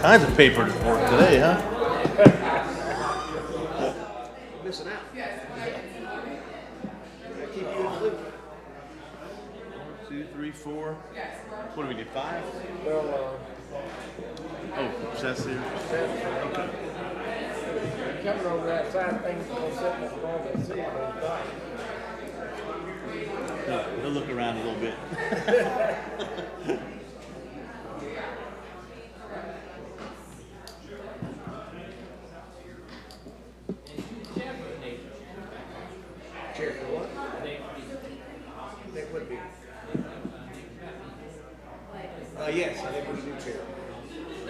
kinds of paper to work today, huh? Missing out. Keep you in the loop. 1, 2, 3, 4. What do we get? 5? Well, Oh, that's here. Okay. coming over that side, things gonna sit in the front and see He'll look around a little bit. Chair for what? That would be. Yes, I think we can do chair. I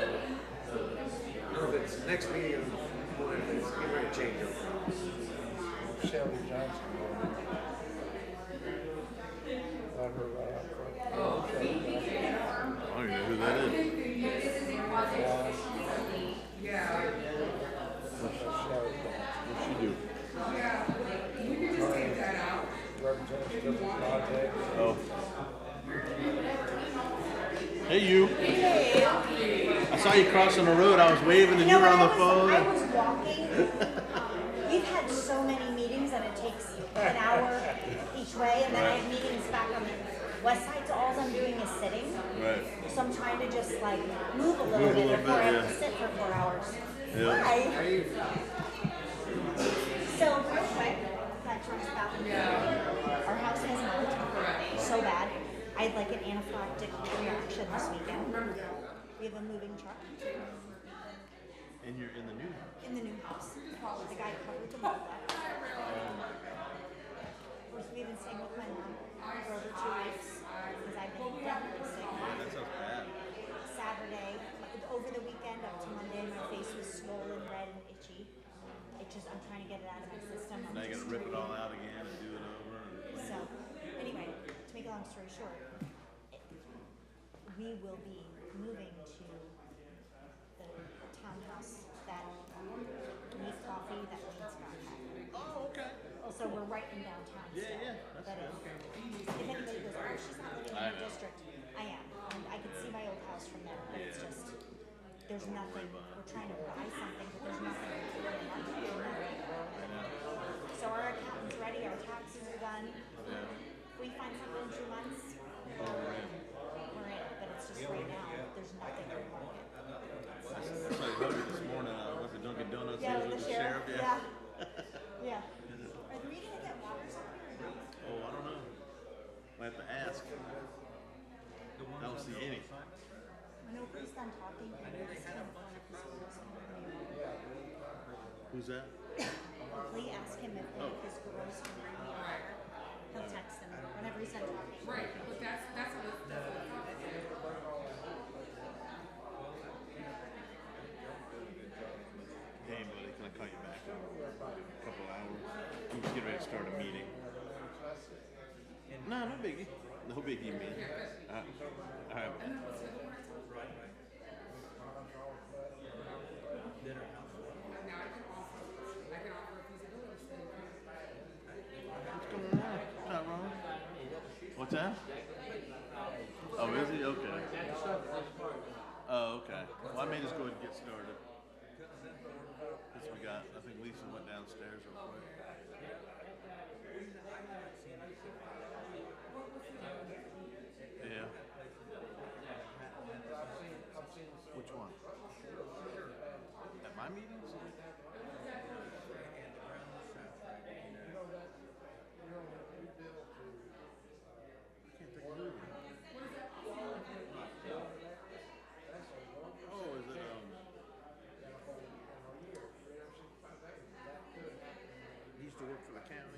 don't know if it's next meeting or whenever it's getting ready to change over. Shelby Johnson. I heard right out front. I don't even know who that is. What's she do? Representative of the project. Oh. Hey, you. I saw you crossing the road. I was waving and you were on the phone. I was walking. We've had so many meetings and it takes an hour each way, and then I have meetings back on the west side, so all I'm doing is sitting. Right. So I'm trying to just like move a little bit before I have to sit for 4 hours. Yeah. Hi. So real quick, that truck's about our house has melted so bad. I had like an anaphylactic reaction this weekend. We have a moving truck And you're in the new house. in the new house. The guy covered the mold up. We've been staying with my mom for over 2 weeks because I've been definitely sick. That sounds bad. Saturday, over the weekend up to Monday, my face was swollen, red, and itchy. It just, I'm trying to get it out of my system. Now you gotta rip it all out again and do it over. So, anyway, to make a long story short, we will be moving to the townhouse that needs coffee that needs contact. Oh, okay. So we're right in downtown. Yeah, still. yeah. But if anybody goes, oh, she's not living in the district, I am. And I can see my old house from there, but it's just, there's nothing. We're trying to buy something, but there's nothing in the market. So our accountant's ready, our taxes are done. If we find something in 2 months, we're in. But it's just right now, there's nothing in the market. I saw you hungry this morning. I went to Dunkin' Donuts. Yeah, There with was the the sheriff. Yeah. Yeah. Are we gonna get water somewhere or no? Oh, I don't know. I have to ask. I don't see any. When Oprah's done talking, can we just kind of Who's that? Lee ask him if one of his girls can bring me water. He'll text him whenever he's done talking. Right, but that's what it's Hey, buddy, can I call you back in a couple hours? I'm just getting ready to start a meeting. No, no biggie. No biggie, man. All right. What's going on? What's not wrong? What's that? Oh, is he? Okay. Oh, okay. Well, I may just go ahead and get started. Since we got, I think Lisa went downstairs real quick. Yeah. Which one? At my meetings? I can't think of who. Oh, is it he used to work for the county.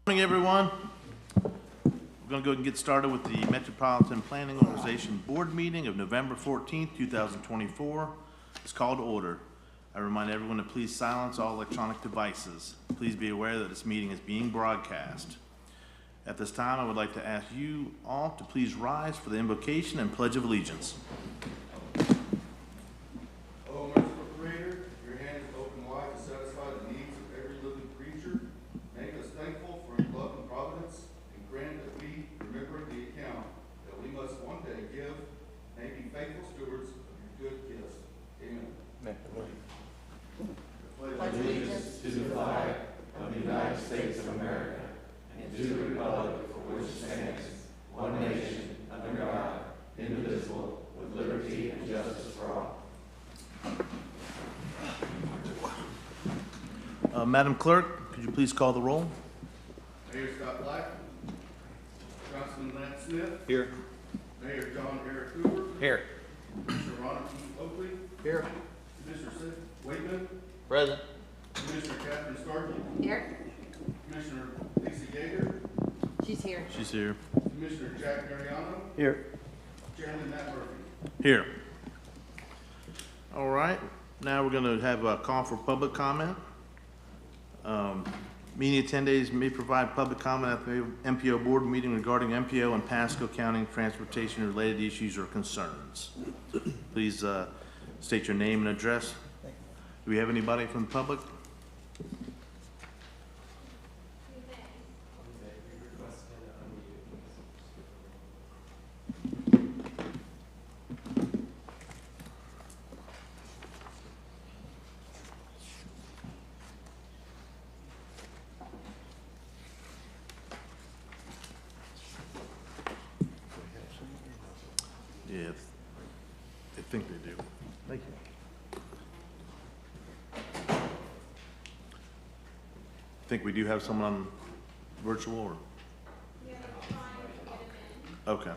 Morning, everyone. We're going to go ahead and get started with the Metropolitan Planning Organization Board meeting of November 14th, 2024. It's called to order. I remind everyone to please silence all electronic devices. Please be aware that this meeting is being broadcast. At this time, I would like to ask you all to please rise for the invocation and pledge of allegiance. O merciful Creator, your hand is open wide to satisfy the needs of every living creature. Make us thankful for your love and providence, and grant that we, remembering the account that we must one day give, may be faithful stewards of your good gifts. Amen. Pledge allegiance to the flag of the United States of America and to the republic for which it stands, one nation, under God, indivisible, with liberty and justice for all. Madam Clerk, could you please call the roll? Mayor Scott Black. Councilman Lance Smith. Here. Mayor John Eric Cooper. Here. Commissioner Ronald E. Oakley. Here. Commissioner Sid Waitman. Present. Commissioner Catherine Starkey. Here. Commissioner Lisa Yeager. She's here. She's here. Commissioner Jack Mariano. Here. Chairman Matt Murphy. Here. All right, now we're going to have a call for public comment. Meeting attendees may provide public comment at the MPO board meeting regarding MPO and Pasco County transportation-related issues or concerns. Please state your name and address. Do we have anybody from the public? Yeah, I think they do. Thank you. Think we do have someone on virtual or? Yeah, okay.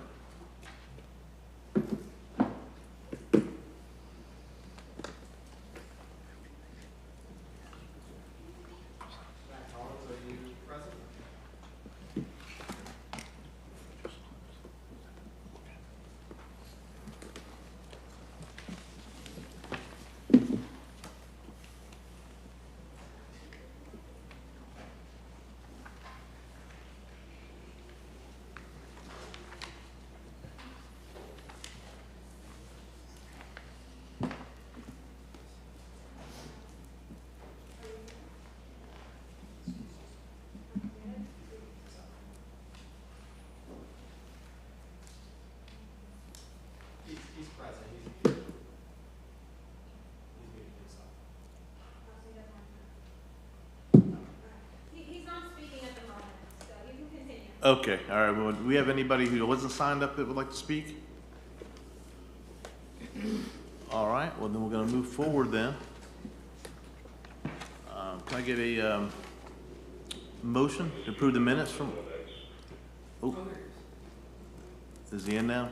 He's present. He's muting himself. He's not speaking at the moment, so you can continue. Okay, all right. Well, do we have anybody who wasn't signed up that would like to speak? All right, well, then we're going to move forward then. Can I get a motion to approve the minutes from? Oh, is he in now?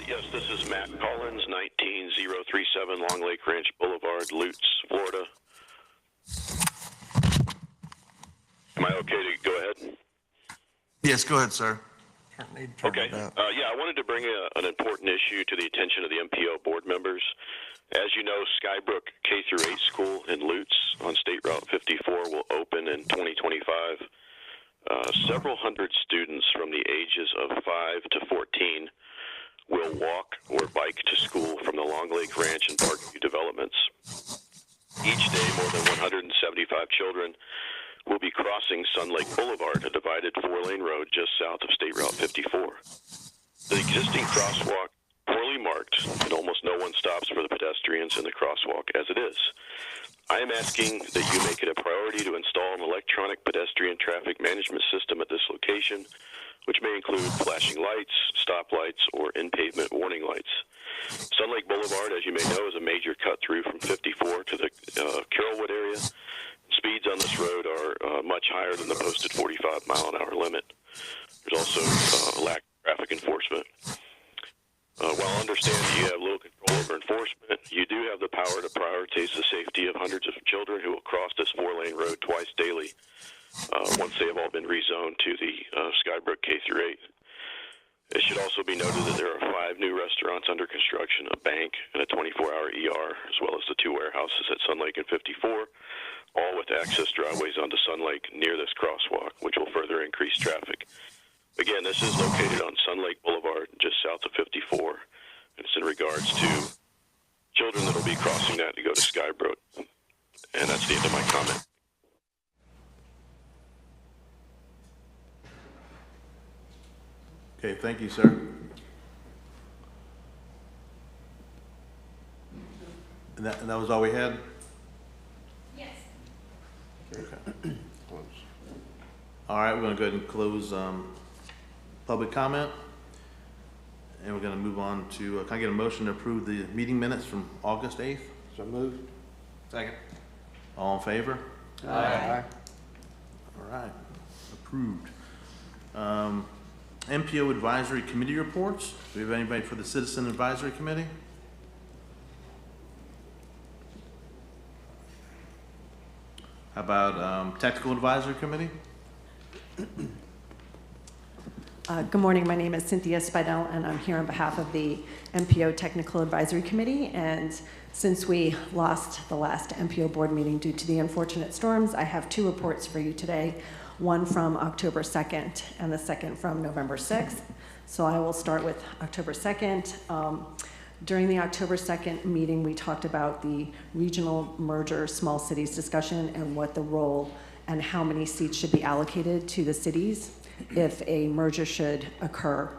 Yes, this is Matt Collins, 19037 Long Lake Ranch Boulevard, Lutz, Florida. Am I okay to go ahead? Yes, go ahead, sir. Okay. Yeah, I wanted to bring an important issue to the attention of the MPO board members. As you know, Skybrook K-8 school in Lutz on State Route 54 will open in 2025. Several hundred students from the ages of 5 to 14 will walk or bike to school from the Long Lake Ranch and Parkview developments. Each day, more than 175 children will be crossing Sun Lake Boulevard, a divided four-lane road just south of State Route 54. The existing crosswalk poorly marked, and almost no one stops for the pedestrians in the crosswalk as it is. I am asking that you make it a priority to install an electronic pedestrian traffic management system at this location, which may include flashing lights, stoplights, or in-pavement warning lights. Sun Lake Boulevard, as you may know, is a major cut-through from 54 to the Carrollwood area. Speeds on this much higher than the posted 45-mile-an-hour limit. There's also a lack of traffic enforcement. While I understand that you have little control over enforcement, you do have the power to prioritize the safety of hundreds of children who will cross this 4-lane road twice daily once they have all been rezoned to the Skybrook K through 8. It should also be noted that there are 5 new restaurants under construction, a bank, and a 24-hour ER, as well as the 2 warehouses at Sun Lake and 54, all with access driveways onto Sun Lake near this crosswalk, which will further increase traffic. Again, this is located on Sun Lake Boulevard, just south of 54, and it's in regards to children that will be crossing that to go to Skybrook. And that's the end of my comment. Okay, thank you, sir. And that was all we had? Yes. Okay. All right, we're gonna go ahead and close public comment. And we're gonna move on to, can I get a motion to approve the meeting minutes from August 8th? So moved. Second. All in favor? Aye. All right, approved. MPO Advisory Committee reports. Do we have anybody for the Citizen Advisory Committee? How about Technical Advisory Committee? Good morning. My name is Cynthia Spidell, and I'm here on behalf of the MPO Technical Advisory Committee. And since we lost the last MPO board meeting due to the unfortunate storms, I have 2 reports for you today, one from October 2nd and the second from November 6th. So I will start with October 2nd. During the October 2nd meeting, we talked about the regional merger small cities discussion and what the role and how many seats should be allocated to the cities if a merger should occur.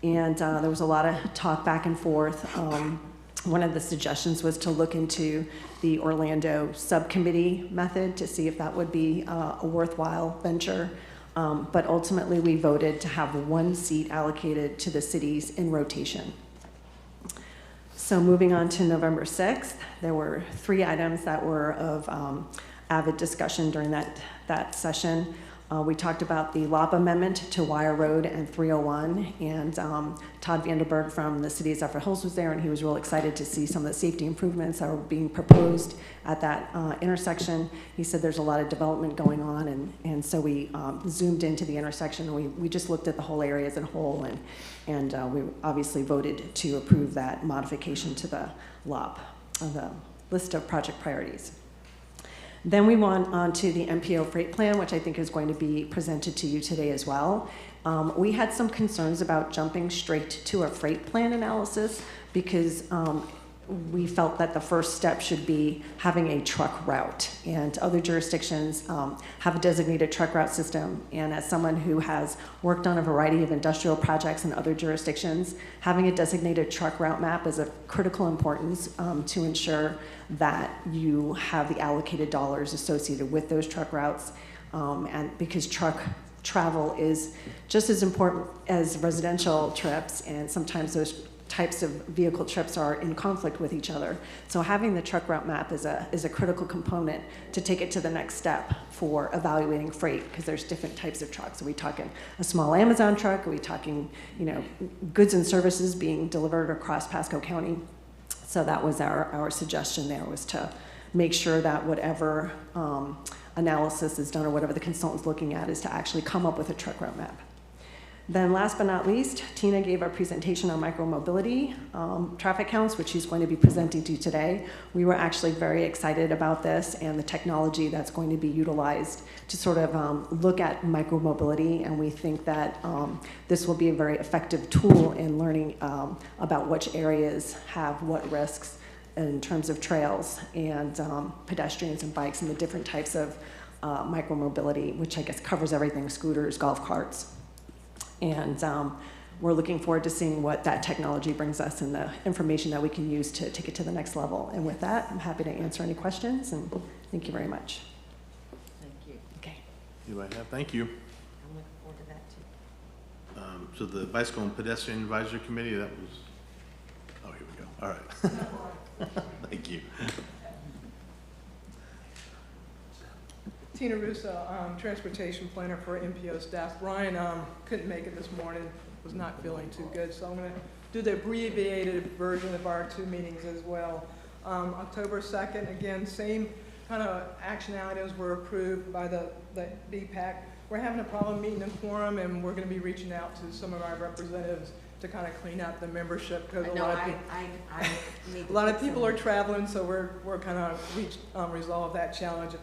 And there was a lot of talk back and forth. One of the suggestions was to look into the Orlando subcommittee method to see if that would be a worthwhile venture. But ultimately, we voted to have 1 seat allocated to the cities in rotation. So moving on to November 6th, there were 3 items that were of avid discussion during that session. We talked about the LOP amendment to Wire Road and 301, and Todd Vanderberg from the city of Zephyr Hills was there, and he was real excited to see some of the safety improvements that were being proposed at that intersection. He said there's a lot of development going on, and so we zoomed into the intersection, and we just looked at the whole area as a whole, and we obviously voted to approve that modification to the LOP, the list of project priorities. Then we went on to the MPO freight plan, which I think is going to be presented to you today as well. We had some concerns about jumping straight to a freight plan analysis because we felt that the first step should be having a truck route, and other jurisdictions have a designated truck route system. And as someone who has worked on a variety of industrial projects in other jurisdictions, having a designated truck route map is of critical importance to ensure that you have the allocated dollars associated with those truck routes, and because truck travel is just as important as residential trips, and sometimes those types of vehicle trips are in conflict with each other. So having the truck route map is a critical component to take it to the next step for evaluating freight, because there's different types of trucks. Are we talking a small Amazon truck? Are we talking, goods and services being delivered across Pasco County? So that was our suggestion there, was to make sure that whatever analysis is done or whatever the consultant's looking at is to actually come up with a truck route map. Then last but not least, Tina gave a presentation on micromobility traffic counts, which she's going to be presenting to you today. We were actually very excited about this and the technology that's going to be utilized to sort of look at micromobility, and we think that this will be a very effective tool in learning about which areas have what risks in terms of trails and pedestrians and bikes and the different types of micromobility, which I guess covers everything: scooters, golf carts. And we're looking forward to seeing what that technology brings us and the information that we can use to take it to the next level. And with that, I'm happy to answer any questions, and thank you very much. Thank you. Okay. You might have, thank you. I'm looking forward to that too. So the Bicycle and Pedestrian Advisory Committee, that was, oh, here we go. All right. Thank you. Tina Russo, transportation planner for MPO staff. Brian couldn't make it this morning, was not feeling too good, so I'm going to do the abbreviated version of our 2 meetings as well. October 2nd, again, same kind of action items were approved by the BPAC. We're having a problem meeting in quorum, and we're going to be reaching out to some of our representatives to kind of clean up the membership, because a lot of people are traveling, so we're kind of resolve that challenge,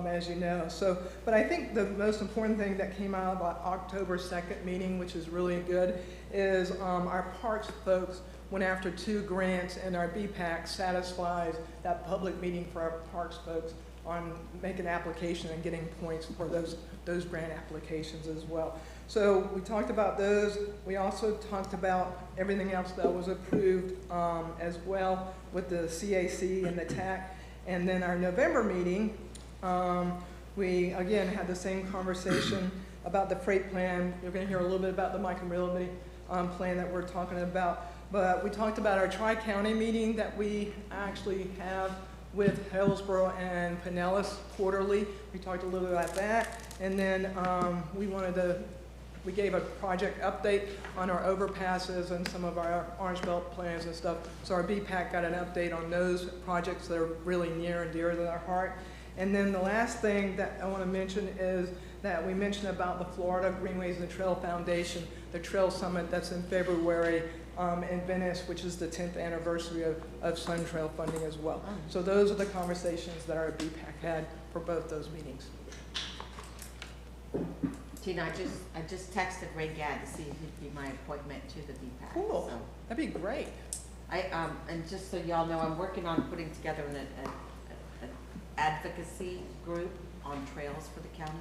as you know. So, but I think the most important thing that came out of our October 2nd meeting, which is really good, is our parks folks went after 2 grants, and our BPAC satisfies that public meeting for our parks folks on making application and getting points for those grant applications as well. So we talked about those. We also talked about everything else that was approved as well with the CAC and the TAC. And then our November meeting, we again had the same conversation about the freight plan. You're going to hear a little bit about the micromobility plan that we're talking about. But we talked about our tri-county meeting that we actually have with Hillsborough and Pinellas quarterly. We talked a little bit about that. And then we gave a project update on our overpasses and some of our Orange Belt plans and stuff. So our BPAC got an update on those projects that are really near and dear to our heart. And then the last thing that I want to mention is that we mentioned about the Florida Greenways and Trail Foundation, the Trail Summit that's in February in Venice, which is the 10th anniversary of Sun Trail funding as well. So those are the conversations that our BPAC had for both those meetings. Tina, I just texted Ray Gadd to see if he'd be my appointment to the BPAC. Cool. So that'd be great. And just so y'all know, I'm working on putting together an advocacy group on trails for the county.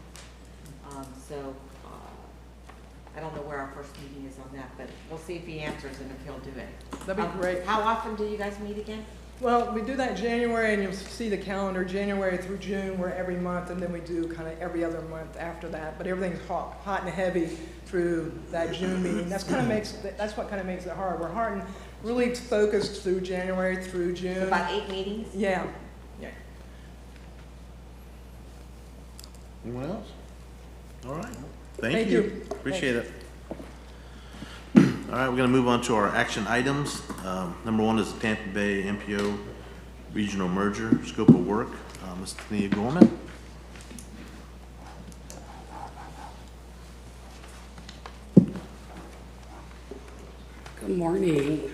I don't know where our first meeting is on that, but we'll see if he answers and if he'll do it. That'd be great. How often do you guys meet again? Well, we do that in January, and you'll see the calendar, January through June, we're every month, and then we do kind of every other month after that. But everything's hot and heavy through that June meeting. That's what kind of makes it hard. We're really focused through January through June. About 8 meetings? Yeah. Anyone else? All right. Thank you. Appreciate it. All right, we're going to move on to our action items. Number 1 is the Tampa Bay MPO regional merger scope of work. Ms. Tania Gorman. Good morning.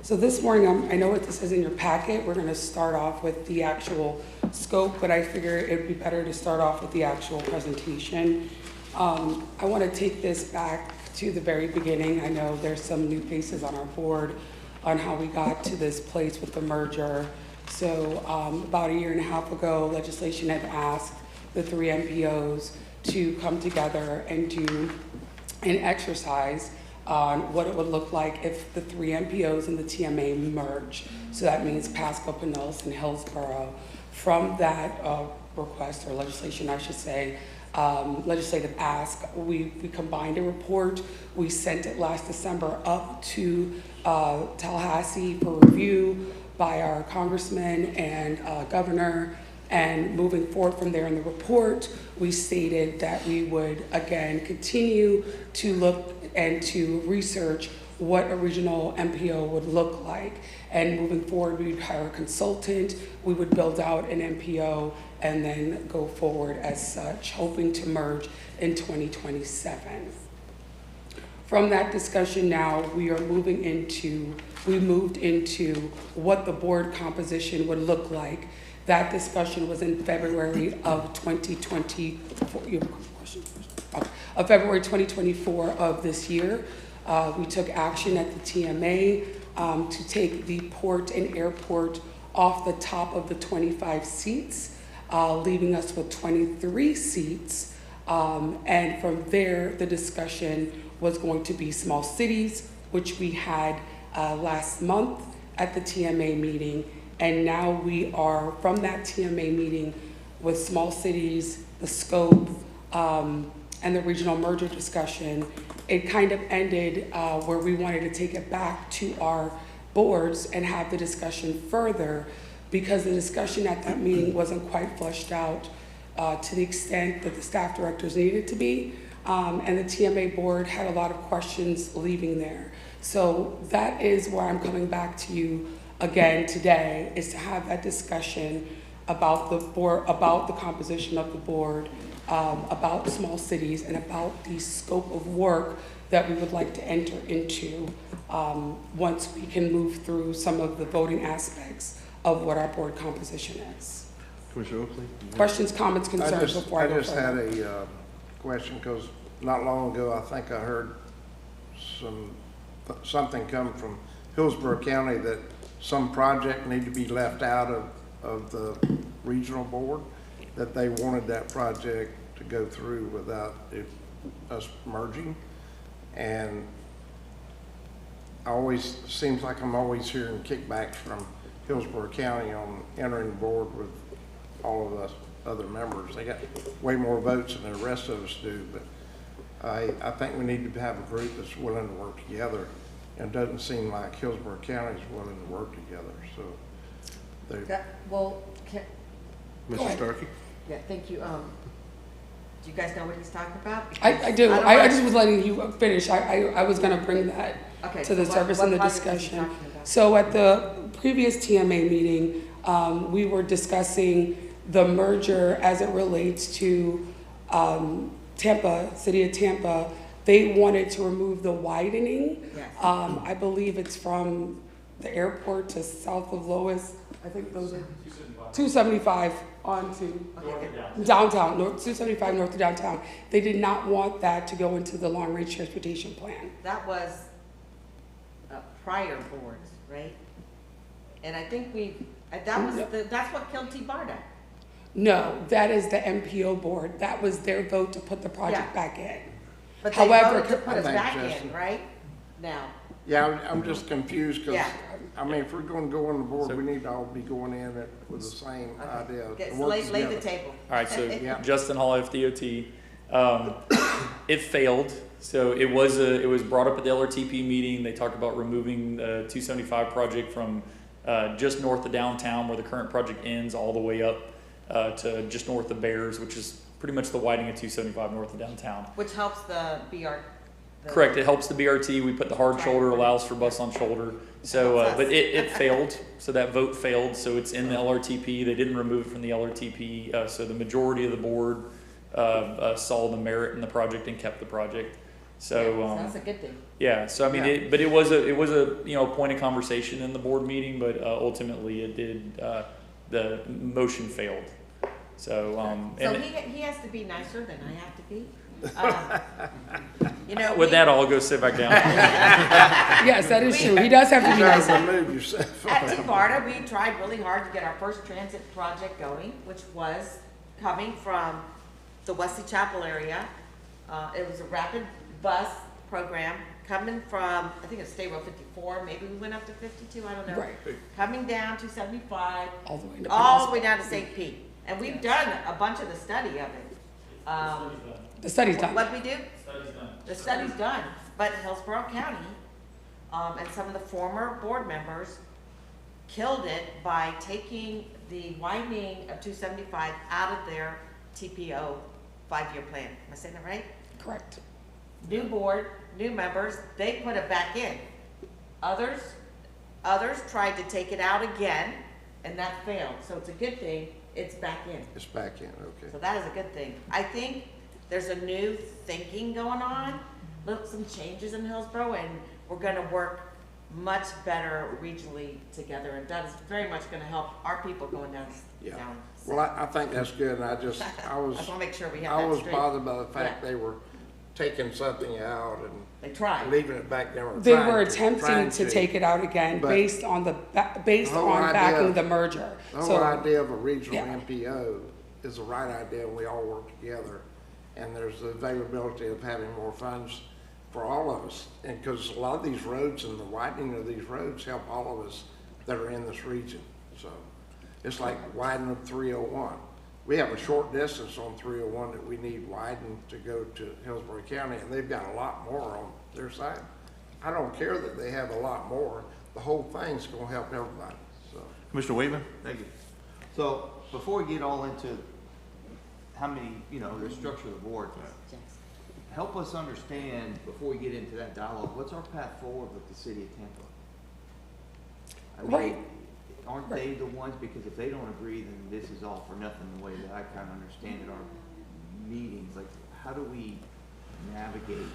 So this morning, I know what this is in your packet. We're going to start off with the actual scope, but I figure it would be better to start off with the actual presentation. I want to take this back to the very beginning. I know there's some new faces on our board on how we got to this place with the merger. So about 1.5 years ago, legislation had asked the 3 MPOs to come together and do an exercise on what it would look like if the 3 MPOs and the TMA merge. So that means Pasco, Pinellas, and Hillsborough. From that request, or legislation, I should say, legislative ask, we combined a report. We sent it last December up to Tallahassee for review by our congressman and governor. And moving forward from there in the report, we stated that we would again continue to look and to research what a regional MPO would look like. And moving forward, we would hire a consultant, we would build out an MPO, and then go forward as such, hoping to merge in 2027. From that discussion now, we moved into what the board composition would look like. That discussion was in February of 2024. You have a question? Of February 2024 of this year. We took action at the TMA to take the port and airport off the top of the 25 seats, leaving us with 23 seats. And from there, the discussion was going to be small cities, which we had last month at the TMA meeting. And now we are from that TMA meeting with small cities, the scope, and the regional merger discussion. It kind of ended where we wanted to take it back to our boards and have the discussion further, because the discussion at that meeting wasn't quite fleshed out to the extent that the staff directors needed to be. And the TMA board had a lot of questions leaving there. So that is where I'm coming back to you again today, is to have that discussion about the board, about the composition of the board, about small cities, and about the scope of work that we would like to enter into once we can move through some of the voting aspects of what our board composition is. Commissioner Oakley? Questions, comments, concerns before I go just had further? a question, because not long ago, I think I heard something come from Hillsborough County that some project need to be left out of the regional board, that they wanted that project to go through without us merging. And seems like I'm always hearing kickbacks from Hillsborough County on entering the board with all of us other members. They got way more votes than the rest of us do, but I think we need to have a group that's willing to work together. And it doesn't seem like Hillsborough County is willing to work together, so. Mr. Starkey? Yeah, thank you. Do you guys know what he's talking about? I do. I just was letting you finish. I was going to bring that to the surface in the discussion. So at the previous TMA meeting, we were discussing the merger as it relates to Tampa, City of Tampa. They wanted to remove the widening. Yes. I believe it's from the airport to south of Lois. I think those are 275 onto downtown, 275 north of downtown. They did not want that to go into the long-range transportation plan. That was prior boards, right? And I think that's what killed T-Barda. No, that is the MPO board. That was their vote to put the project back in. But they voted to put us back in, right? Now. Yeah, I'm just confused, because, I mean, if we're going to go on the board, we need to all be going in it with the same idea. Lay the table. All right, so Justin Hall, FDOT. It failed. So it was brought up at the LRTP meeting. They talked about removing the 275 project from just north of downtown, where the current project ends, all the way up to just north of Bears, which is pretty much the widening of 275 north of downtown. Which helps the BR. Correct. It helps the BRT. We put the hard shoulder, allows for bus on shoulder. So, but it failed. So that vote failed. So it's in the LRTP. They didn't remove it from the LRTP. So the majority of the board saw the merit in the project and kept the project. So that's a good thing. Yeah. So I mean, it was a point of conversation in the board meeting, but ultimately it did. The motion failed. So he has to be nicer than I have to be. With that, I'll go sit back down. Yes, that is true. He does have to be nice. At T-Barda, we tried really hard to get our first transit project going, which was coming from the Wesley Chapel area. It was a rapid bus program coming from, I think it was State Road 54, maybe we went up to 52, I don't know. Right. Coming down to 75, all the way down to St. Pete. And we've done a bunch of the study of it. The study's done. What we do? The study's done. But Hillsborough County and some of the former board members killed it by taking the widening of 275 out of their TPO 5-year plan. Am I saying that right? Correct. New board, new members, they put it back in. Others tried to take it out again, and that failed. So it's a good thing it's back in. It's back in, okay. So that is a good thing. I think there's a new thinking going on, some changes in Hillsborough, and we're going to work much better regionally together, and that is very much going to help our people going down. Well, I think that's good, and I was I want to make sure we have I that was straight. bothered by the fact they were taking something out and they tried leaving it back there. They were attempting to take it out again based on backing the merger. The whole idea of a regional MPO is the right idea, and we all work together. And there's the availability of having more funds for all of us. And because a lot of these roads and the widening of these roads help all of us that are in this region. So it's like widening up 301. We have a short distance on 301 that we need widened to go to Hillsborough County, and they've got a lot more on their side. I don't care that they have a lot more. The whole thing's going to help everybody. So, Commissioner Waitman? Thank you. So before we get all into how many, the structure of the board. Help us understand, before we get into that dialogue, what's our path forward with the city of Tampa? I mean, Right. aren't they the ones, because if they don't agree, then this is all for nothing, the way that I kind of understand it, our meetings, like, how do we navigate?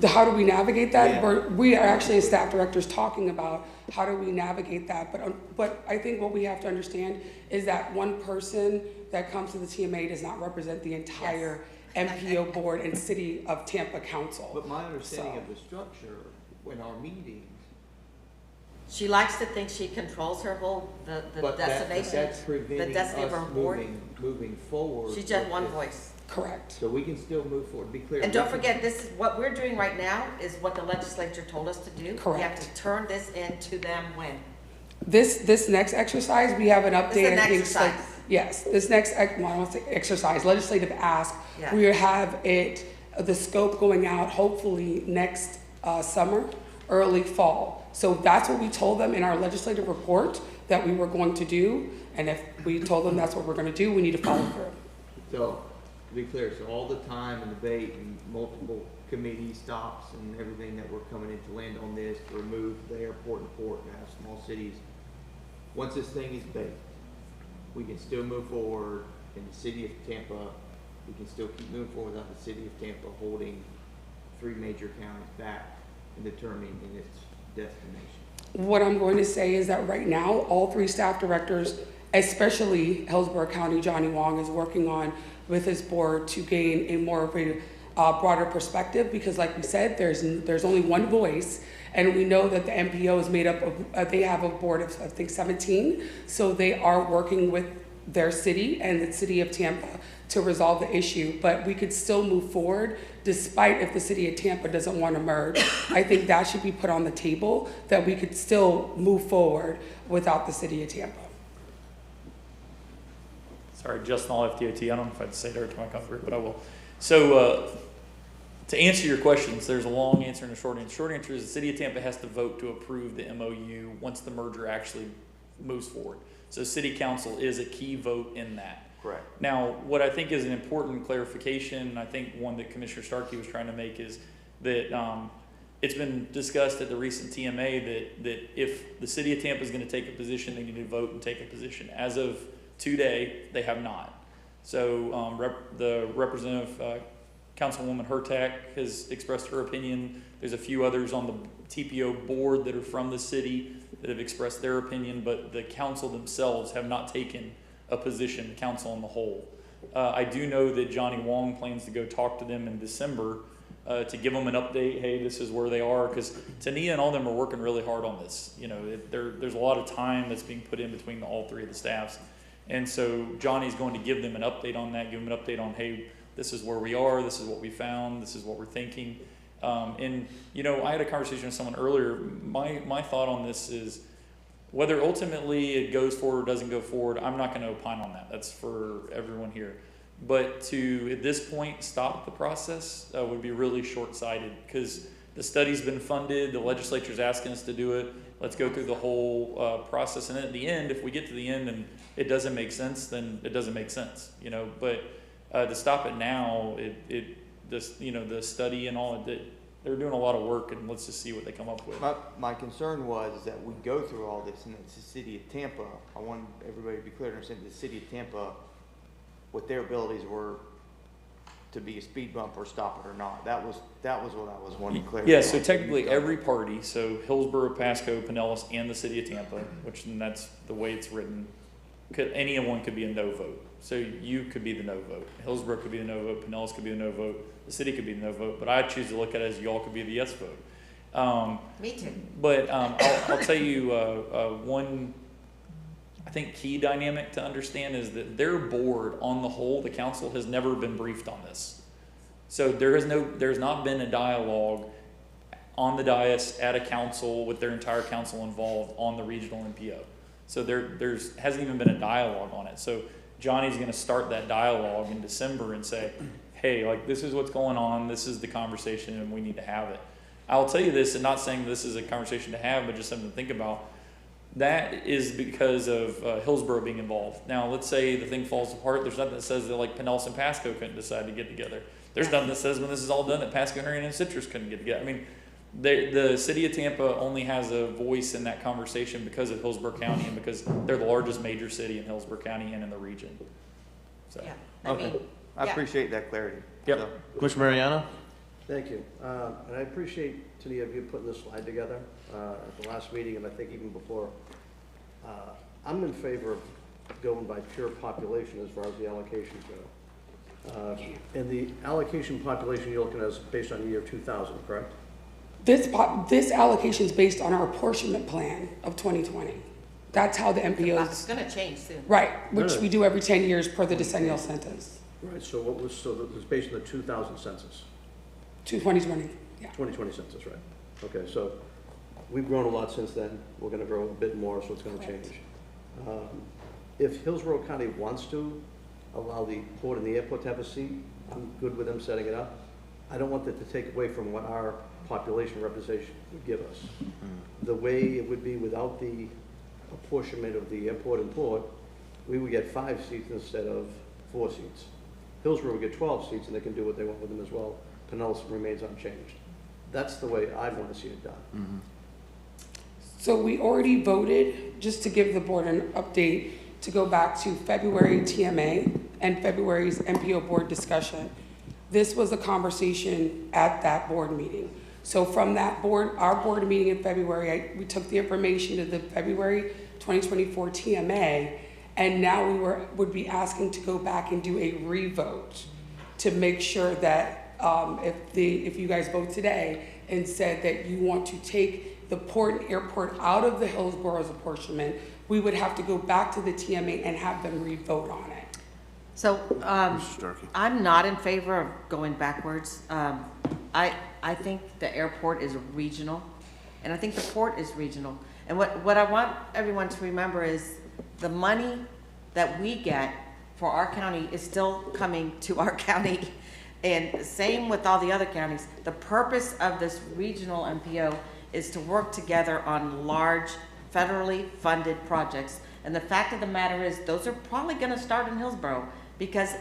How do we navigate that? Yeah. We are actually as staff directors talking about how do we navigate that. But I think what we have to understand is that one person that comes to the TMA does not represent the entire MPO board and City of Tampa Council. But my understanding of the structure in our meetings. She likes to think she controls her whole, the destination, That's the preventing destiny of her us board. moving forward. She's just with one this. voice. Correct. So we can still move forward, be clear. And don't forget, this is, what we're doing right now is what the legislature told us to do. We have Correct. to turn this into them when? This next exercise, we have an update. This is an I think, exercise. yes, this next, I don't want to say exercise, legislative ask. Yeah. We have the scope going out hopefully next summer, early fall. So that's what we told them in our legislative report that we were going to do. And if we told them that's what we're going to do, we need to follow through. So, to be clear, so all the time and debate and multiple committee stops and everything that we're coming in to land on this, to remove the airport and port, to have small cities. Once this thing is baked, we can still move forward in the city of Tampa. We can still keep moving forward without the city of Tampa holding 3 major counties back and determining its destination. What I'm going to say is that right now, all 3 staff directors, especially Hillsborough County, Johnny Wong is working on with his board to gain a more of a broader perspective, because like we said, there's only one voice, and we know that the MPO is made up of, they have a board of, I think, 17, so they are working with their city and the city of Tampa to resolve the issue, but we could still move forward despite if the city of Tampa doesn't want to merge. I think that should be put on the table, that we could still move forward without the city of Tampa. Sorry, Justin, all FDOT. I don't know if I'd say it every time I come through, but I will. So, to answer your questions, there's a long answer and a short answer. Short answer is the city of Tampa has to vote to approve the MOU once the merger actually moves forward. So city council is a key vote in that. Correct. Now, what I think is an important clarification, and I think one that Commissioner Starkey was trying to make, is that it's been discussed at the recent TMA that if the city of Tampa is going to take a position, they need to vote and take a position. As of today, they have not. So the representative, Councilwoman Hurtak, has expressed her opinion. There's a few others on the TPO board that are from the city that have expressed their opinion, but the council themselves have not taken a position, council on the whole. I do know that Johnny Wong plans to go talk to them in December to give them an update. Hey, this is where they are, because Tania and all of them are working really hard on this. There's a lot of time that's being put in between all 3 of the staffs. And so Johnny's going to give them an update on that, give them an update on, hey, this is where we are, this is what we found, this is what we're thinking. I had a conversation with someone earlier. My thought on this is, whether ultimately it goes forward or doesn't go forward, I'm not going to opine on that. That's for everyone here. But to, at this point, stop the process would be really short-sighted, because the study's been funded, the legislature's asking us to do it. Let's go through the whole process, and then at the end, if we get to the end and it doesn't make sense, then it doesn't make sense, But to stop it now, the study and all, they're doing a lot of work, and let's just see what they come up with. My concern was that we go through all this, and it's the city of Tampa. I want everybody to be clear to understand the city of Tampa, what their abilities were to be a speed bump or stop it or not. That was what I was wanting to clarify. Yeah, so technically every party, so Hillsborough, Pasco, Pinellas, and the city of Tampa, which that's the way it's written, anyone could be a no vote. So you could be the no vote. Hillsborough could be the no vote. Pinellas could be the no vote. The city could be the no vote. But I choose to look at it as y'all could be the yes vote. Me too. But I'll tell you one, I think, key dynamic to understand is that their board on the whole, the council, has never been briefed on this. So there's not been a dialogue on the dais at a council with their entire council involved on the regional MPO. So there hasn't even been a dialogue on it. So Johnny's going to start that dialogue in December and say, hey, like, this is what's going on, this is the conversation, and we need to have it. I'll tell you this, and not saying this is a conversation to have, but just something to think about. that is because of Hillsborough being involved. Now, let's say the thing falls apart. There's nothing that says that like Pinellas and Pasco couldn't decide to get together. There's nothing that says when this is all done that Pasco, Hurricane, and Citrus couldn't get together. I mean, the city of Tampa only has a voice in that conversation because of Hillsborough County and because they're the largest major city in Hillsborough County and in the region. So. Yeah, Okay, I yeah. appreciate that clarity. Yep. So, Commissioner Mariano? Thank you. And I appreciate, Tony, of you putting this slide together at the last meeting, and I think even before. I'm in favor of going by pure population as far as the allocations go. And the allocation population you're looking at is based on the year 2000, correct? This allocation is based on our apportionment plan of 2020. That's how the MPO It's is, gonna change soon. right, which Really? we do every 10 years per the decennial census, Right, so what was, so it was based on the 2000 census, to 2020, yeah. 2020 census, right? Okay, so we've grown a lot since then. We're gonna grow a bit more, so it's gonna Correct. change. If Hillsborough County wants to allow the port and the airport to have a seat, I'm good with them setting it up. I don't want that to take away from what our population representation would give us. The way it would be without the apportionment of the airport and port, we would get 5 seats instead of 4 seats. Hillsborough would get 12 seats, and they can do what they want with them as well. Pinellas remains unchanged. That's the way I want to see it done. So we already voted, just to give the board an update, to go back to February TMA and February's MPO board discussion. This was a conversation at that board meeting. So from that board, our board meeting in February, we took the information to the February 2024 TMA, and now would be asking to go back and do a revote to make sure that if you guys vote today and said that you want to take the port and airport out of the Hillsborough's apportionment, we would have to go back to the TMA and have them re-vote on it. So, Starkey. I'm not in favor of going backwards. I think the airport is regional, and I think the port is regional. And what I want everyone to remember is the money that we get for our county is still coming to our county, and same with all the other counties. The purpose of this regional MPO is to work together on large federally funded projects. And the fact of the matter is, those are probably gonna start in Hillsborough, because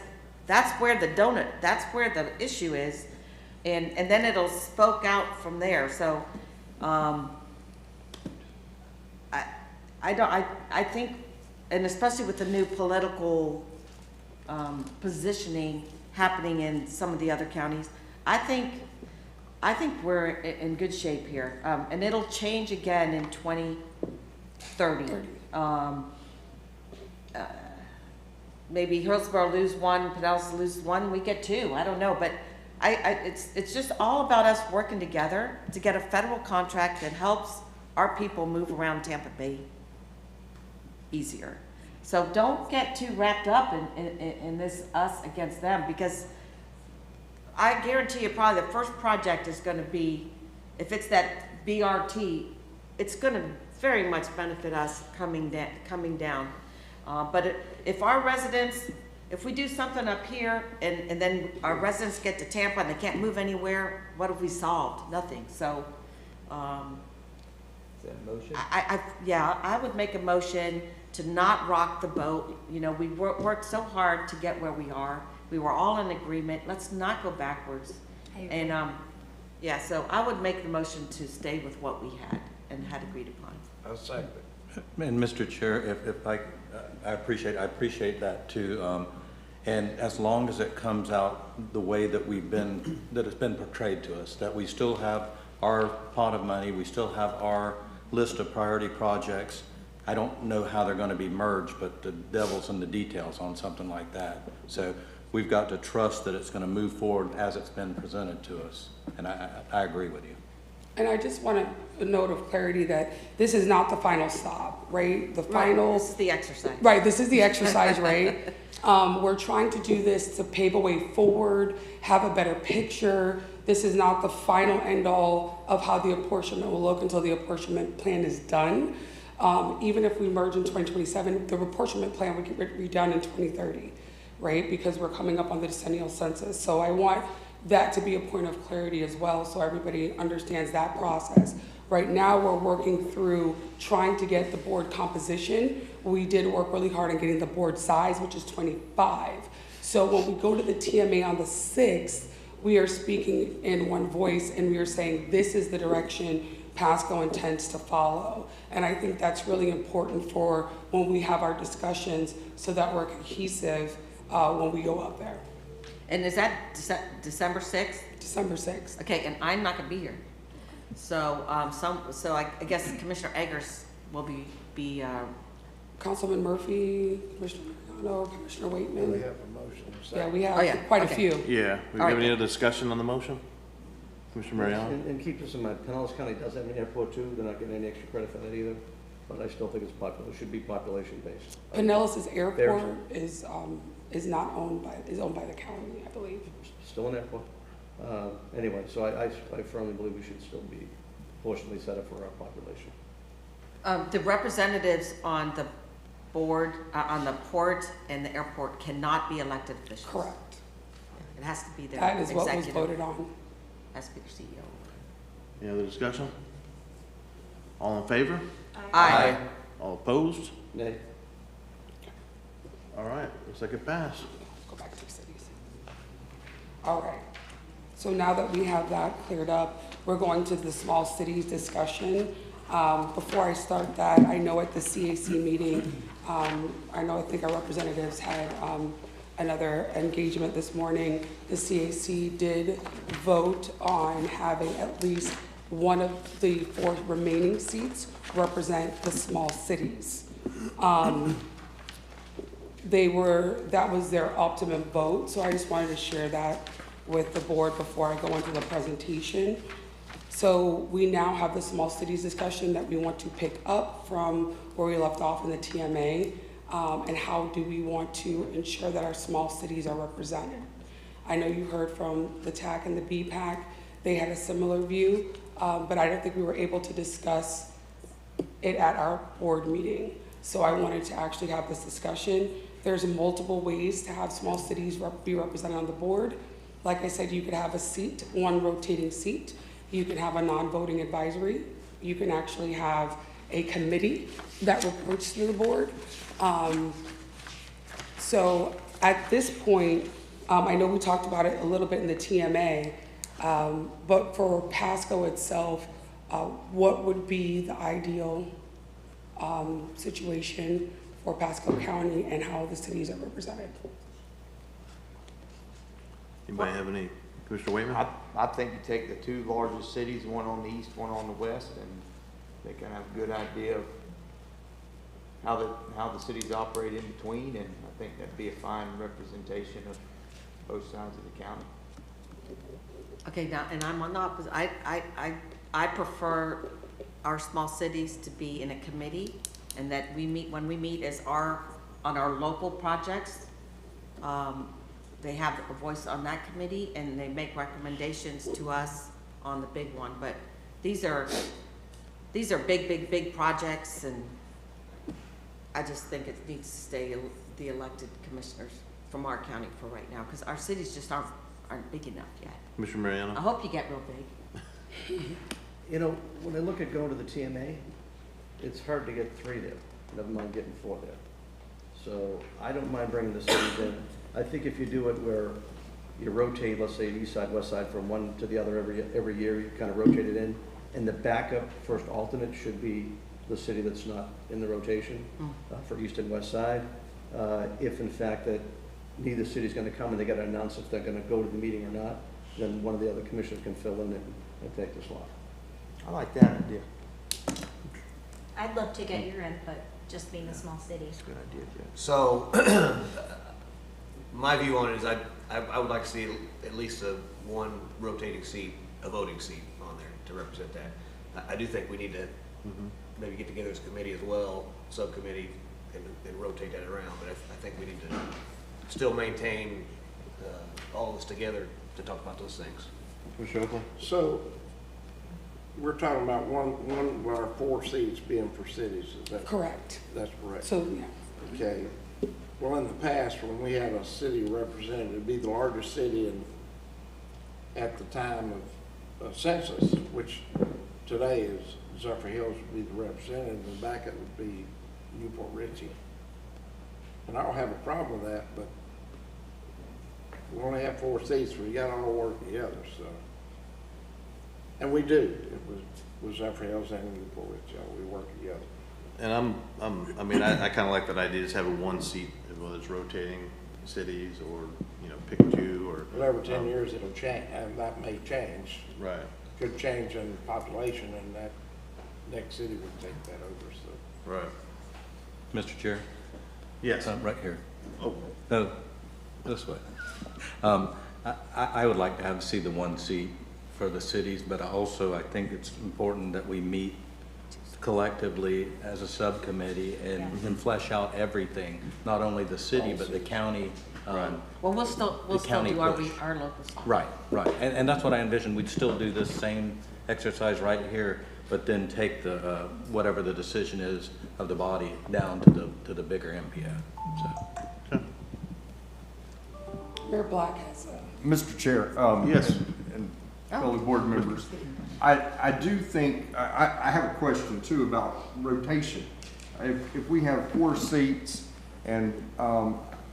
that's where the that's where the issue is. And then it'll spoke out from there. So, I think, and especially with the new political, positioning happening in some of the other counties, I think we're in good shape here. And it'll change again in 2030. Maybe Hillsborough lose one, Pinellas lose one, we get 2, I don't know, but it's just all about us working together to get a federal contract that helps our people move around Tampa Bay easier. So don't get too wrapped up in this us against them, because I guarantee you probably the first project is gonna be, if it's that BRT, it's gonna very much benefit us coming down. But if our residents, if we do something up here and then our residents get to Tampa and they can't move anywhere, what have we solved? Nothing. So, Is that a motion? I would make a motion to not rock the boat. You know, we worked so hard to get where we are. We were all in agreement. Let's not go backwards. And, so I would make the motion to stay with what we had agreed upon. I'll second it. And Mr. Chair, if I appreciate that too. And as long as it comes out the way that it's been portrayed to us, that we still have our pot of money, we still have our list of priority projects. I don't know how they're going to be merged, but the devil's in the details on something like that. So we've got to trust that it's going to move forward as it's been presented to us. And I agree with you. And I just want a note of clarity that this is not the final stop, right? The final. This is the exercise. Right, this is the exercise, right? We're trying to do this to pave a way forward, have a better picture. This is not the final end all of how the apportionment will look until the apportionment plan is done. Even if we merge in 2027, the apportionment plan would get redone in 2030, right? Because we're coming up on the decennial census. So I want that to be a point of clarity as well, so everybody understands that process. Right now, we're working through trying to get the board composition. We did work really hard on getting the board size, which is 25. So when we go to the TMA on the 6th, we are speaking in one voice and we are saying this is the direction Pasco intends to follow. And I think that's really important for when we have our discussions so that we're cohesive when we go up there. And is that December 6th? December 6th. Okay, and I'm not gonna be here. So, so I guess Commissioner Eggers will be Councilman Murphy, Commissioner Mariano, Commissioner Waitman. We have a motion. Yeah, we have Oh, yeah. quite Okay. a few. Yeah, we All have right. any other discussion on the motion? Commissioner Mariano? And keep this in mind, Pinellas County does have an airport too, they're not getting any extra credit for that either, but I still think it's popular, it should be population based. Pinellas' airport is not owned by, is owned by the county, I believe. Still an airport. Anyway, so I firmly believe we should still be fortunately set up for our population. the representatives on the board, on the port and the airport cannot be elected officials. Correct. It has to be their That is what was executive. voted on. Has to be their CEO. Any other discussion? All in favor? Aye. All opposed? Nay. All right, looks like it passed. Go back to cities. All right. So now that we have that cleared up, we're going to the small cities discussion. Before I start that, I know at the CAC meeting, I think our representatives had another engagement this morning. The CAC did vote on having at least one of the 4 remaining seats represent the small cities. That was their optimum vote, so I just wanted to share that with the board before I go into the presentation. So we now have the small cities discussion that we want to pick up from where we left off in the TMA, and how do we want to ensure that our small cities are represented. I know you heard from the TAC and the BPAC, they had a similar view, but I don't think we were able to discuss it at our board meeting. So I wanted to actually have this discussion. There's multiple ways to have small cities be represented on the board. Like I said, you could have a seat, one rotating seat. You can have a non-voting advisory. You can actually have a committee that reports to the board. So at this point, I know we talked about it a little bit in the TMA, but for Pasco itself, what would be the ideal situation for Pasco County and how the cities are represented? Anybody have any? Commissioner Waitman? I think you take the 2 largest cities, one on the east, one on the west, and they can have a good idea of how the cities operate in between, and I think that'd be a fine representation of both sides of the county. Okay, now, and I'm on the opposite. I prefer our small cities to be in a committee, and that we meet, when we meet as on our local projects, they have a voice on that committee and they make recommendations to us on the big one. But these are big projects, and I just think it needs to stay the elected commissioners from our county for right now, because our cities just aren't big enough yet. Commissioner Mariano? I hope you get real big. You know, when I look at going to the TMA, it's hard to get 3 there, never mind getting 4 there. So I don't mind bringing the cities in. I think if you do it where you rotate, let's say east side, west side, from one to the other every year, you kind of rotate it in, and the backup first alternate should be the city that's not in the rotation for east and west side. If in fact that neither city's going to come and they got to announce if they're going to go to the meeting or not, then one of the other commissioners can fill in and take the slot. I like that idea. I'd love to get your input, just being a small city. Good idea, Jeff. So, my view on it is I would like to see at least one rotating seat, a voting seat on there to represent that. I do think we need to maybe get together as a committee as well, subcommittee, and rotate that around. But I think we need to still maintain all of us together to talk about those things. Commissioner Oakley? So we're talking about one of our 4 seats being for cities, is that Correct. That's correct. So, yeah. Okay. Well, in the past, when we had a city representative, it'd be the largest city at the time of census, which today is Zephyr Hills would be the representative, and the backup would be Newport Richie. And I don't have a problem with that, but we only have 4 seats, we got all work together, so. And we do, it was Zephyr Hills and Newport Richie, we work together. And I mean, I kind of like that idea, just have a 1 seat, whether it's rotating cities or, you know, pick 2 or. But over 10 years, it'll change, and that may change. Right. Could change in population, and that next city would take that over, so. Right. Mr. Chair? Yes. Right here. Oh. No, this way. I would like to have see the 1 seat for the cities, but I think it's important that we meet collectively as a subcommittee and flesh out everything, not only the city, but the county. Well, we'll still do our local stuff. Right, and that's what I envisioned. We'd still do this same exercise right here, but then take the whatever the decision is of the body down to the bigger MPO. So. Mayor Black has Mr. Chair. Yes. And fellow board members, I do think, I have a question too about rotation. If we have 4 seats and,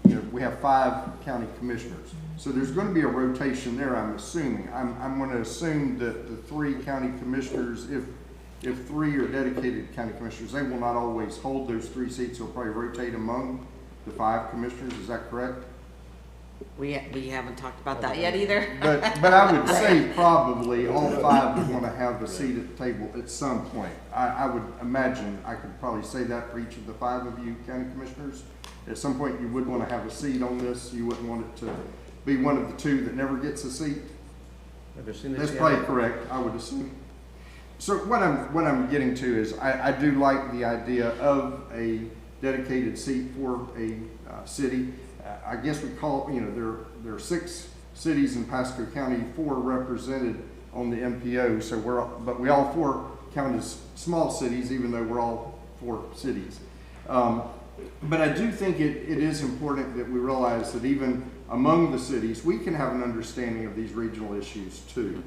you know, we have 5 county commissioners, so there's going to be a rotation there, I'm assuming. I'm going to assume that the 3 county commissioners, if 3 are dedicated county commissioners, they will not always hold those 3 seats. They'll probably rotate among the 5 commissioners. Is that correct? We haven't talked about that yet either. But I would say probably all 5 would want to have a seat at the table at some point. I would imagine I could probably say that for each of the 5 of you county commissioners. At some point you would want to have a seat on this. You wouldn't want it to be one of the 2 that never gets a seat. That's probably correct, I would assume. So what I'm getting to is I do like the idea of a dedicated seat for a city. I guess we call, you know, there are 6 cities in Pasco County, 4 represented on the MPO. So but we all 4 count as small cities, even though we're all 4 cities. But I do think it is important that we realize that even among the cities, we can have an understanding of these regional issues too.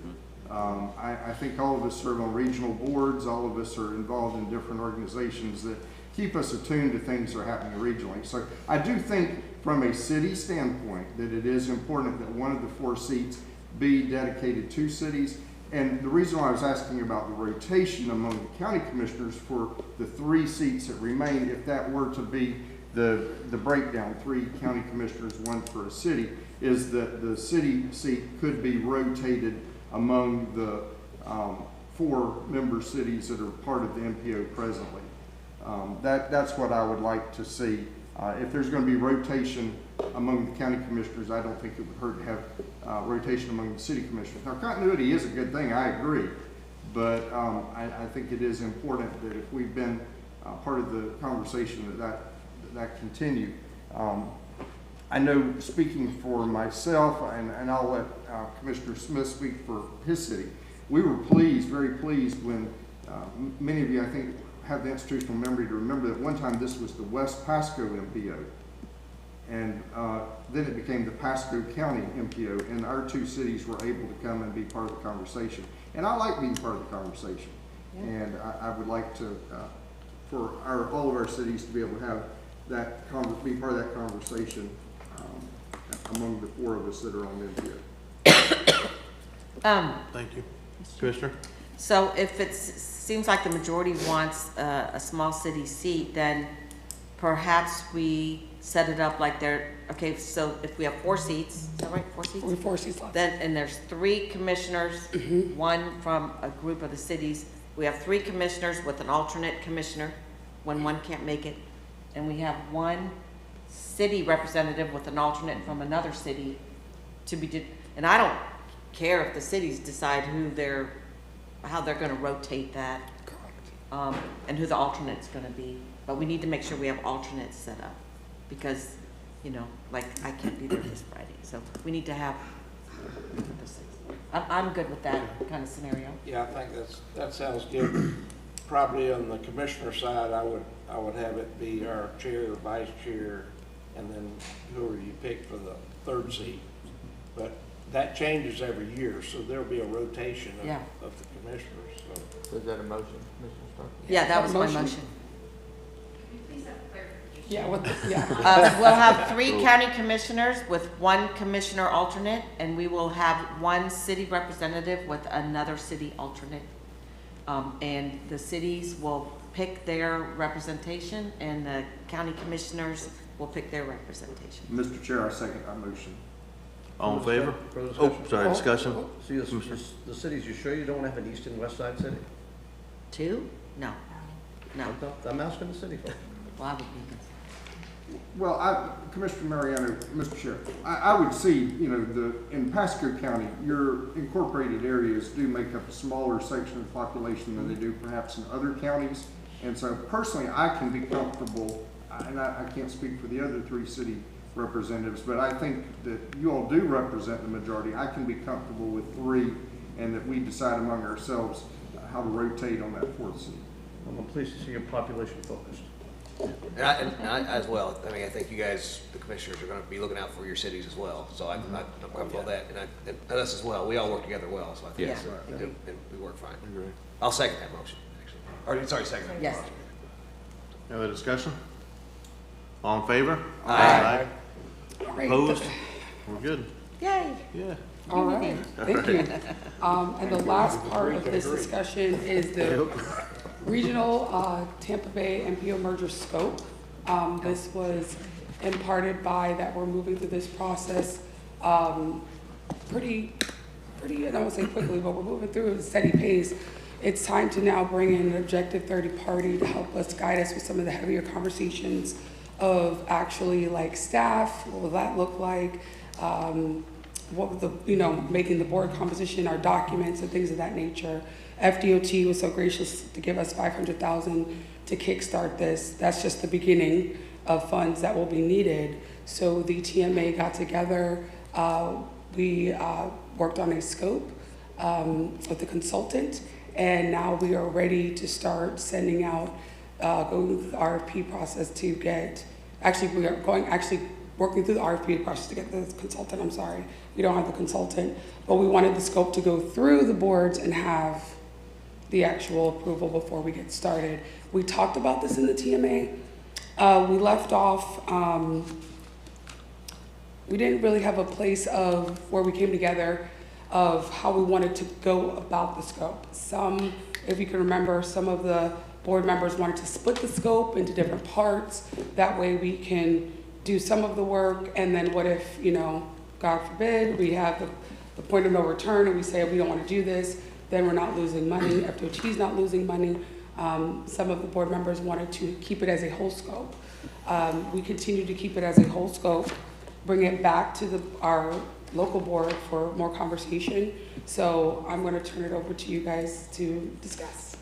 I think all of us serve on regional boards. All of us are involved in different organizations that keep us attuned to things that are happening regionally. So I do think from a city standpoint that it is important that one of the 4 seats be dedicated to cities. And the reason why I was asking about the rotation among the county commissioners for the 3 seats that remain, if that were to be the breakdown, 3 county commissioners, 1 for a city, is that the city seat could be rotated among the 4 member cities that are part of the MPO presently. That's what I would like to see. If there's going to be rotation among the county commissioners, I don't think it would hurt to have rotation among the city commissioners. Now, continuity is a good thing, I agree, but I think it is important that if we've been part of the conversation that continue. I know, speaking for myself, and I'll let Commissioner Smith speak for his city, we were pleased, very pleased, when many of you, I think, have the institutional memory to remember that one time this was the West Pasco MPO, and then it became the Pasco County MPO, and our 2 cities were able to come and be part of the conversation. And I like being part of the conversation, and I would like to, for all of our cities to be able to have that, be part of that conversation among the 4 of us that are on the MPO. Thank you. Commissioner? So if it seems like the majority wants a small city seat, then perhaps we set it up like okay, so if we have 4 seats, is that right, 4 seats? 4 seats left. Then, and there's 3 commissioners, 1 from a group of the cities. We have 3 commissioners with an alternate commissioner when 1 can't make it. And we have 1 city representative with an alternate from another city to be, and I don't care if the cities decide how they're going to rotate that. Correct. And who the alternate's going to be. But we need to make sure we have alternates set up because, you know, like I can't be there this Friday. So we need to have I'm good with that kind of scenario. Yeah, I think that sounds good. Probably on the commissioner side, I would have it be our chair, vice chair, and then whoever you pick for the 3rd seat. But that changes every year, so there'll be a rotation of the commissioners. So. Is that a motion, Mr. Stark? Yeah, that was my motion. Please have clarification. Yeah, what, yeah. We'll have 3 county commissioners with 1 commissioner alternate, and we will have 1 city representative with another city alternate. And the cities will pick their representation, and the county commissioners will pick their representation. Mr. Chair, I second that motion. All in favor? Further Oh, discussion? sorry, discussion? So the cities, you sure you don't want to have an east and west side city? 2? No. No. I'm asking the city folks. Well, I would be. Well, Commissioner Mariano, Mr. Chair, I would see, you know, in Pasco County, your incorporated areas do make up a smaller section of the population than they do perhaps in other counties. And so personally, I can be comfortable, and I can't speak for the other 3 city representatives, but I think that you all do represent the majority. I can be comfortable with 3, and that we decide among ourselves how to rotate on that 4th seat. I'm pleased to see your population focused. And I as well. I mean, I think you guys, the commissioners, are going to be looking out for your cities as well. So I'm comfortable with that, and us as well. We all work together well, so I think and we work fine. I'll second that motion, actually. Or sorry, second. Yes. Any other discussion? All in favor? Aye. Opposed? We're good. Yay. Yeah. All right, thank you. And the last part of this discussion is the regional Tampa Bay MPO merger scope. This was imparted by that we're moving through this process pretty, I don't want to say quickly, but we're moving through at a steady pace. It's time to now bring in an objective third party to help us guide us with some of the heavier conversations of actually like staff, what will that look like? What would making the board composition, our documents and things of that nature. FDOT was so gracious to give us $500,000 to kickstart this. That's just the beginning of funds that will be needed. So the TMA got together, we worked on a scope with the consultant, and now we are ready to start sending out, going through the RFP process to get, we are working through the RFP process to get the consultant, I'm sorry. We don't have the consultant, but we wanted the scope to go through the boards and have the actual approval before we get started. We talked about this in the TMA. We left off, we didn't really have a place of where we came together of how we wanted to go about the scope. Some, if you can remember, some of the board members wanted to split the scope into different parts. That way we can do some of the work, and then what if, God forbid, we have the point of no return and we say we don't want to do this, then we're not losing money, FDOT's not losing money. Some of the board members wanted to keep it as a whole scope. We continue to keep it as a whole scope, bring it back to our local board for more conversation. So I'm going to turn it over to you guys to discuss.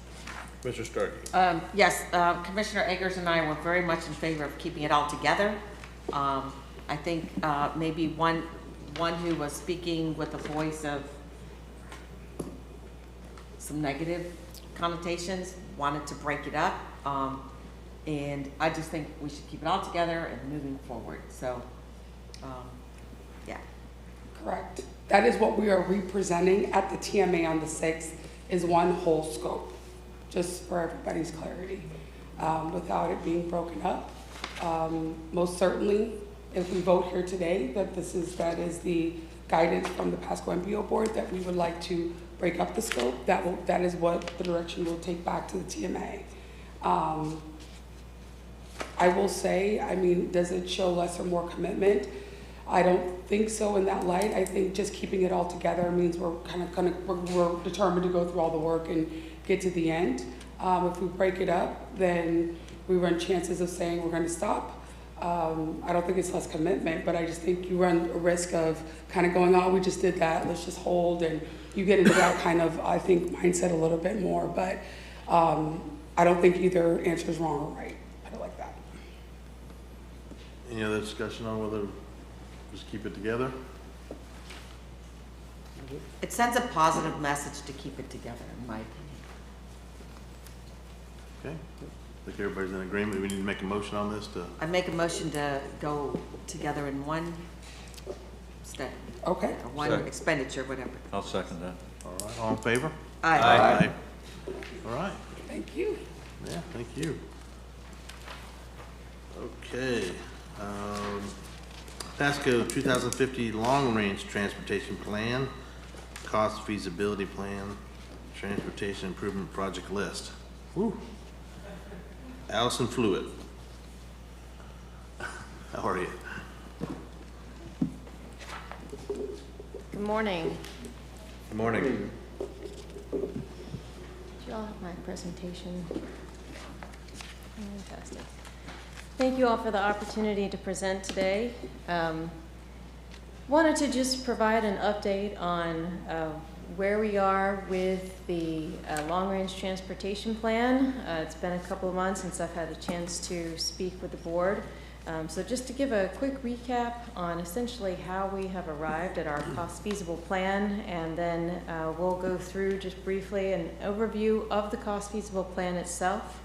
Mr. Starkey. Yes, Commissioner Eggers and I were very much in favor of keeping it all together. I think maybe one who was speaking with a voice of some negative connotations wanted to break it up. And I just think we should keep it all together and moving forward. So, yeah. Correct. That is what we are representing at the TMA on the 6th, is one whole scope, just for everybody's clarity, without it being broken up. Most certainly, if we vote here today that that is the guidance from the Pasco MPO board that we would like to break up the scope, that is what the direction we'll take back to the TMA. I will say, does it show less or more commitment? I don't think so in that light. I think just keeping it all together means we're we're determined to go through all the work and get to the end. If we break it up, then we run chances of saying we're going to stop. I don't think it's less commitment, but I just think you run a risk of going, oh, we just did that, let's just hold, and you get into that I think, mindset a little bit more. But I don't think either answer is wrong or right. I don't like that. Any other discussion on whether just keep it together? It sends a positive message to keep it together, in my opinion. Okay. I think everybody's in agreement. We need to make a motion on this to... I make a motion to go together in one step. Okay. Or one expenditure, whatever. I'll second that. All right. All in favor? Aye. Aye. All right. Thank you. Yeah, thank you. Okay. Pasco 2050 Long Range Transportation Plan, Cost Feasibility Plan, Transportation Improvement Project List. Woo. Allison Fluid. How are you? Good morning. Good morning. Do you all have my presentation? Fantastic. Thank you all for the opportunity to present today. Wanted to just provide an update on where we are with the long-range transportation plan. It's been a couple of months since I've had a chance to speak with the board. So just to give a quick recap on essentially how we have arrived at our cost feasible plan, and then we'll go through just briefly an overview of the cost feasible plan itself.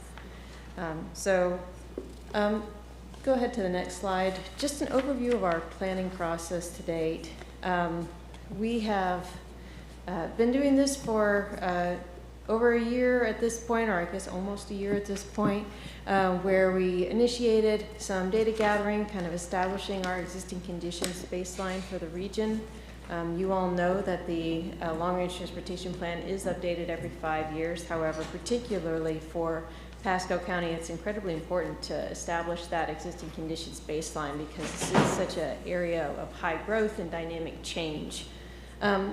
Go ahead to the next slide. Just an overview of our planning process to date. We have been doing this for over a year at this point, or I guess almost a year at this point, where we initiated some data gathering, kind of establishing our existing conditions baseline for the region. You all know that the long-range transportation plan is updated every 5 years. However, particularly for Pasco County, it's incredibly important to establish that existing conditions baseline because this is such an area of high growth and dynamic change.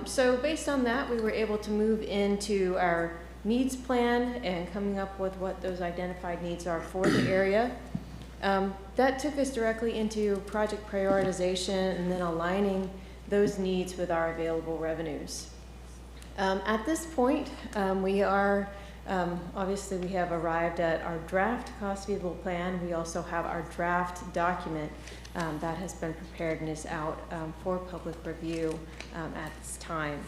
So based on that, we were able to move into our needs plan and coming up with what those identified needs are for the area. That took us directly into project prioritization and then aligning those needs with our available revenues. At this point, we are obviously we have arrived at our draft cost feasible plan. We also have our draft document that has been prepared and is out for public review at this time.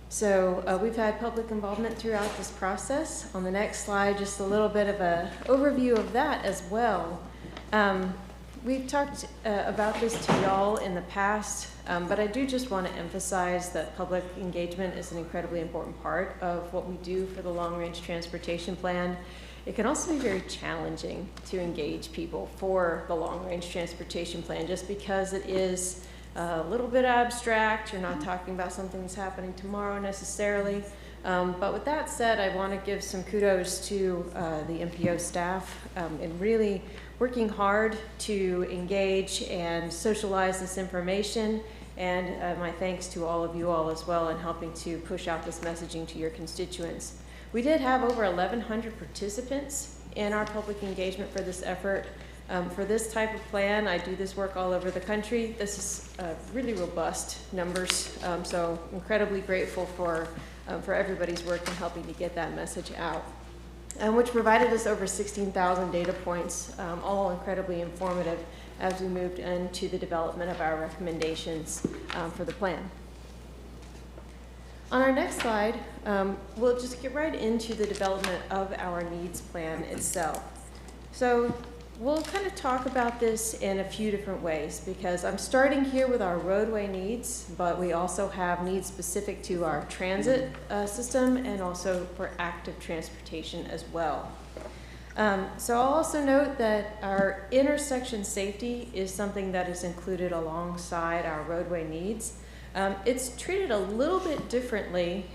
So we've had public involvement throughout this process. On the next slide, just a little bit of an overview of that as well. We've talked about this to y'all in the past, but I do just want to emphasize that public engagement is an incredibly important part of what we do for the long-range transportation plan. It can also be very challenging to engage people for the long-range transportation plan just because it is a little bit abstract. You're not talking about something that's happening tomorrow necessarily. But with that said, I want to give some kudos to the MPO staff in really working hard to engage and socialize this information, and my thanks to all of you all as well in helping to push out this messaging to your constituents. We did have over 1,100 participants in our public engagement for this effort. For this type of plan, I do this work all over the country. This is really robust numbers, so incredibly grateful for everybody's work in helping to get that message out, which provided us over 16,000 data points, all incredibly informative as we moved into the development of our recommendations for the plan. On our next slide, we'll just get right into the development of our needs plan itself. So we'll kind of talk about this in a few different ways because I'm starting here with our roadway needs, but we also have needs specific to our transit system and also for active transportation as well. So I'll also note that our intersection safety is something that is included alongside our roadway needs. It's treated a little bit differently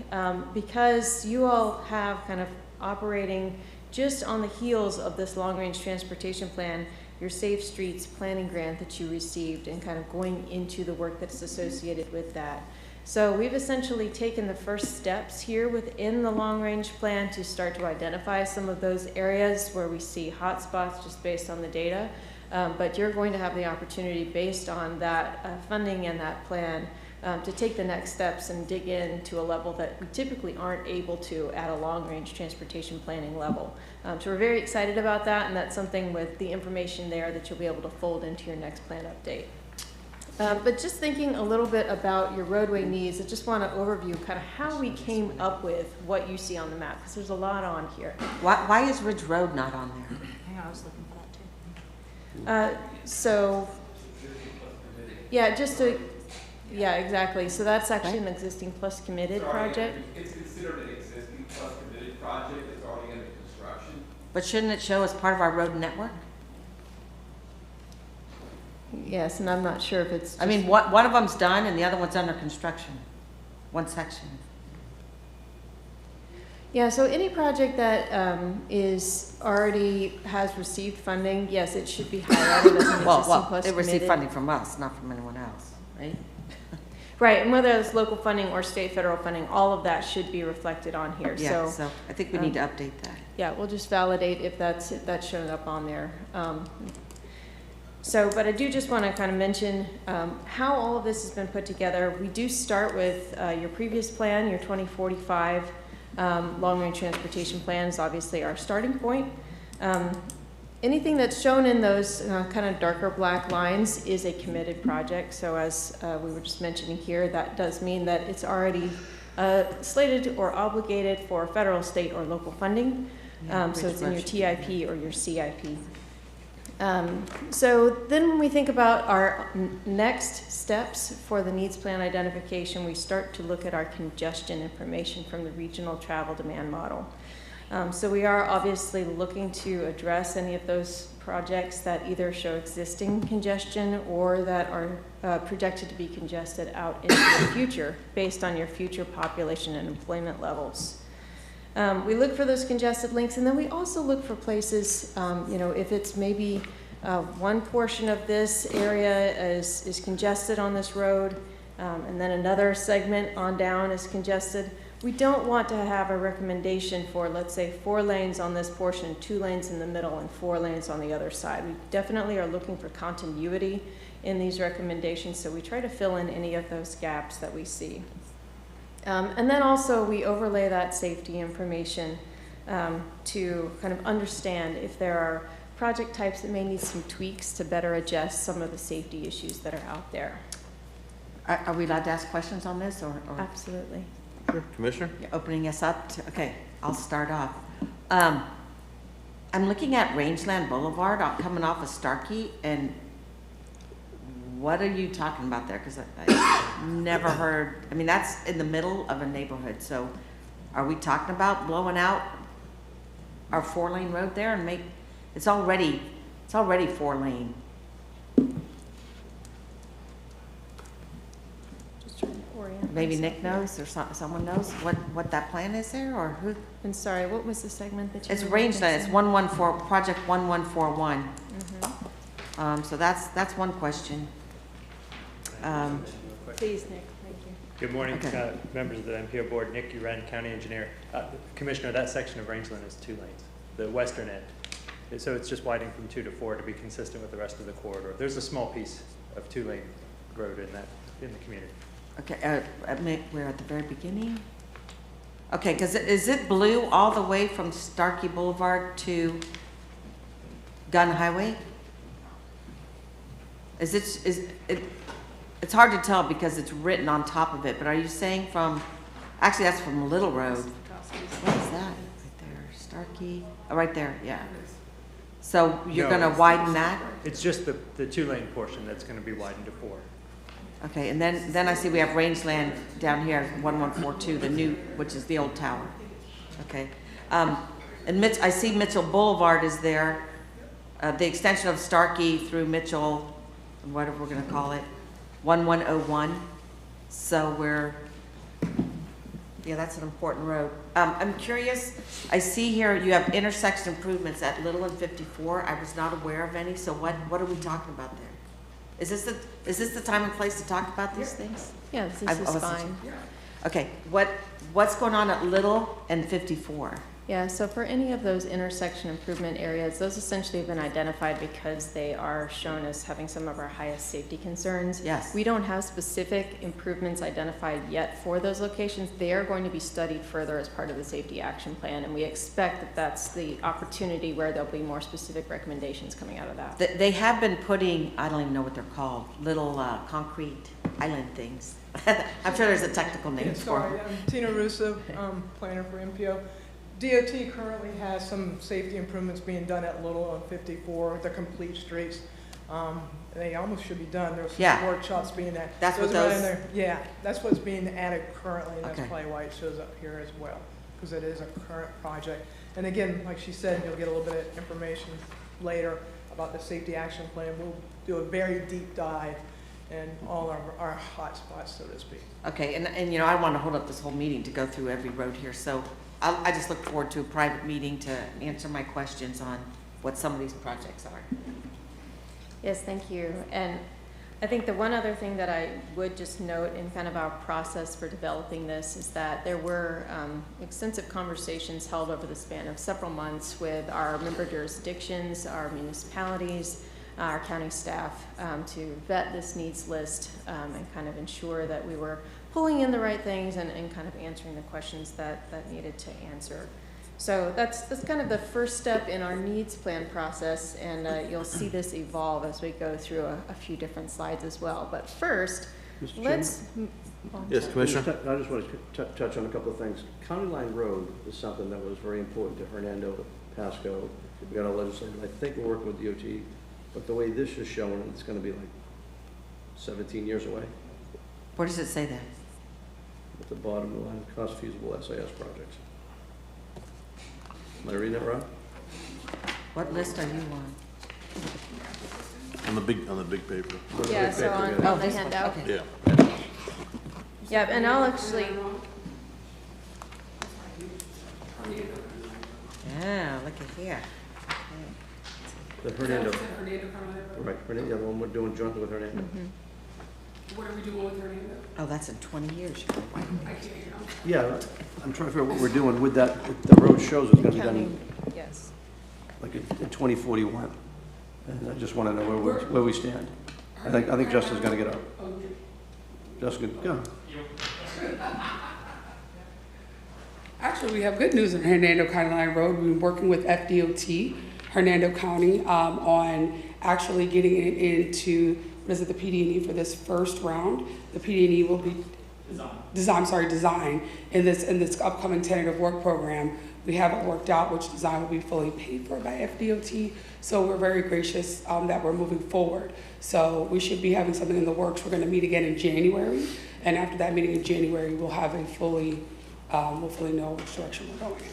because you all have kind of operating just on the heels of this long-range transportation plan, your Safe Streets planning grant that you received and kind of going into the work that's associated with that. So we've essentially taken the first steps here within the long-range plan to start to identify some of those areas where we see hotspots just based on the data. But you're going to have the opportunity based on that funding and that plan to take the next steps and dig in to a level that we typically aren't able to at a long-range transportation planning level. So we're very excited about that, and that's something with the information there that you'll be able to fold into your next plan update. But just thinking a little bit about your roadway needs, I just want to overview kind of how we came up with what you see on the map, because there's a lot on here. Why is Ridge Road not on there? Hang on, I was looking for that too. Yeah, just to, yeah, exactly. So that's actually an existing plus committed project. It's considered an existing plus committed project. But shouldn't it show as part of our road network? Yes, and I'm not sure if it's. I mean, one of them's done and the other one's under construction, one section. Yeah, so any project that is already has received funding, yes, it should be highlighted as an Well, existing plus it received committed. funding from us, not from anyone else, right? Right, and whether it's local funding or state, federal funding, all of that should be reflected on here. Yeah, so I think we need to update that. Yeah, we'll just validate if that's showing up on there. But I do just want to kind of mention how all of this has been put together. We do start with your previous plan, your 2045 long-range transportation plan is obviously our starting point. Anything that's shown in those kind of darker black lines is a committed project. So as we were just mentioning here, that does mean that it's already slated or obligated for federal, state, or local funding. So it's in your TIP or your CIP. So then when we think about our next steps for the needs plan identification, we start to look at our congestion information from the regional travel demand model. So we are obviously looking to address any of those projects that either show existing congestion or that are projected to be congested out into the future based on your future population and employment levels. We look for those congested links, and then we also look for places, if it's maybe one portion of this area is congested on this road, and then another segment on down is congested. We don't want to have a recommendation for, let's say, 4 lanes on this portion, 2 lanes in the middle, and 4 lanes on the other side. We definitely are looking for continuity in these recommendations, so we try to fill in any of those gaps that we see. And then also we overlay that safety information to kind of understand if there are project types that may need some tweaks to better adjust some of the safety issues that are out there. Are we allowed to ask questions on this or? Absolutely. Sure. Commissioner? You're opening us up to, okay, I'll start off. I'm looking at Rangeland Boulevard coming off of Starkey, and what are you talking about there? Because I never heard, I mean, that's in the middle of a neighborhood, so are we talking about blowing out our 4-lane road there and it's already 4-lane. Just trying to orient Maybe myself Nick knows or someone knows what that plan is there, or who? I'm sorry, what was the segment that you It's were Rangeland, it's referencing? 114, project 1141. Mhm. So that's one question. Please, Nick, thank you. Good morning, Okay. members of the MPO board. Nick Uren, County Engineer. Commissioner, that section of Rangeland is 2 lanes, the western end. So it's just widening from 2 to 4 to be consistent with the rest of the corridor. There's a small piece of 2-lane road in the community. Okay, we're at the very beginning. Okay, because is it blue all the way from Starkey Boulevard to Gun Highway? It's hard to tell because it's written on top of it, but are you saying actually that's from Little Road. What is that right there? Starkey, oh, right there, yeah. So you're No, gonna widen that? It's just the 2-lane portion that's going to be widened to 4. Okay, and then I see we have Rangeland down here, 1142, the new, which is the old tower. Okay, and I see Mitchell Boulevard is there, the extension of Starkey through Mitchell, whatever we're gonna call it, 1101. So yeah, that's an important road. I'm curious, I see here you have intersection improvements at Little and 54. I was not aware of any, so what are we talking about there? Is this the time and place to talk about these things? Yeah, this is fine. Okay, what's going on at Little and 54? Yeah, so for any of those intersection improvement areas, those essentially have been identified because they are shown as having some of our highest safety concerns. Yes. We don't have specific improvements identified yet for those locations. They are going to be studied further as part of the safety action plan, and we expect that that's the opportunity where there'll be more specific recommendations coming out of that. They have been putting, I don't even know what they're called, little concrete island things. I'm sure there's a technical name for Sorry, them. I'm Tina Russo, planner for MPO. DOT currently has some safety improvements being done at Little and 54, the complete streets. They almost should be done. There's some workshops being at. That's what are in those. there. Yeah, that's what's being added currently, and that's Okay. probably why it shows up here as well, because it is a current project. And again, like she said, you'll get a little bit of information later about the safety action plan. We'll do a very deep dive in all our hot spots, so to speak. Okay, and you know, I want to hold up this whole meeting to go through every road here, so I just look forward to a private meeting to answer my questions on what some of these projects are. Yes, thank you. And I think the one other thing that I would just note in kind of our process for developing this is that there were extensive conversations held over the span of several months with our member jurisdictions, our municipalities, our county staff to vet this needs list and kind of ensure that we were pulling in the right things and kind of answering the questions that needed to answer. So that's kind of the first step in our needs plan process, and you'll see this evolve as we go through a few different slides as well. But first, let's... Yes, Commissioner. I just want to touch on a couple of things. County Line Road is something that was very important to Hernando, to Pasco. We got a legislature. I think we're working with DOT, but the way this is showing, it's going to be like 17 years away. Where does it say that? At the bottom of the line, cost feasible SAS projects. Am I reading that right? What list are you on? On the big paper. Yeah, so on the handout. Okay. Yeah. Yep, and I'll actually... Yeah, look at here. The Hernando. Right, Hernando, the one we're doing jointly with Hernando. What are we doing with Hernando? Oh, that's in 20 years. I can't hear. Yeah, I'm trying to figure out what we're doing with that. The road shows it's going to be done Yes. like in 2041. And I just want to know where we stand. I think Justin's going to get up. Justin, go. Actually, we have good news on Hernando County Line Road. We've been working with FDOT, Hernando County, on actually getting it into, what is it, the PD&E for this first round. The PD&E will be design in this upcoming tentative work program. We haven't worked out which design will be fully paid for by FDOT, so we're very gracious that we're moving forward. So we should be having something in the works. We're going to meet again in January, and after that meeting in January, we'll have a we'll fully know which direction we're going in.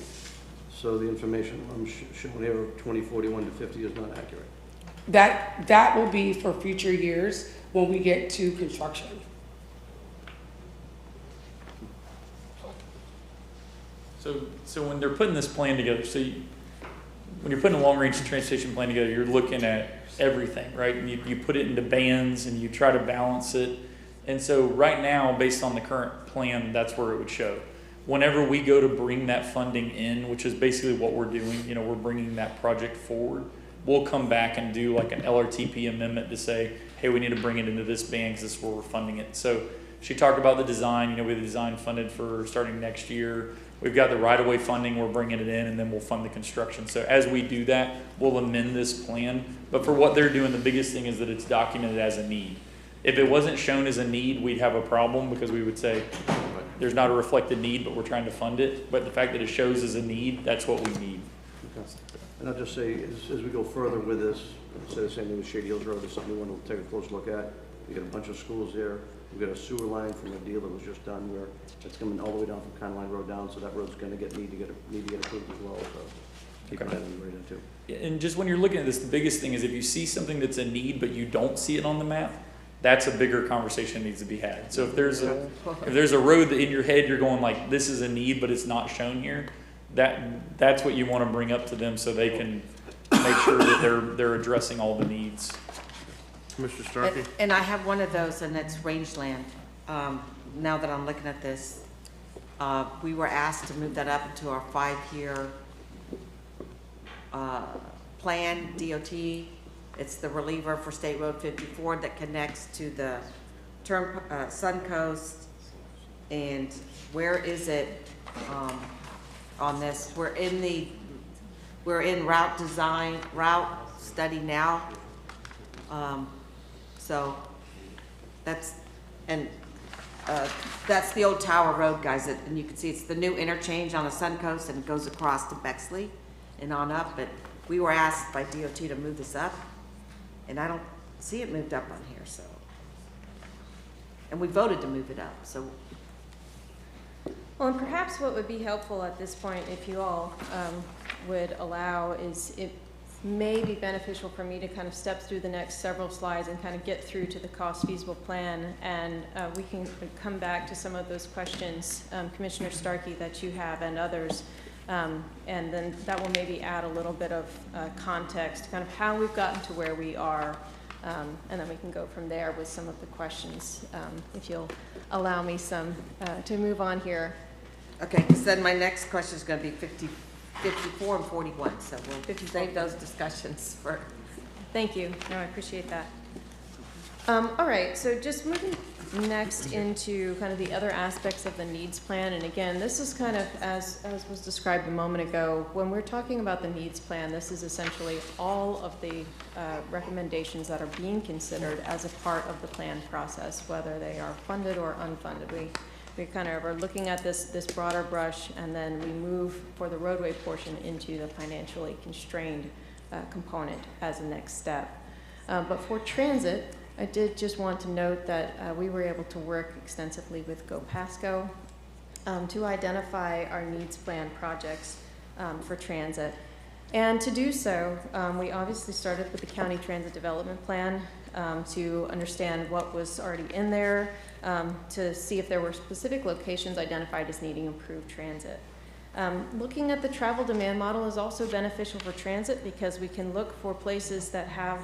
So the information I'm showing here of 2041 to 50 is not accurate. That will be for future years when we get to construction. So when they're putting this plan together, when you're putting a long-range transportation plan together, you're looking at everything, right? And you put it into bands and you try to balance it. And so right now, based on the current plan, that's where it would show. Whenever we go to bring that funding in, which is basically what we're doing, we're bringing that project forward, we'll come back and do like an LRTP amendment to say, hey, we need to bring it into this band because this is where we're funding it. So she talked about the design, we have the design funded for starting next year. We've got the right-of-way funding, we're bringing it in, and then we'll fund the construction. So as we do that, we'll amend this plan. But for what they're doing, the biggest thing is that it's documented as a need. If it wasn't shown as a need, we'd have a problem because we would say there's not a reflected need, but we're trying to fund it. But the fact that it shows as a need, that's what we need. Okay. And I'll just say, as we go further with this, say the same thing with Shady Hills Road, is something we want to take a close look at. We got a bunch of schools there. We've got a sewer line from a deal that was just done where it's coming all the way down from County Line Road down, so that road's going to need to get approved as well. So keep that in mind too. And just when you're looking at this, the biggest thing is if you see something that's a need but you don't see it on the map, that's a bigger conversation that needs to be had. So if there's a road that in your head you're going like this is a need but it's not shown here, that's what you want to bring up to them so they can make sure that they're addressing all the needs. Mr. Starkey? And I have one of those, and it's rangeland. Now that I'm looking at this, we were asked to move that up into our 5-year plan, DOT. It's the reliever for State Road 54 that connects to the Suncoast. And where is it on this? We're in route study now. So that's the old Tower Road, guys, and you can see it's the new interchange on the Suncoast, and it goes across to Bexley and on up. But we were asked by DOT to move this up, and I don't see it moved up on here. So, and we voted to move it up. So, Well, and perhaps what would be helpful at this point, if you all would allow, is it may be beneficial for me to kind of step through the next several slides and kind of get through to the cost feasible plan, and we can come back to some of those questions, Commissioner Starkey, that you have and others, and then that will maybe add a little bit of context, kind of how we've gotten to where we are, and then we can go from there with some of the questions, if you'll allow me some to move on here. Okay, because then my next question is going to be 54 and 41, so we'll save those discussions for. Thank you. No, I appreciate that. All right, so just moving next into kind of the other aspects of the needs plan. And again, this is kind of, as was described a moment ago, when we're talking about the needs plan, this is essentially all of the recommendations that are being considered as a part of the plan process, whether they are funded or unfunded. We kind of are looking at this broader brush, and then we move for the roadway portion into the financially constrained component as a next step. But for transit, I did just want to note that we were able to work extensively with Pasco to identify our needs plan projects for transit. And to do so, we obviously started with the County Transit Development Plan to understand what was already in there, to see if there were specific locations identified as needing improved transit. Looking at the travel demand model is also beneficial for transit because we can look for places that have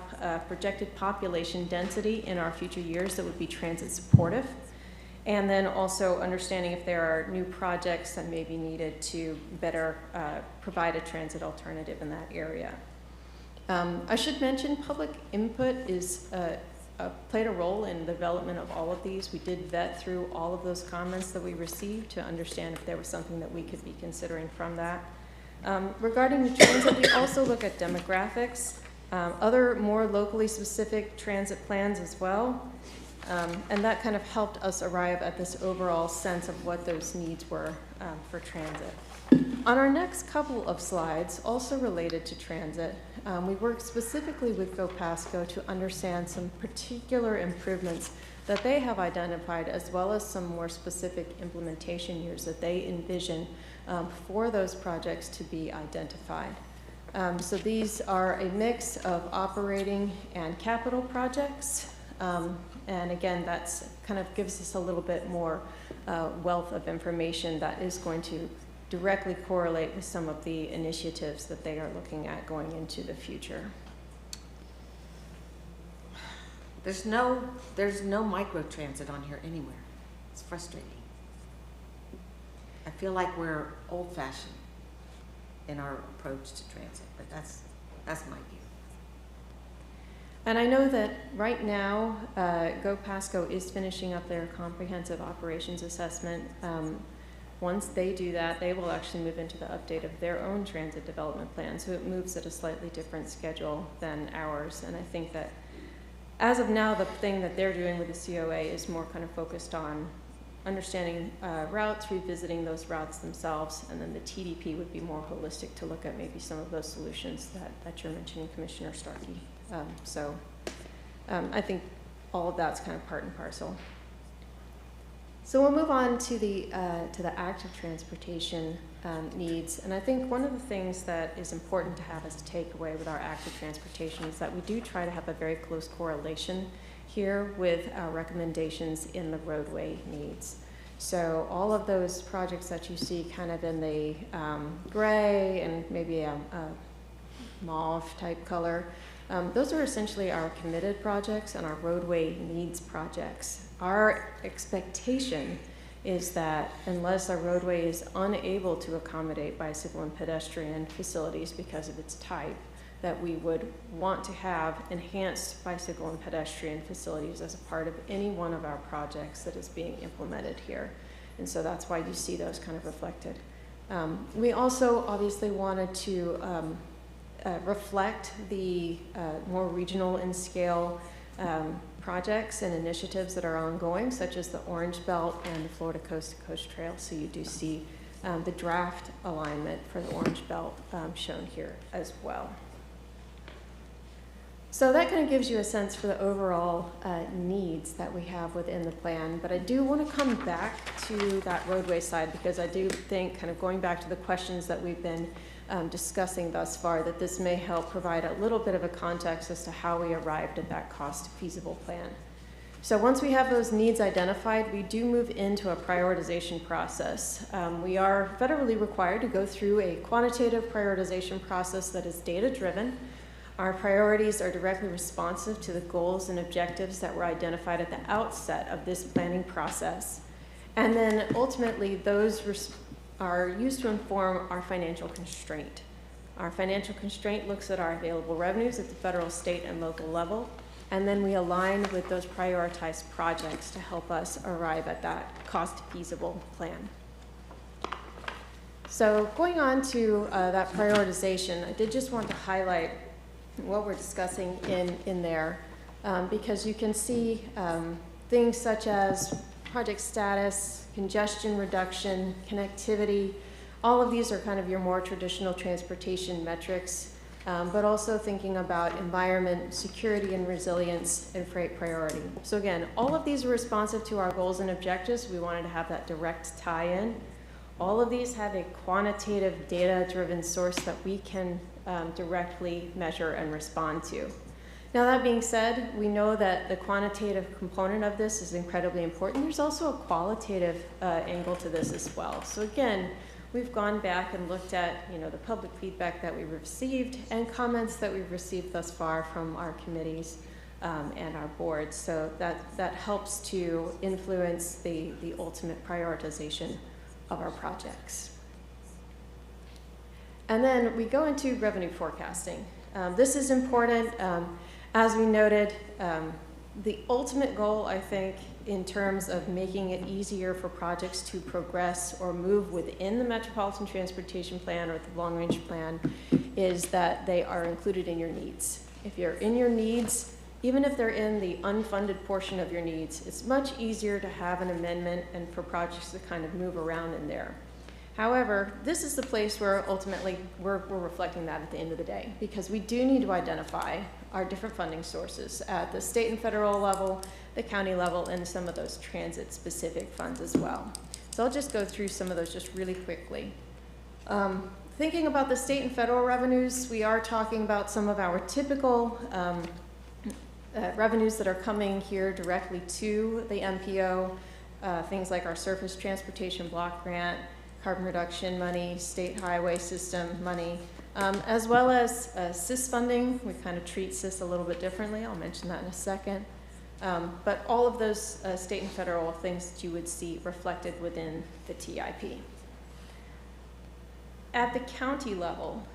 projected population density in our future years that would be transit supportive. And then also understanding if there are new projects that may be needed to better provide a transit alternative in that area. I should mention public input is played a role in the development of all of these. We did vet through all of those comments that we received to understand if there was something that we could be considering from that. Regarding the transit, we also look at demographics, other more locally specific transit plans as well. And that kind of helped us arrive at this overall sense of what those needs were for transit. On our next couple of slides, also related to transit, we worked specifically with Pasco to understand some particular improvements that they have identified, as well as some more specific implementation years that they envision for those projects to be identified. So these are a mix of operating and capital projects. And again, that's kind of gives us a little bit more wealth of information that is going to directly correlate with some of the initiatives that they are looking at going into the future. There's no microtransit on here anywhere. It's frustrating. I feel like we're old-fashioned in our approach to transit, but that's my view. And I know that right now, Pasco is finishing up their comprehensive operations assessment. Once they do that, they will actually move into the update of their own transit development plan. So it moves at a slightly different schedule than ours. And I think that as of now, the thing that they're doing with the COA is more kind of focused on understanding routes, revisiting those routes themselves, and then the TDP would be more holistic to look at maybe some of those solutions that you're mentioning, Commissioner Starkey. I think all of that's kind of part and parcel. So we'll move on to the active transportation needs. And I think one of the things that is important to have as a takeaway with our active transportation is that we do try to have a very close correlation here with our recommendations in the roadway needs. So all of those projects that you see kind of in the gray and maybe a mauve type color, those are essentially our committed projects and our roadway needs projects. Our expectation is that unless our roadway is unable to accommodate bicycle and pedestrian facilities because of its type, that we would want to have enhanced bicycle and pedestrian facilities as a part of any one of our projects that is being implemented here. And so that's why you see those kind of reflected. We also obviously wanted to reflect the more regional in scale projects and initiatives that are ongoing, such as the Orange Belt and the Florida Coast to Coast Trail. So you do see the draft alignment for the Orange Belt shown here as well. So that kind of gives you a sense for the overall needs that we have within the plan. But I do want to come back to that roadway side, because I do think, kind of going back to the questions that we've been discussing thus far, that this may help provide a little bit of a context as to how we arrived at that cost feasible plan. So once we have those needs identified, we do move into a prioritization process. We are federally required to go through a quantitative prioritization process that is data-driven. Our priorities are directly responsive to the goals and objectives that were identified at the outset of this planning process. And then ultimately, those are used to inform our financial constraint. Our financial constraint looks at our available revenues at the federal, state, and local level, and then we align with those prioritized projects to help us arrive at that cost-feasible plan. So going on to that prioritization, I did just want to highlight what we're discussing in there, because you can see things such as project status, congestion reduction, connectivity. All of these are kind of your more traditional transportation metrics, but also thinking about environment, security and resilience, and freight priority. So again, all of these are responsive to our goals and objectives. We wanted to have that direct tie-in. All of these have a quantitative data-driven source that we can directly measure and respond to. Now, that being said, we know that the quantitative component of this is incredibly important. There's also a qualitative angle to this as well. So again, we've gone back and looked at the public feedback that we've received and comments that we've received thus far from our committees and our boards. So that helps to influence the ultimate prioritization of our projects. And then we go into revenue forecasting. This is important. As we noted, the ultimate goal, I think, in terms of making it easier for projects to progress or move within the Metropolitan Transportation Plan or the Long Range Plan, is that they are included in your needs. If you're in your needs, even if they're in the unfunded portion of your needs, it's much easier to have an amendment and for projects to kind of move around in there. However, this is the place where ultimately we're reflecting that at the end of the day, because we do need to identify our different funding sources at the state and federal level, the county level, and some of those transit-specific funds as well. So I'll just go through some of those just really quickly. Thinking about the state and federal revenues, we are talking about some of our typical revenues that are coming here directly to the MPO, things like our surface transportation block grant, carbon reduction money, state highway system money, as well as SIS funding. We kind of treat SIS a little bit differently. I'll mention that in a second. But all of those state and federal things that you would see reflected within the TIP. At the county level,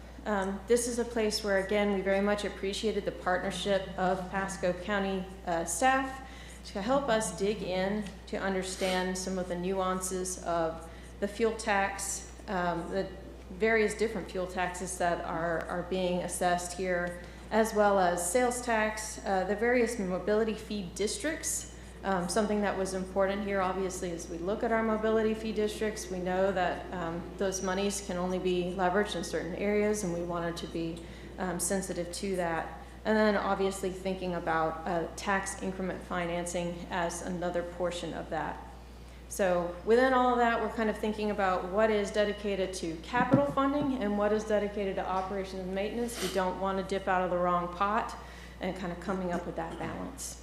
this is a place where, again, we very much appreciated the partnership of Pasco County staff to help us dig in to understand some of the nuances of the fuel tax, the various different fuel taxes that are being assessed here, as well as sales tax, the various mobility fee districts. Something that was important here, obviously, as we look at our mobility fee districts, we know that those monies can only be leveraged in certain areas, and we wanted to be sensitive to that. And then obviously thinking about tax increment financing as another portion of that. So within all of that, we're kind of thinking about what is dedicated to capital funding and what is dedicated to operations and maintenance. We don't want to dip out of the wrong pot, and kind of coming up with that balance.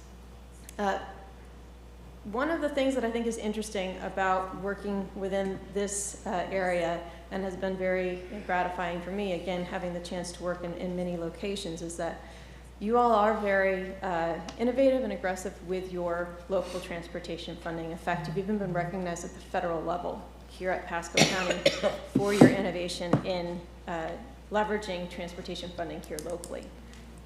One of the things that I think is interesting about working within this area, and has been very gratifying for me, again, having the chance to work in many locations, is that you all are very innovative and aggressive with your local transportation funding. In fact, you've even been recognized at the federal level here at Pasco County for your innovation in leveraging transportation funding here locally.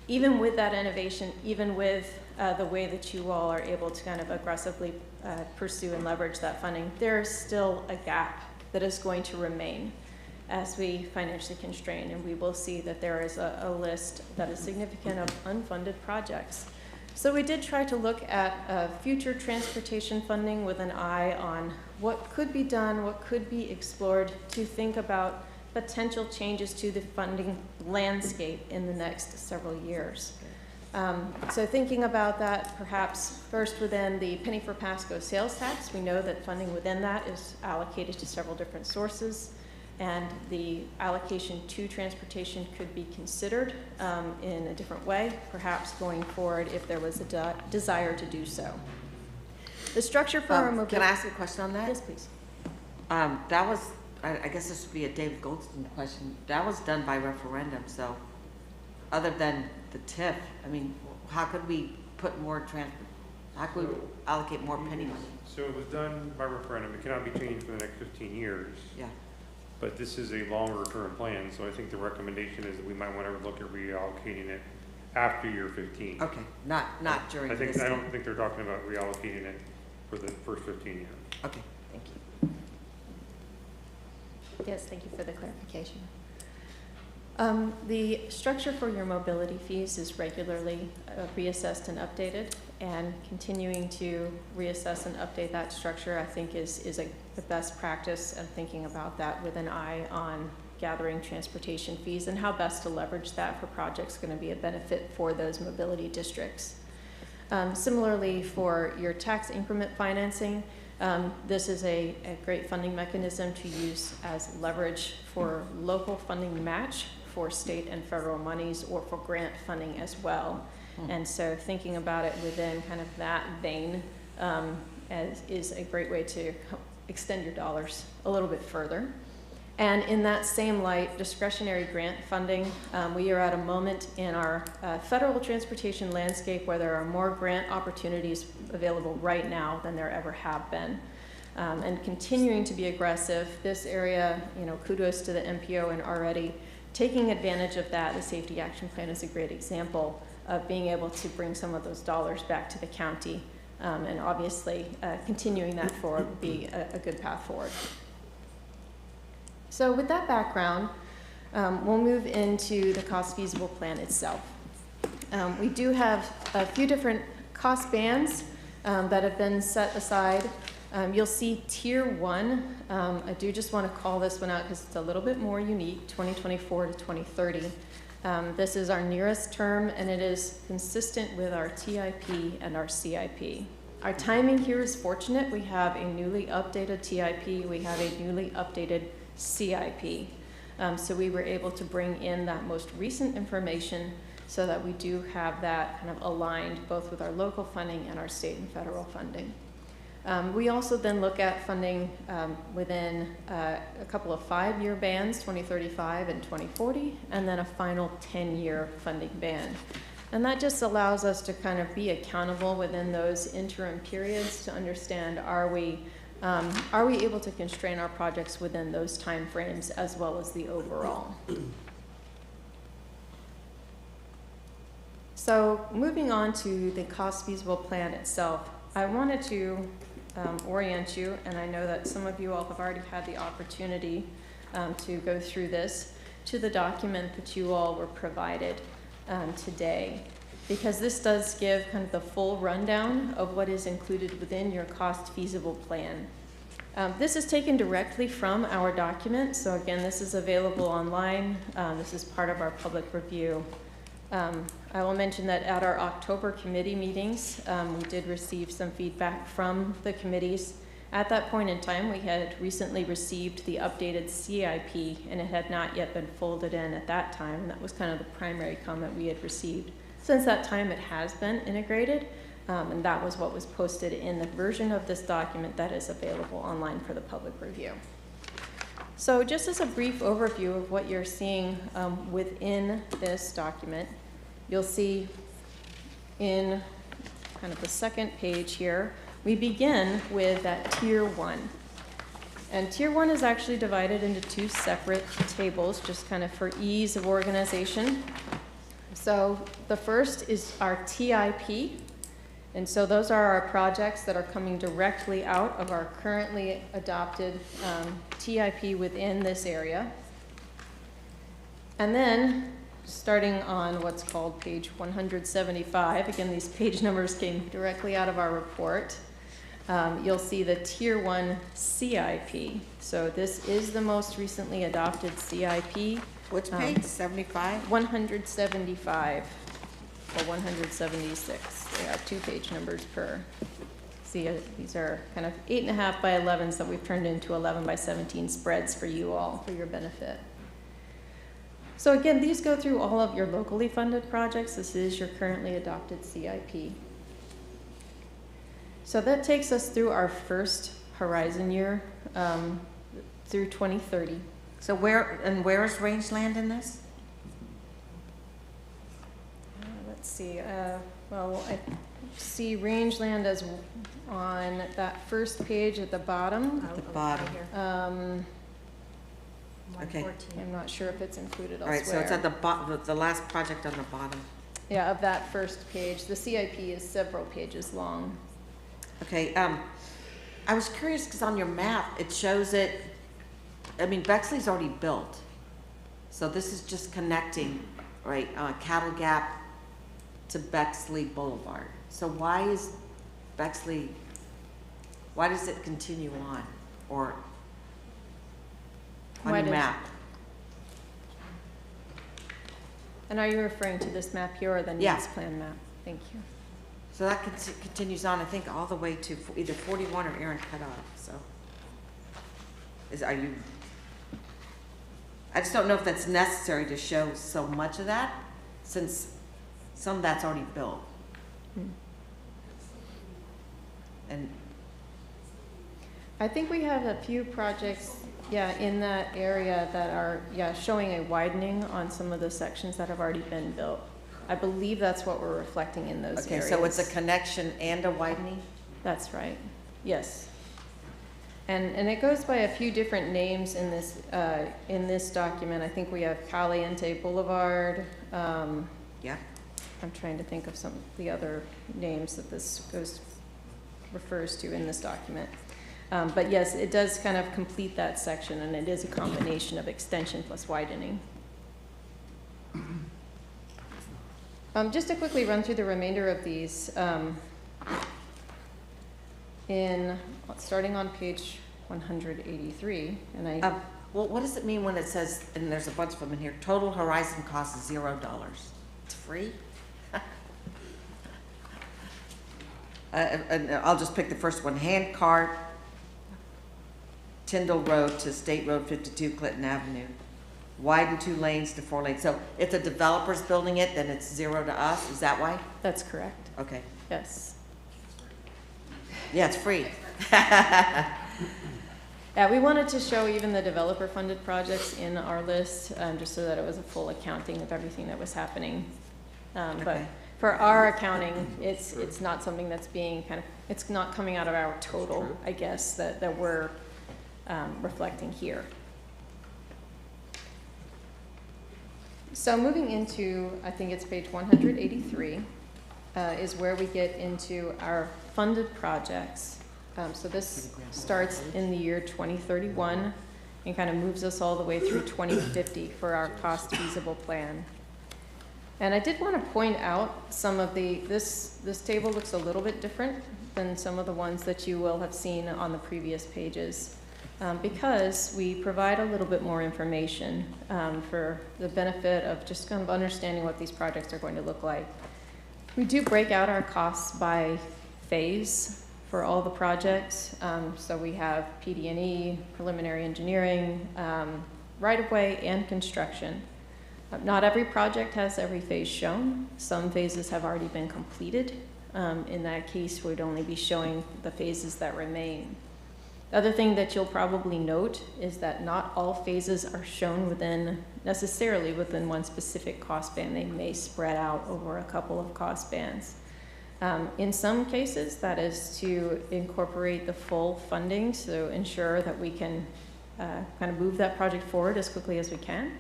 Even with that innovation, even with the way that you all are able to kind of aggressively pursue and leverage that funding, there is still a gap that is going to remain as we financially constrain, and we will see that there is a list that is significant of unfunded projects. So we did try to look at future transportation funding with an eye on what could be done, what could be explored to think about potential changes to the funding landscape in the next several years. So thinking about that, perhaps first within the penny for Pasco sales tax, we know that funding within that is allocated to several different sources, and the allocation to transportation could be considered in a different way, perhaps going forward if there was a desire to do so. The structure for our mobility... Can I ask a question on that? Yes, please. That was, I guess this would be a David Goldstein question. That was done by referendum, so other than the TIF, I mean, how could we put more how could we allocate more penny money? So it was done by referendum. It cannot be changed for the next 15 years. Yeah. But this is a longer term plan, so I think the recommendation is that we might want to look at reallocating it after year 15. Okay, not during I this. I don't think they're talking about reallocating it for the first 15 years. Okay, thank you. Yes, thank you for the clarification. The structure for your mobility fees is regularly reassessed and updated, and continuing to reassess and update that structure, I think, is the best practice, and thinking about that with an eye on gathering transportation fees and how best to leverage that for projects going to be a benefit for those mobility districts. Similarly, for your tax increment financing, this is a great funding mechanism to use as leverage for local funding match for state and federal monies, or for grant funding as well. And so thinking about it within kind of that vein is a great way to extend your dollars a little bit further. And in that same light, discretionary grant funding, we are at a moment in our federal transportation landscape where there are more grant opportunities available right now than there ever have been. And continuing to be aggressive, this area, kudos to the MPO and already taking advantage of that. The Safety Action Plan is a great example of being able to bring some of those dollars back to the county. And obviously, continuing that forward would be a good path forward. So with that background, we'll move into the cost feasible plan itself. We do have a few different cost bands that have been set aside. You'll see Tier 1. I do just want to call this one out because it's a little bit more unique, 2024 to 2030. This is our nearest term, and it is consistent with our TIP and our CIP. Our timing here is fortunate. We have a newly updated TIP. We have a newly updated CIP. So we were able to bring in that most recent information so that we do have that kind of aligned both with our local funding and our state and federal funding. We also then look at funding within a couple of 5-year bands, 2035 and 2040, and then a final 10-year funding band. And that just allows us to kind of be accountable within those interim periods to understand, are we able to constrain our projects within those timeframes as well as the overall? So moving on to the cost feasible plan itself, I wanted to orient you, and I know that some of you all have already had the opportunity to go through this, to the document that you all were provided today, because this does give kind of the full rundown of what is included within your cost feasible plan. This is taken directly from our document, so again, this is available online. This is part of our public review. I will mention that at our October committee meetings, we did receive some feedback from the committees. At that point in time, we had recently received the updated CIP, and it had not yet been folded in at that time. And that was kind of the primary comment we had received. Since that time, it has been integrated, and that was what was posted in the version of this document that is available online for the public review. So just as a brief overview of what you're seeing within this document, you'll see in kind of the second page here, we begin with that Tier 1. And Tier 1 is actually divided into 2 separate tables, just kind of for ease of organization. So the first is our TIP. And so those are our projects that are coming directly out of our currently adopted TIP within this area. And then, starting on what's called page 175, again, these page numbers came directly out of our report, you'll see the Tier 1 CIP. So this is the most recently adopted CIP. Which page, 75? 175. well, 176. They have 2 page numbers per. See, these are kind of 8.5 by 11s that we've turned into 11 by 17 spreads for you all, for your benefit. So again, these go through all of your locally funded projects. This is your currently adopted CIP. So that takes us through our first horizon year through 2030. So where is rangeland in this? Let's see. Well, I see rangeland as on that first page at the bottom. At the bottom. Okay. I'm not sure if it's included All elsewhere. right, so it's at the bottom, the last project on the bottom. Yeah, of that first page. The CIP is several pages long. Okay, I was curious because on your map, it shows it, I mean, Bexley's already built. So this is just connecting, right, Cattle Gap to Bexley Boulevard. So why is Bexley, why does it continue on? Or on your map? And are you referring to this map here or the needs plan map? Thank you. So that continues on, I think, all the way to either 41 or Aaron Cutoff, so. Are you, I just don't know if that's necessary to show so much of that, since some of that's already built. And I think we have a few projects, in that area that are, showing a widening on some of the sections that have already been built. I believe that's what we're reflecting in those areas. Okay, so it's a connection and a widening? That's right, yes. And it goes by a few different names in this document. I think we have Caliente Boulevard. Yeah. I'm trying to think of some of the other names that this refers to in this document. But yes, it does kind of complete that section, and it is a combination of extension plus widening. Just to quickly run through the remainder of these, starting on page 183, and I. Well, what does it mean when it says, and there's a bunch of them in here, total horizon cost is $0? It's free? And I'll just pick the first one, hand cart, Tyndall Road to State Road 52, Clinton Avenue. Widen 2 lanes to 4 lanes. So if the developer's building it, then it's $0 to us, is that why? That's correct. Okay. Yes. Yeah, it's free. Yeah, we wanted to show even the developer-funded projects in our list, just so that it was a full accounting of everything that was happening. But for our accounting, it's not something that's being it's not coming out of our total, I guess, that we're reflecting here. So moving into, I think it's page 183, is where we get into our funded projects. So this starts in the year 2031 and kind of moves us all the way through 2050 for our cost feasible plan. And I did want to point out some of this table looks a little bit different than some of the ones that you will have seen on the previous pages. Because we provide a little bit more information for the benefit of just kind of understanding what these projects are going to look like. We do break out our costs by phase for all the projects. So we have PD&E, preliminary engineering, right-of-way, and construction. Not every project has every phase shown. Some phases have already been completed. In that case, we'd only be showing the phases that remain. The other thing that you'll probably note is that not all phases are shown necessarily within one specific cost band. They may spread out over a couple of cost bands. In some cases, that is to incorporate the full funding, so ensure that we can kind of move that project forward as quickly as we can.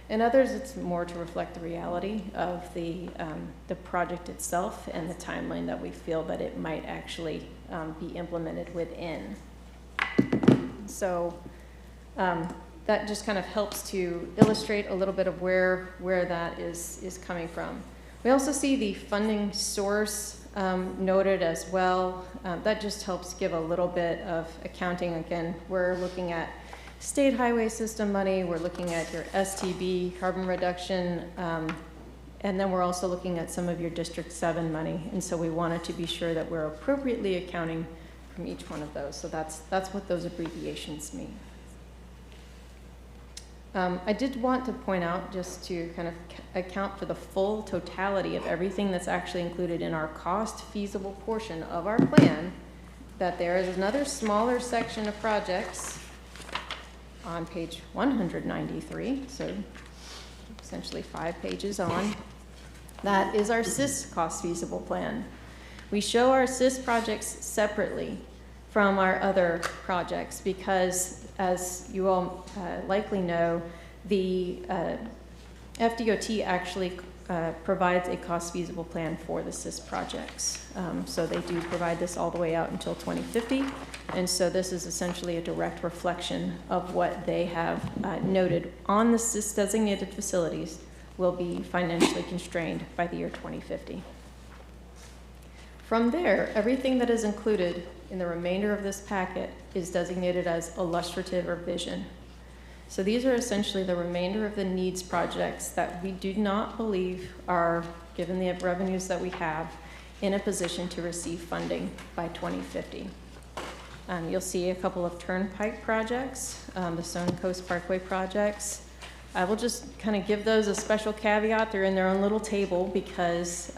In others, it's more to reflect the reality of the project itself and the timeline that we feel that it might actually be implemented within. So that just kind of helps to illustrate a little bit of where that is coming from. We also see the funding source noted as well. That just helps give a little bit of accounting. Again, we're looking at state highway system money, we're looking at your STB, carbon reduction And then we're also looking at some of your District 7 money, and so we wanted to be sure that we're appropriately accounting from each one of those. So that's what those abbreviations mean. I did want to point out, just to kind of account for the full totality of everything that's actually included in our cost feasible portion of our plan, that there is another smaller section of projects on page 193, so essentially 5 pages on. That is our SIS cost feasible plan. We show our SIS projects separately from our other projects because, as you all likely know, the FDOT actually provides a cost feasible plan for the SIS projects. So they do provide this all the way out until 2050. And so this is essentially a direct reflection of what they have noted on the SIS designated facilities will be financially constrained by the year 2050. From there, everything that is included in the remainder of this packet is designated as illustrative or vision. So these are essentially the remainder of the needs projects that we do not believe are, given the revenues that we have, in a position to receive funding by 2050. You'll see a couple of turnpike projects, the Stone Coast Parkway projects. I will just kind of give those a special caveat. They're in their own little table because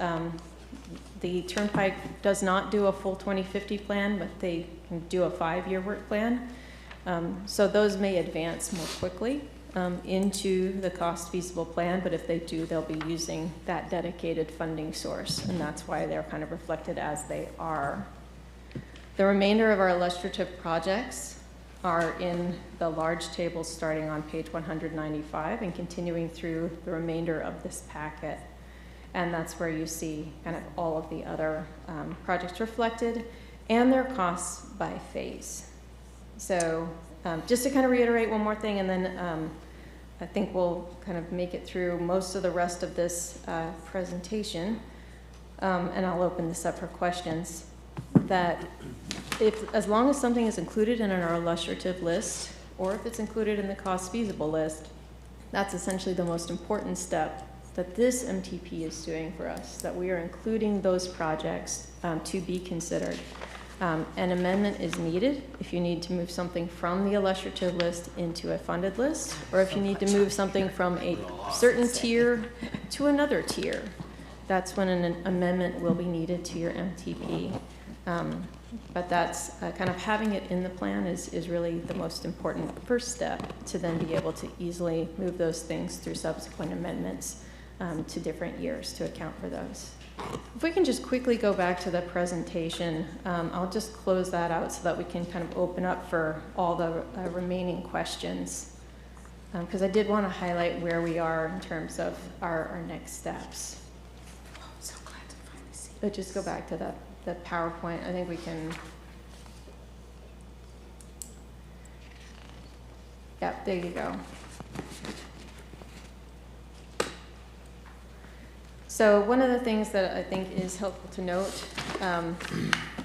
the turnpike does not do a full 2050 plan, but they can do a 5-year work plan. So those may advance more quickly into the cost feasible plan, but if they do, they'll be using that dedicated funding source, and that's why they're kind of reflected as they are. The remainder of our illustrative projects are in the large tables starting on page 195 and continuing through the remainder of this packet. And that's where you see kind of all of the other projects reflected and their costs by phase. So just to kind of reiterate one more thing, and then I think we'll kind of make it through most of the rest of this presentation, and I'll open this up for questions. That as long as something is included in our illustrative list, or if it's included in the cost feasible list, that's essentially the most important step that this MTP is doing for us, that we are including those projects to be considered. An amendment is needed if you need to move something from the illustrative list into a funded list, or if you need to move something from a certain tier to another tier. That's when an amendment will be needed to your MTP. But that's kind of having it in the plan is really the most important first step to then be able to easily move those things through subsequent amendments to different years to account for those. If we can just quickly go back to the presentation, I'll just close that out so that we can kind of open up for all the remaining questions. Because I did want to highlight where we are in terms of our next steps. Oh, I'm so glad to finally see. But just go back to the PowerPoint. I think we can. Yep, there you go. So one of the things that I think is helpful to note, yeah,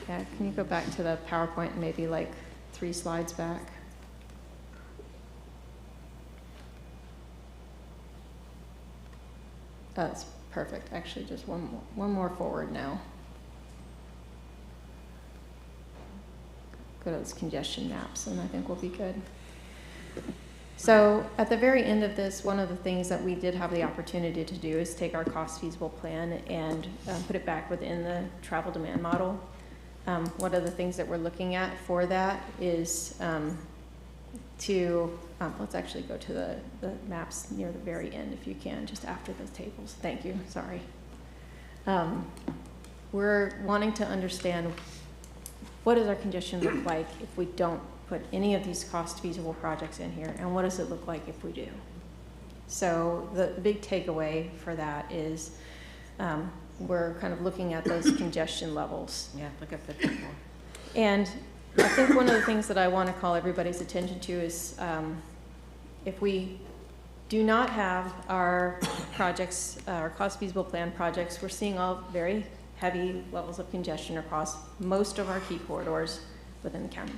can you go back to the PowerPoint, maybe like 3 slides back? That's perfect. Actually, just one more forward now. Go to those congestion maps, and I think we'll be good. So at the very end of this, one of the things that we did have the opportunity to do is take our cost feasible plan and put it back within the travel demand model. One of the things that we're looking at for that is let's actually go to the maps near the very end if you can, just after those tables. Thank you, sorry. We're wanting to understand what does our congestion look like if we don't put any of these cost feasible projects in here, and what does it look like if we do? So the big takeaway for that is we're kind of looking at those congestion levels. Yeah, look at 54. And I think one of the things that I want to call everybody's attention to is if we do not have our projects, our cost feasible plan projects, we're seeing all very heavy levels of congestion across most of our key corridors within the county.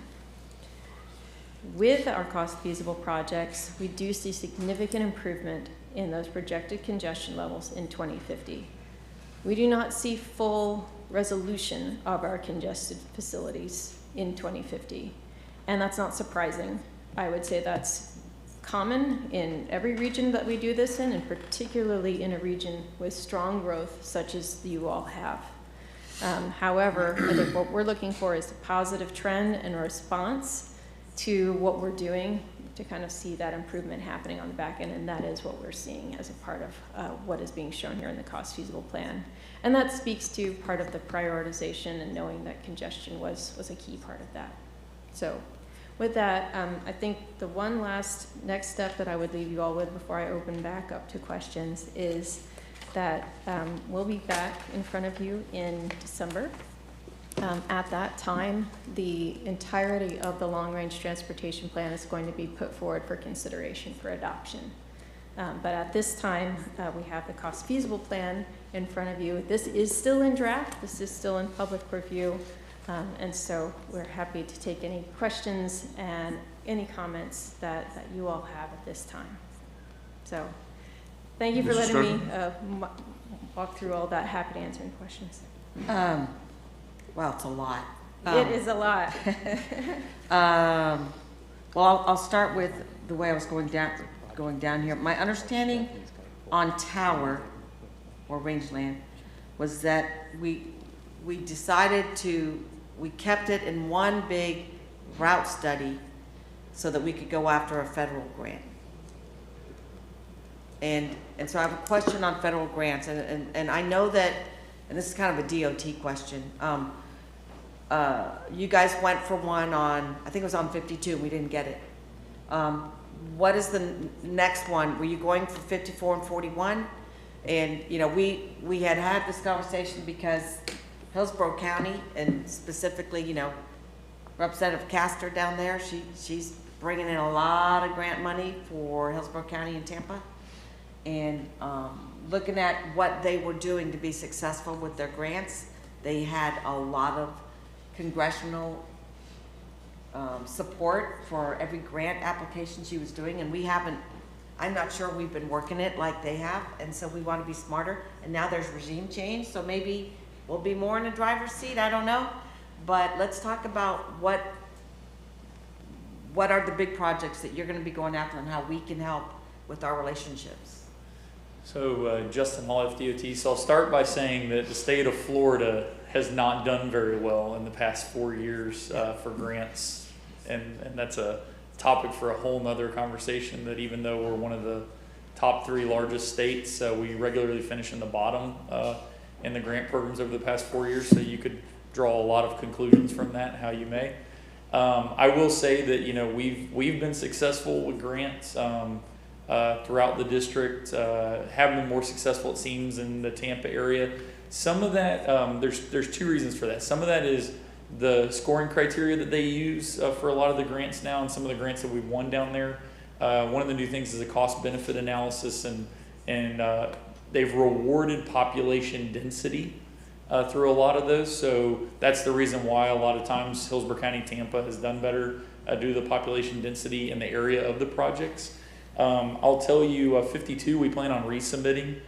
With our cost feasible projects, we do see significant improvement in those projected congestion levels in 2050. We do not see full resolution of our congested facilities in 2050, and that's not surprising. I would say that's common in every region that we do this in, and particularly in a region with strong growth such as you all have. However, I think what we're looking for is a positive trend and a response to what we're doing to kind of see that improvement happening on the back end, and that is what we're seeing as a part of what is being shown here in the cost feasible plan. And that speaks to part of the prioritization and knowing that congestion was a key part of that. So with that, I think the one last next step that I would leave you all with before I open back up to questions is that we'll be back in front of you in December. At that time, the entirety of the long-range transportation plan is going to be put forward for consideration for adoption. But at this time, we have the cost feasible plan in front of you. This is still in draft. This is still in public review. And so we're happy to take any questions and any comments that you all have at this time. So thank you for letting me walk through all that. Happy to answer any questions. Wow, it's a lot. It is a lot. Well, I'll start with the way I was going down here. My understanding on Tower or Rangeland was that we decided we kept it in one big route study so that we could go after a federal grant. And so I have a question on federal grants, and I know that, and this is kind of a DOT question. You guys went for one on, I think it was on 52, we didn't get it. What is the next one? Were you going for 54 and 41? And you know, we had this conversation because Hillsborough County, and specifically, you know, Representative Castor down there, she's bringing in a lot of grant money for Hillsborough County and Tampa. And looking at what they were doing to be successful with their grants, they had a lot of congressional support for every grant application she was doing, and we haven't, I'm not sure we've been working it like they have, and so we want to be smarter. And now there's regime change, so maybe we'll be more in the driver's seat, I don't know. But let's talk about what are the big projects that you're going to be going after and how we can help with our relationships. So Justin Hall, FDOT. So I'll start by saying that the state of Florida has not done very well in the past 4 years for grants. And that's a topic for a whole nother conversation, that even though we're one of the top 3 largest states, we regularly finish in the bottom in the grant programs over the past 4 years. So you could draw a lot of conclusions from that, how you may. I will say that, you know, we've been successful with grants throughout the district, have been more successful, it seems, in the Tampa area. Some of that, there's 2 reasons for that. Some of that is the scoring criteria that they use for a lot of the grants now, and some of the grants that we've won down there. One of the new things is a cost-benefit analysis, and they've rewarded population density through a lot of those. So that's the reason why a lot of times Hillsborough County, Tampa has done better due to the population density in the area of the projects. I'll tell you, 52, we plan on resubmitting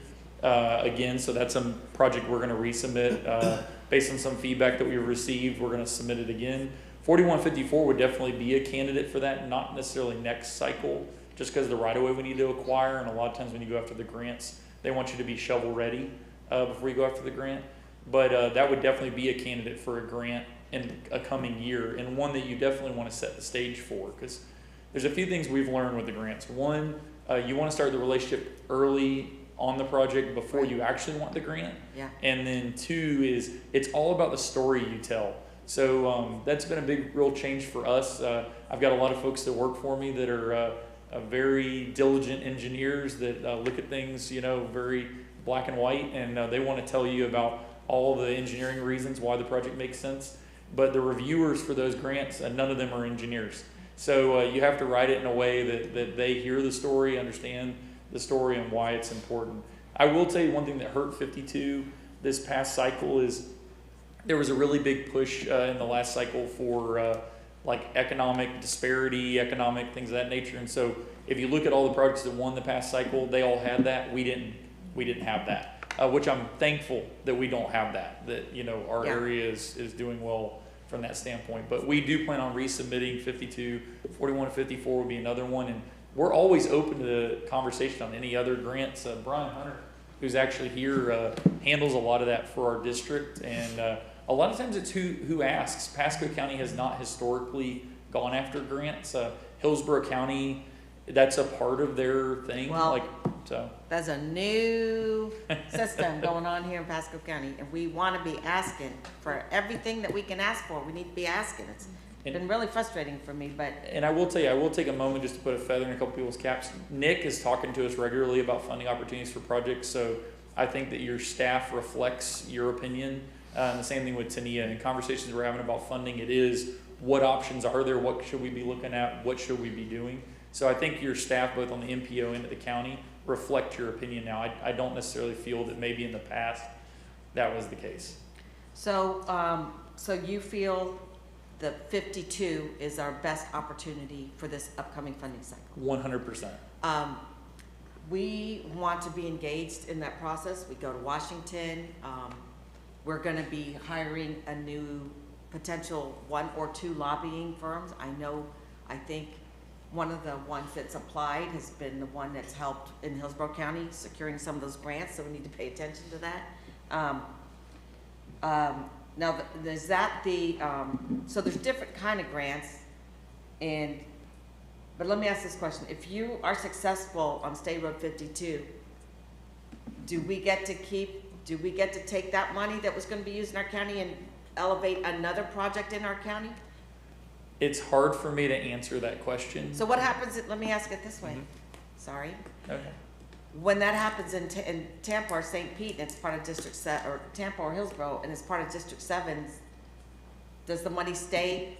again, so that's a project we're going to resubmit based on some feedback that we've received. We're going to submit it again. 4154 would definitely be a candidate for that, not necessarily next cycle, just because the right-of-way we need to acquire, and a lot of times when you go after the grants, they want you to be shovel-ready before you go after the grant. But that would definitely be a candidate for a grant in a coming year, and one that you definitely want to set the stage for, because there's a few things we've learned with the grants. One, you want to start the relationship early on the project before you actually want the grant. Yeah. And then 2 is it's all about the story you tell. So that's been a big, real change for us. I've got a lot of folks that work for me that are very diligent engineers that look at things, you know, very black and white, and they want to tell you about all the engineering reasons why the project makes sense. But the reviewers for those grants, none of them are engineers. So you have to write it in a way that they hear the story, understand the story, and why it's important. I will tell you one thing that hurt 52 this past cycle is there was a really big push in the last cycle for like economic disparity, economic things of that nature. And so if you look at all the projects that won the past cycle, they all had that. We didn't have that, which I'm thankful that we don't have that, you know, our area is doing well from that standpoint. But we do plan on resubmitting 52, 41 and 54 will be another one. And we're always open to conversation on any other grants. Brian Hunter, who's actually here, handles a lot of that for our district. And a lot of times it's who asks. Pasco County has not historically gone after grants. Hillsborough County, that's a part of their thing. Well, there's a new system going on here in Pasco County, and we want to be asking for everything that we can ask for. We need to be asking. It's been really frustrating for me, but. And I will tell you, I will take a moment just to put a feather in a couple people's caps. Nick is talking to us regularly about funding opportunities for projects, so I think that your staff reflects your opinion. And the same thing with Tania. In conversations we're having about funding, it is what options are there, what should we be looking at, what should we be doing. So I think your staff, both on the MPO and at the county, reflect your opinion now. I don't necessarily feel that maybe in the past that was the case. So, so you feel that 52 is our best opportunity for this upcoming funding cycle? 100%. We want to be engaged in that process. We go to Washington. We're going to be hiring a new potential 1 or 2 lobbying firms. I think one of the ones that's applied has been the one that's helped in Hillsborough County securing some of those grants, so we need to pay attention to that. Now, is that the, so there's different kind of grants, but let me ask this question. If you are successful on State Road 52, do we get to take that money that was going to be used in our county and elevate another project in our county? It's hard for me to answer that question. So what happens, let me ask it this way. Sorry. Okay. When that happens in Tampa or St. Pete, and it's part of District 7, or Tampa or Hillsborough, and it's part of District 7, does the money stay?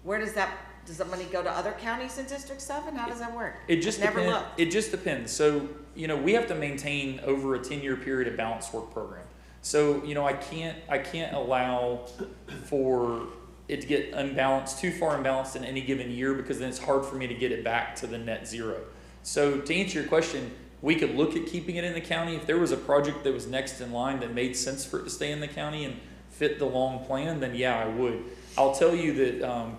Where does the money go to other counties in District 7? How does that work? It just never depends. looked. It just depends. So, you know, we have to maintain over a 10-year period a balanced work program. So, you know, I can't allow for it to get unbalanced, too far unbalanced in any given year, because then it's hard for me to get it back to the net zero. So to answer your question, we could look at keeping it in the county. If there was a project that was next in line that made sense for it to stay in the county and fit the long plan, then yeah, I would. I'll tell you that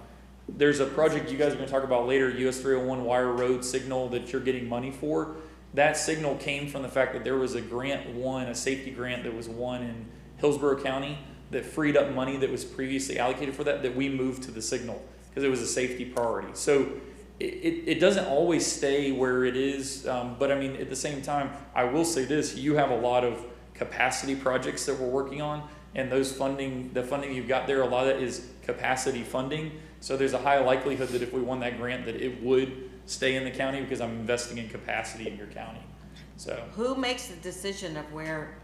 there's a project you guys are going to talk about later, US 301 Wire Road signal that you're getting money for. That signal came from the fact that there was a safety grant that was won in Hillsborough County that freed up money that was previously allocated for that we moved to the signal because it was a safety priority. So it doesn't always stay where it is, but I mean, at the same time, I will say this, you have a lot of capacity projects that we're working on, and the funding you've got there, a lot of that is capacity funding. So there's a high likelihood that if we won that grant that it would stay in the county because I'm investing in capacity in your county. So who makes the decision of where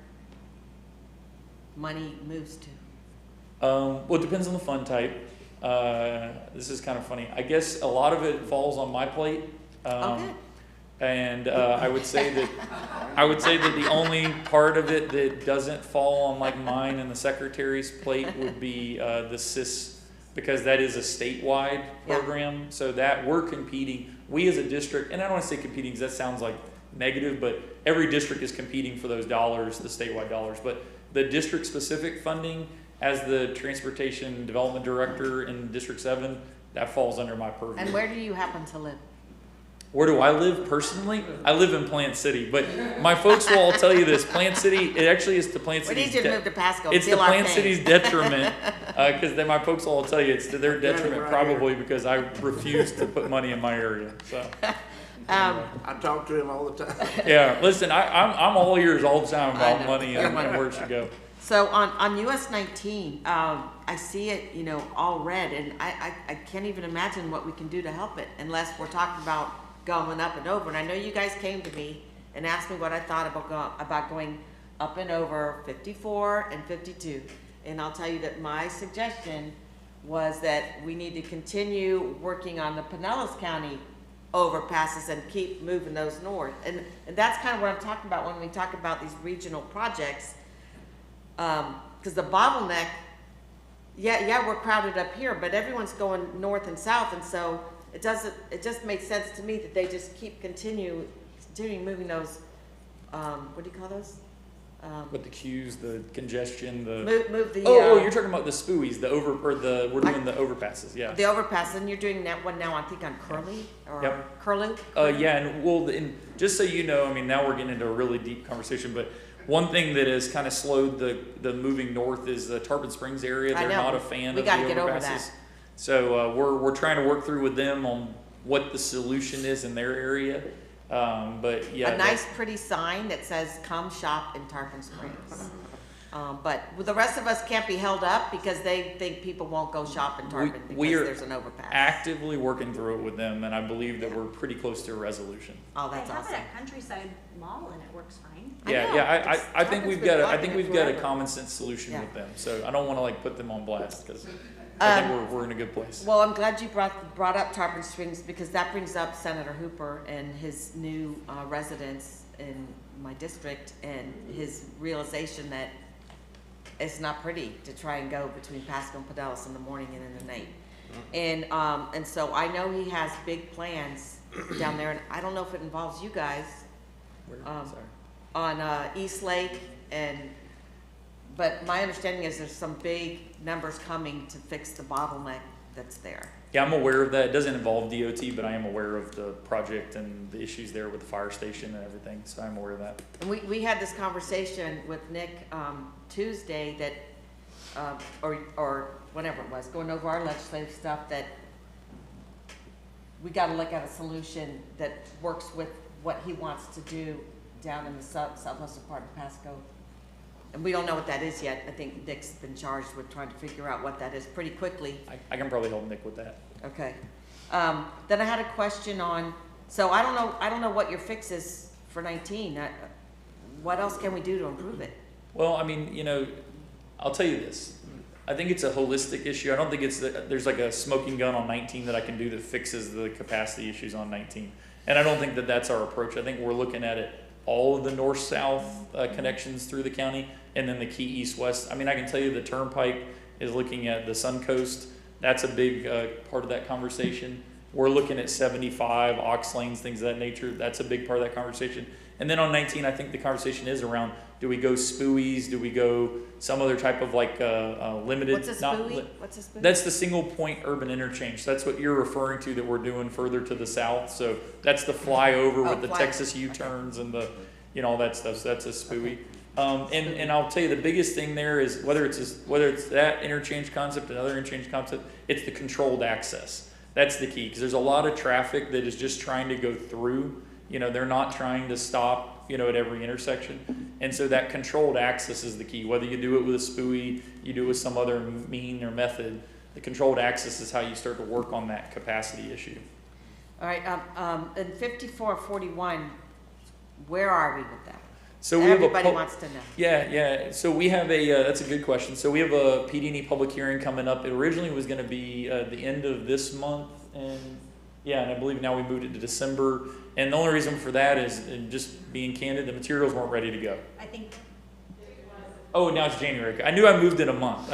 money moves to? Well, it depends on the fund type. This is kind of funny. I guess a lot of it falls on my plate. Okay. And I would say that the only part of it that doesn't fall on like mine and the secretary's plate would be the SIS, because that is a statewide program. So that we're competing. We as a district, and I don't want to say competing because that sounds like negative, but every district is competing for those dollars, the statewide dollars. But the district specific funding, as the transportation development director in District 7, that falls under my purview. And where do you happen to live? Where do I live personally? I live in Plant City, but my folks will all tell you this. Plant City, it actually is to Plant City's. We need you to move to Pasco. It's to Plant City's detriment, because then my folks will all tell you it's to their detriment probably because I refuse to put money in my area. So. I talk to him all the time. Yeah, listen, I'm all ears all the time about money and where it should go. So on US 19, I see it, you know, all red, and I can't even imagine what we can do to help it unless we're talking about going up and over. And I know you guys came to me and asked me what I thought about going up and over 54 and 52. And I'll tell you that my suggestion was that we need to continue working on the Pinellas County overpasses and keep moving those north. And that's kind of what I'm talking about when we talk about these regional projects. Because the bottleneck, Yeah, we're crowded up here, but everyone's going north and south, and so it just made sense to me that they just keep continuing moving those, what do you call those? With the queues, the congestion, the. Move the. Oh, you're talking about the spuies, we're doing the overpasses, yeah. The overpass, and you're doing that one now, I think on Curly, or Yep. Curlew? Yeah, and just so you know, I mean, now we're getting into a really deep conversation, but one thing that has kind of slowed the moving north is the Tarpon Springs area. I They're know. not a fan We of the gotta get over overpasses. that. So we're trying to work through with them on what the solution is in their area. But yeah. A nice pretty sign that says, "Come shop in Tarpon Springs." But the rest of us can't be held up because they think people won't go shop in Tarpon we because are there's an overpass. actively working through it with them, and I believe that we're pretty close to a resolution. Oh, that's They have awesome. it at Countryside Mall and it works fine. I think we've got a forever. common sense solution Yeah. with them. So I don't want to like put them on blast because I think we're in a good place. Well, I'm glad you brought up Tarpon Springs because that brings up Senator Hooper and his new residence in my district and his realization that it's not pretty to try and go between Pasco and Pinellas in the morning and in the night. And so I know he has big plans down there, and I don't know if it involves you guys on East Lake but my understanding is there's some big numbers coming to fix the bottleneck that's there. Yeah, I'm aware of that. It doesn't involve DOT, but I am aware of the project and the issues there with the fire station and everything. So I'm aware of that. And we had this conversation with Nick Tuesday that, or whenever it was, going over our legislative stuff, that we got to look at a solution that works with what he wants to do down in the southwestern part of Pasco. And we don't know what that is yet. I think Nick's been charged with trying to figure out what that is pretty quickly. I can probably help Nick with that. Okay. Then I had a question on, so I don't know what your fix is for 19. What else can we do to improve it? Well, I mean, I'll tell you this. I think it's a holistic issue. I don't think there's like a smoking gun on 19 that I can do that fixes the capacity issues on 19. And I don't think that that's our approach. I think we're looking at it, all of the north-south connections through the county, and then the key east-west. I mean, I can tell you the turnpike is looking at the Sun Coast. That's a big part of that conversation. We're looking at 75, aux lanes, things of that nature. That's a big part of that conversation. And then on 19, I think the conversation is around, do we go spuies? Do we go some other type of like limited? What's a spui? What's a spui? That's the single point urban interchange. That's what you're referring to that we're doing further to the south. So that's the flyover with the Texas U-turns and the, all that stuff. So that's a spui. And I'll tell you the biggest thing there is whether it's that interchange concept, another interchange concept, it's the controlled access. That's the key, because there's a lot of traffic that is just trying to go through. They're not trying to stop, at every intersection. And so that controlled access is the key. Whether you do it with a spui, you do it with some other mean or method, the controlled access is how you start to work on that capacity issue. All right, in 5441, where are we with that? So everybody wants to know. Yeah. So we have that's a good question. So we have a PD&E public hearing coming up. It originally was going to be the end of this month, and I believe now we moved it to December. And the only reason for that is, and just being candid, the materials weren't ready to go. I think. Oh, now it's January. I knew I moved it a month.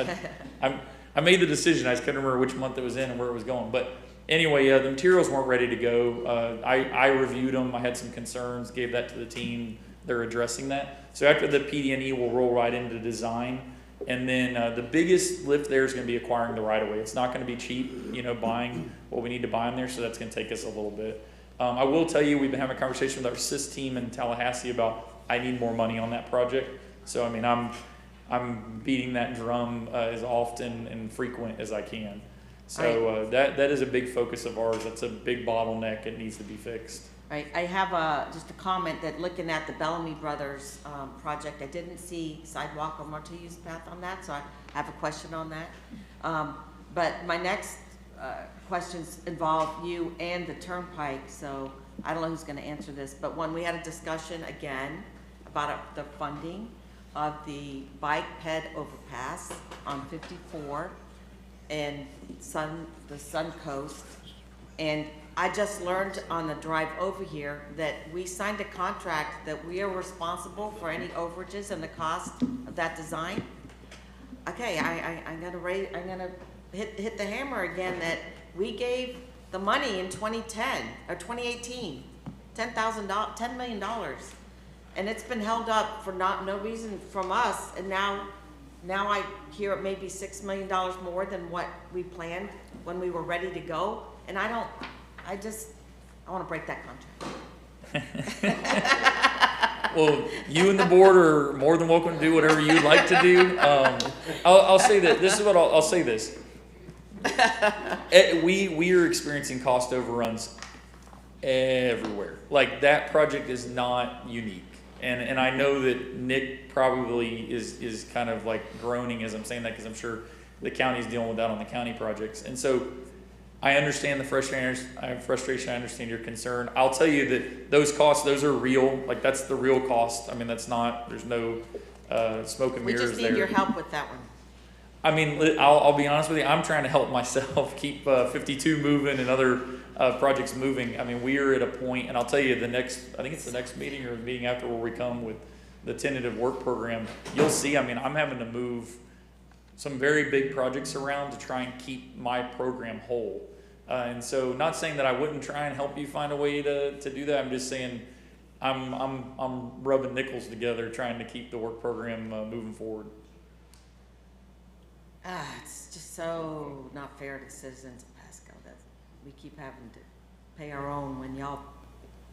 I made the decision. I just couldn't remember which month it was in and where it was going. But anyway, the materials weren't ready to go. I reviewed them. I had some concerns, gave that to the team. They're addressing that. So after the PD&E, we'll roll right into design. And then the biggest lift there is going to be acquiring the right-of-way. It's not going to be cheap, buying what we need to buy in there, so that's going to take us a little bit. I will tell you, we've been having a conversation with our SIS team in Tallahassee about I need more money on that project. So, I mean, I'm beating that drum as often and frequent as I can. So that is a big focus of ours. That's a big bottleneck. It needs to be fixed. Right. I have just a comment that looking at the Bellamy Brothers project, I didn't see sidewalk or multi-use path on that, so I have a question on that. But my next questions involve you and the turnpike, so I don't know who's going to answer this, but when we had a discussion again about the funding of the bike ped overpass on 54 and the Sun Coast, and I just learned on the drive over here that we signed a contract that we are responsible for any overages and the cost of that design. I okay, I'm gonna hit the hammer again that we gave the money in 2010, or 2018, $10 million. And it's been held up for no reason from us, and now I hear it may be $6 million more than what we planned when we were ready to go, and I wanna break that contract. Well, you and the board are more than welcome to do whatever you'd like to do. I'll say that, this is what I'll say this. We are experiencing cost overruns everywhere. Like, that project is not unique. And I know that Nick probably is kind of like groaning as I'm saying that, because I'm sure the county's dealing with that on the county projects. And so I understand the frustration, I understand your concern. I'll tell you that those costs, those are real. Like, that's the real cost. I mean, that's not, there's no smoke and mirrors there. We just need your help with that one. I mean, I'll be honest with you, I'm trying to help myself keep 52 moving and other projects moving. I mean, we are at a point, and I'll tell you, I think it's the next meeting or the meeting after where we come with the tentative work program. You'll see, I mean, I'm having to move some very big projects around to try and keep my program whole. And so, not saying that I wouldn't try and help you find a way to do that. I'm just saying I'm rubbing nickels together trying to keep the work program moving forward. It's just so not fair to citizens of Pasco that we keep having to pay our own when y'all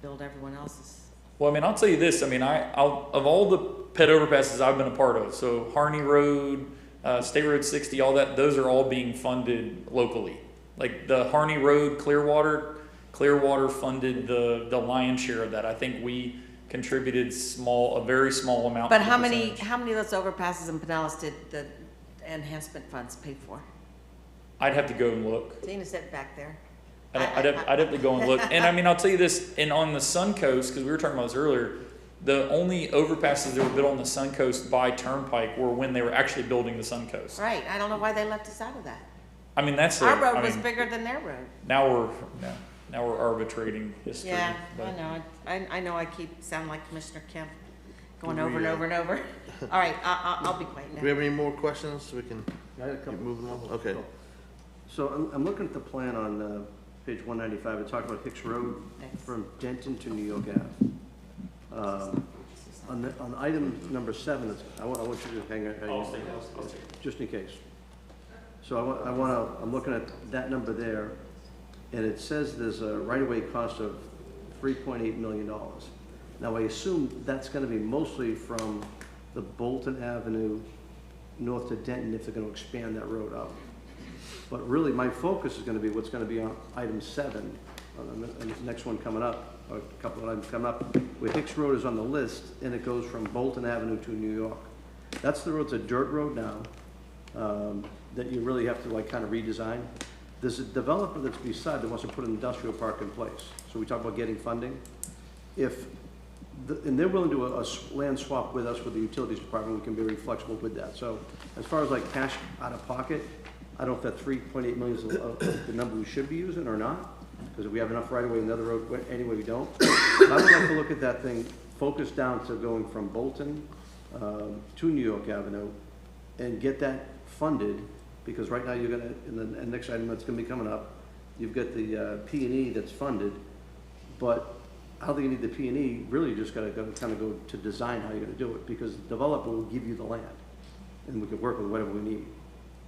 build everyone else's. Well, I mean, I'll tell you this. I mean, of all the pet overpasses I've been a part of, so Harney Road, State Road 60, all that, those are all being funded locally. Like the Harney Road, Clearwater funded the lion's share of that. I think we contributed a very small amount. But how many of those overpasses in Pinellas did the enhancement funds pay for? I'd have to go and look. Tina said back there. I'd have to go and look. And I mean, I'll tell you this, and on the Suncoast, because we were talking about this earlier, the only overpasses that were built on the Suncoast by Turnpike were when they were actually building the Suncoast. Right. I don't know why they left us out of that. I mean, our road was bigger than their road. Now we're arbitrating history. Yeah, I know. I know. I keep sounding like Commissioner Kemp, going over and over and over. All right, I'll be quiet now. Do we have any more questions? We can keep moving on. Okay. So I'm looking at the plan on page 195. It talks about Hicks Road from Denton to New York Ave. On item number 7, I want you to hang on, just in case. So I'm looking at that number there, and it says there's a right-of-way cost of $3.8 million. Now, I assume that's going to be mostly from the Bolton Avenue north to Denton if they're going to expand that road out. But really, my focus is going to be what's going to be on item 7, on the next one coming up, or a couple of items coming up, where Hicks Road is on the list, and it goes from Bolton Avenue to New York. That's the road. It's a dirt road now that you really have to like kind of redesign. There's a developer that's beside that wants to put an industrial park in place. So we talk about getting funding. And they're willing to do a land swap with us with the utilities department. We can be very flexible with that. So as far as like cash out of pocket, I don't know if that 3.8 million is the number we should be using or not, because we have enough right away in the other road. Anyway, we don't. But I would like to look at that thing, focus down to going from Bolton to New York Avenue, and get that funded. Because right now you're gonna, in the next item that's gonna be coming up, you've got the P&E that's funded, but I don't think you need the P&E. Really, you just gotta kind of go to design how you're gonna do it, because the developer will give you the land, and we can work with whatever we need.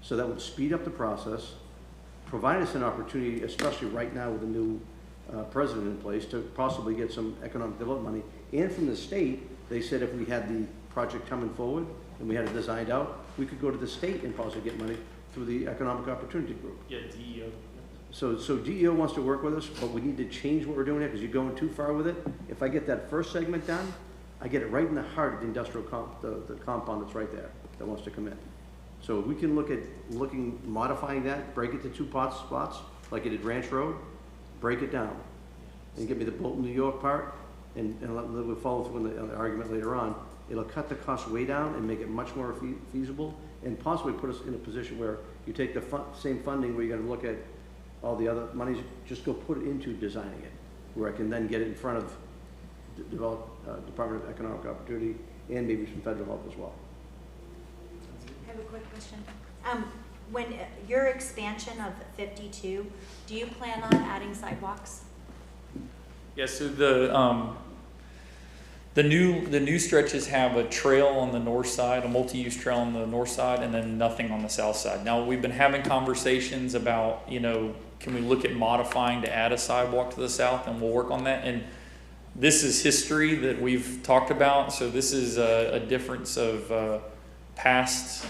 So that would speed up the process, provide us an opportunity, especially right now with the new president in place, to possibly get some economic development money. And from the state, they said if we had the project coming forward and we had it designed out, we could go to the state and possibly get money through the Economic Opportunity Group. Yeah, DEO. So DEO wants to work with us, but we need to change what we're doing here because you're going too far with it. If I get that first segment done, I get it right in the heart of the industrial the compound that's right there that wants to come in. So we can look at modifying that, break it to 2 spots, like you did Ranch Road, break it down, and give me the Bolton, New York part, and we'll follow through in the argument later on. It'll cut the cost way down and make it much more feasible, and possibly put us in a position where you take the same funding where you're going to look at all the other monies, just go put it into designing it, where I can then get it in front of Department of Economic Opportunity and maybe some federal help as well. have a quick question. When your expansion of 52, do you plan on adding sidewalks? Yeah, so the new stretches have a trail on the north side, a multi-use trail on the north side, and then nothing on the south side. Now, we've been having conversations about, you know, can we look at modifying to add a sidewalk to the south, and we'll work on that. And this is history that we've talked about, so this is a difference of past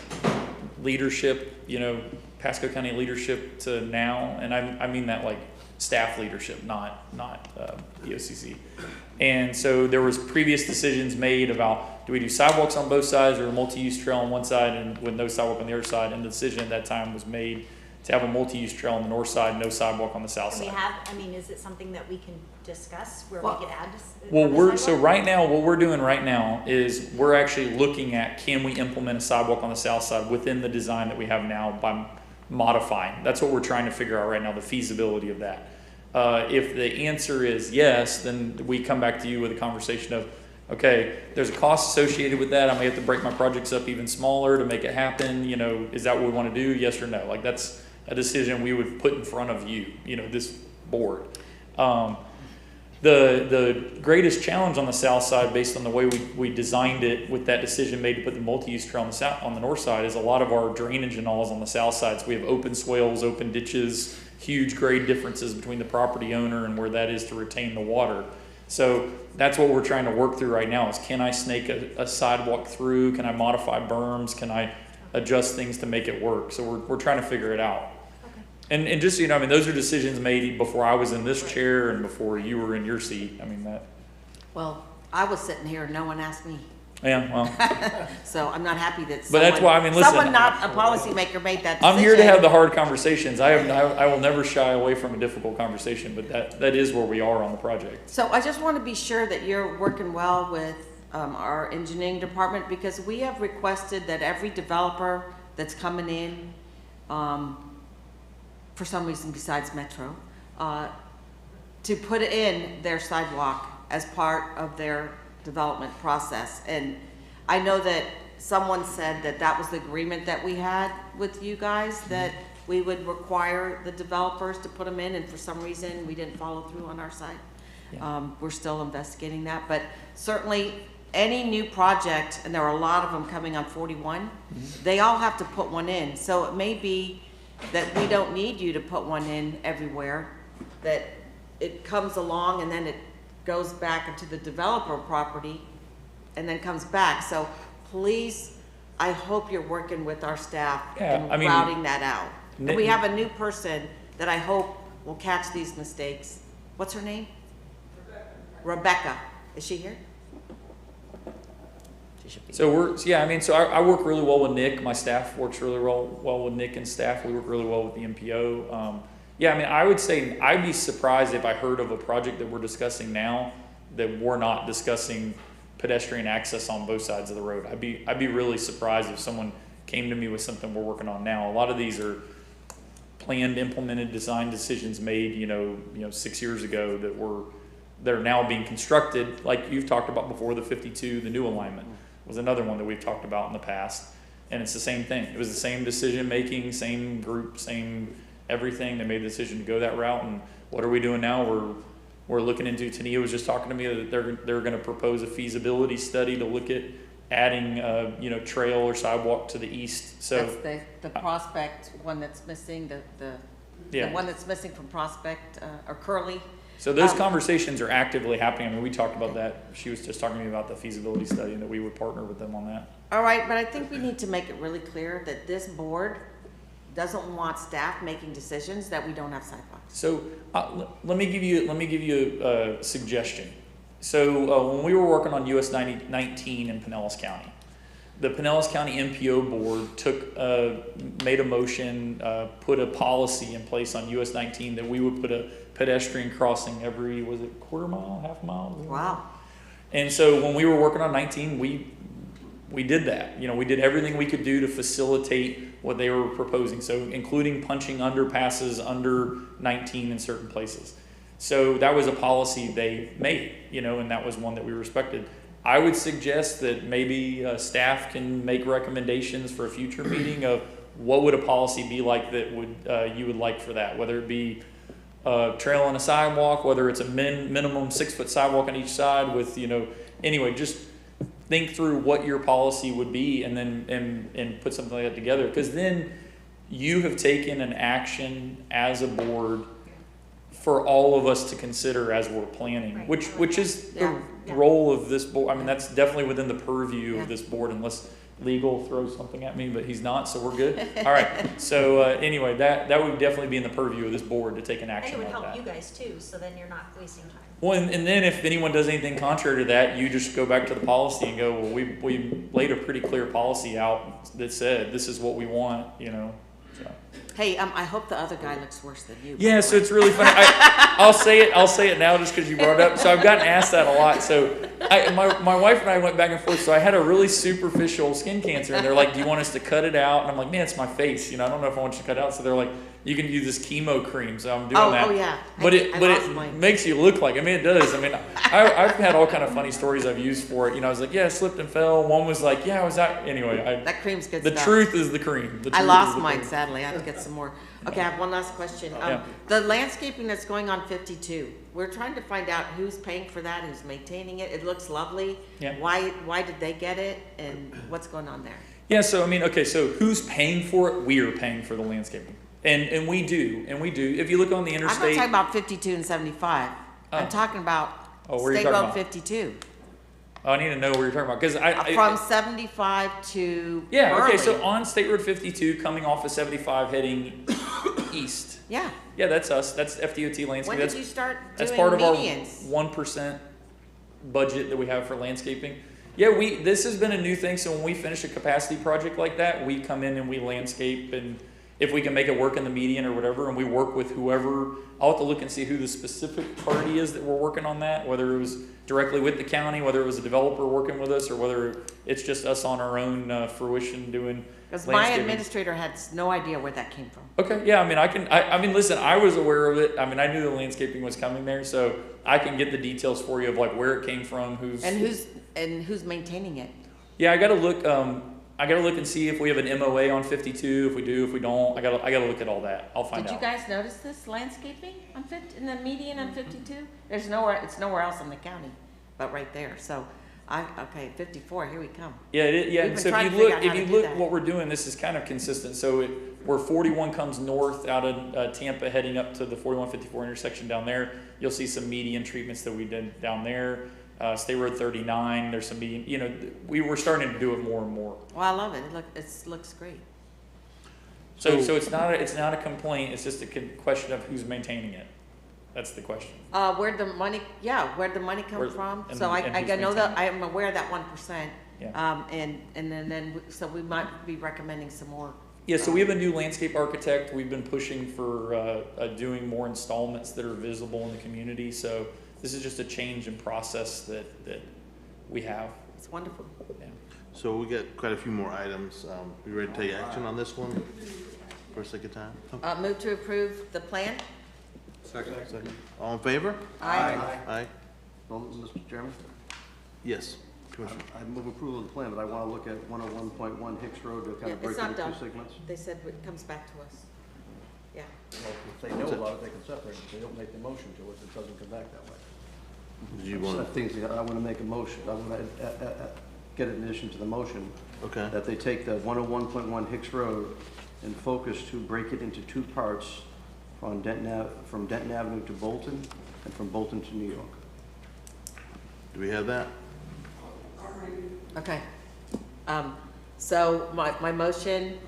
leadership, you know, Pasco County leadership to now, and I mean that like staff leadership, not EOCC. And so there was previous decisions made about, do we do sidewalks on both sides or a multi-use trail on one side and with no sidewalk on the other side? And the decision at that time was made to have a multi-use trail on the north side, no sidewalk on the south side. Is it something that we can discuss where Well, we could add this? Well, so right now, what we're doing right now is we're actually looking at, can we implement a sidewalk on the south side within the design that we have now by modifying? That's what we're trying to figure out right now, the feasibility of that. If the answer is yes, then we come back to you with a conversation of, okay, there's a cost associated with that. I may have to break my projects up even smaller to make it happen. You know, is that what we want to do? Yes or no? Like, that's a decision we would put in front of you, you know, this board. The greatest challenge on the south side, based on the way we designed it with that decision made to put the multi-use trail on the north side, is a lot of our drainage and all is on the south side. So we have open swales, open ditches, huge grade differences between the property owner and where that is to retain the water. So that's what we're trying to work through right now is, can I snake a sidewalk through? Can I modify berms? Can I adjust things to make it work? So we're trying to figure it out. Okay. And just so you know, I mean, those are decisions made before I was in this chair and before you were in your seat. I mean, that. Well, I was sitting here and no one asked me. Yeah, well. So I'm not happy that But that's why, I mean, listen. Someone not a policymaker made that decision. I'm here to have the hard conversations. I will never shy away from a difficult conversation, but that is where we are on the project. So I just want to be sure that you're working well with our engineering department, because we have requested that every developer that's coming in, for some reason besides Metro, to put in their sidewalk as part of their development process. And I know that someone said that that was the agreement that we had with you guys, that we would require the developers to put them in, and for some reason we didn't follow through on our side. Yeah. We're still investigating that, but certainly any new project, and there are a lot of them coming on 41, they all have to put one in. So it may be that we don't need you to put one in everywhere, that it comes along and then it goes back into the developer property and then comes back. So please, I hope you're working with our staff and routing that out. And we have a new person that I hope will catch these mistakes. What's her name? Rebecca. Is she here? She should be. So I work really well with Nick. My staff works really well with Nick and staff. We work really well with the MPO. I would say I'd be surprised if I heard of a project that we're discussing now that we're not discussing pedestrian access on both sides of the road. I'd be really surprised if someone came to me with something we're working on now. A lot of these are planned, implemented, design decisions made, 6 years ago that are now being constructed. Like you've talked about before, the 52, the new alignment was another one that we've talked about in the past, and it's the same thing. It was the same decision making, same group, same everything. They made the decision to go that route, and what are we doing now? We're looking into, Tania was just talking to me that they're going to propose a feasibility study to look at adding trail or sidewalk to the east. So that's the Prospect one that's missing, the one that's missing from Prospect or Curly. So those conversations are actively happening. I mean, we talked about that. She was just talking to me about the feasibility study and that we would partner with them on that. All right, but I think we need to make it really clear that this board doesn't want staff making decisions that we don't have sidewalks. So let me give you a suggestion. So when we were working on US 19 in Pinellas County, the Pinellas County MPO board made a motion, put a policy in place on US 19 that we would put a pedestrian crossing every, was it quarter mile, half mile? Wow. And so when we were working on 19, we did that. We did everything we could do to facilitate what they were proposing. So including punching underpasses under 19 in certain places. So that was a policy they made, and that was one that we respected. I would suggest that maybe staff can make recommendations for a future meeting of what would a policy be like that would you would like for that, whether it be a trail and a sidewalk, whether it's a minimum 6-foot sidewalk on each side with, anyway, just think through what your policy would be and then and put something like that together. Because then you have taken an action as a board for all of us to consider as we're planning, Right. which is the role of this board. I mean, that's definitely within the purview of this board, unless legal throws something at me, but he's not, so we're good. All right. So anyway, that would definitely be in the purview of this board to take an And action it would like help that. you guys too, so then you're not wasting time. Well, and then if anyone does anything contrary to that, you just go back to the policy and go, well, we laid a pretty clear policy out that said this is what we want, So. Hey, I hope the other guy looks worse than you. by Yeah, the so way. it's really funny. I'll say it now just because you brought it up. So I've gotten asked that a lot. So my wife and I went back and forth. So I had a really superficial skin cancer, and they're like, "Do you want us to cut it out?" And I'm like, "Man, it's my face. I don't know if I want you to cut it out." So they're like, "You can use this chemo cream." So I'm doing that. Oh yeah. But I lost it mine. makes you look like. I mean, it does. I mean, I've had all kind of funny stories I've used for it. I was like, "Yeah, I slipped and fell." One was like, "Yeah, I was out." Anyway, That cream's good the stuff. truth is the cream. The I truth lost is the mine, cream. sadly. I have to get some more. Okay, I have one last question. Yeah. The landscaping that's going on 52, we're trying to find out who's paying for that, who's maintaining it. It looks lovely. Yeah. Why did they get it, and what's going on there? Yeah, so I mean, okay, so who's paying for it? We are paying for the landscaping. And we do. If you look on the I'm not interstate. talking about 52 and 75. I'm talking about Oh, where are you State talking Road about? 52. Oh, I need to know what you're talking about. Because From 75 to Yeah, okay, Burley. so on State Road 52, coming off of 75, heading east. Yeah. Yeah, that's us. That's FDOT landscaping. When did you start That's doing part of our medians? 1% budget that we have for landscaping. Yeah, this has been a new thing. So when we finish a capacity project like that, we come in and we landscape, and if we can make it work in the median or whatever, and we work with whoever. I'll have to look and see who the specific party is that we're working on that, whether it was directly with the county, whether it was a developer working with us, or whether it's just us on our own fruition doing Because my landscaping. administrator had no idea where that came from. Okay, yeah, I mean, I mean, listen, I was aware of it. I mean, I knew the landscaping was coming there, so I can get the details for you of like where it came from, And who's maintaining it? Yeah, I gotta look. I gotta look and see if we have an MOA on 52. If we do, if we don't, I gotta look at all that. I'll find Did out. you guys notice this landscaping on in the median on 52? It's nowhere else in the county, but right there. So, okay, 54, here we come. Yeah, yeah. We've And been so trying if to you figure look, out how to do that. what we're doing, this is kind of consistent. So where 41 comes north out of Tampa, heading up to the 41-54 intersection down there, you'll see some median treatments that we did down there. State Road 39, there's some median. We were starting to do it more and more. Well, I love it. It looks great. So it's not a complaint. It's just a question of who's maintaining it. That's the question. Where'd the money come from? So I know that I'm aware of that 1%. Yeah. So we might be recommending some more. Yeah, so we have a new landscape architect. We've been pushing for doing more installments that are visible in the community. So this is just a change in process that we have. It's wonderful. Yeah. So we got quite a few more items. We ready to take action on this one for a second time? Move to approve the plan? Second. All in favor? Aye. Aye. Well, Mr. Chairman, Yes, Commissioner. I move approval of the plan, but I want to look at 101.1 Hicks Road to kind of break It's it not into two done. segments. They said it comes back to us. Yeah. Well, if they know about it, they can separate it. If they don't make the motion to it, it doesn't come back that way. Do you Some want things, I want to make a motion, I want to get an addition to the motion. Okay. That they take the 101.1 Hicks Road and focus to break it into two parts from Denton Avenue to Bolton and from Bolton to New York. Do we have that? Okay. So my motion,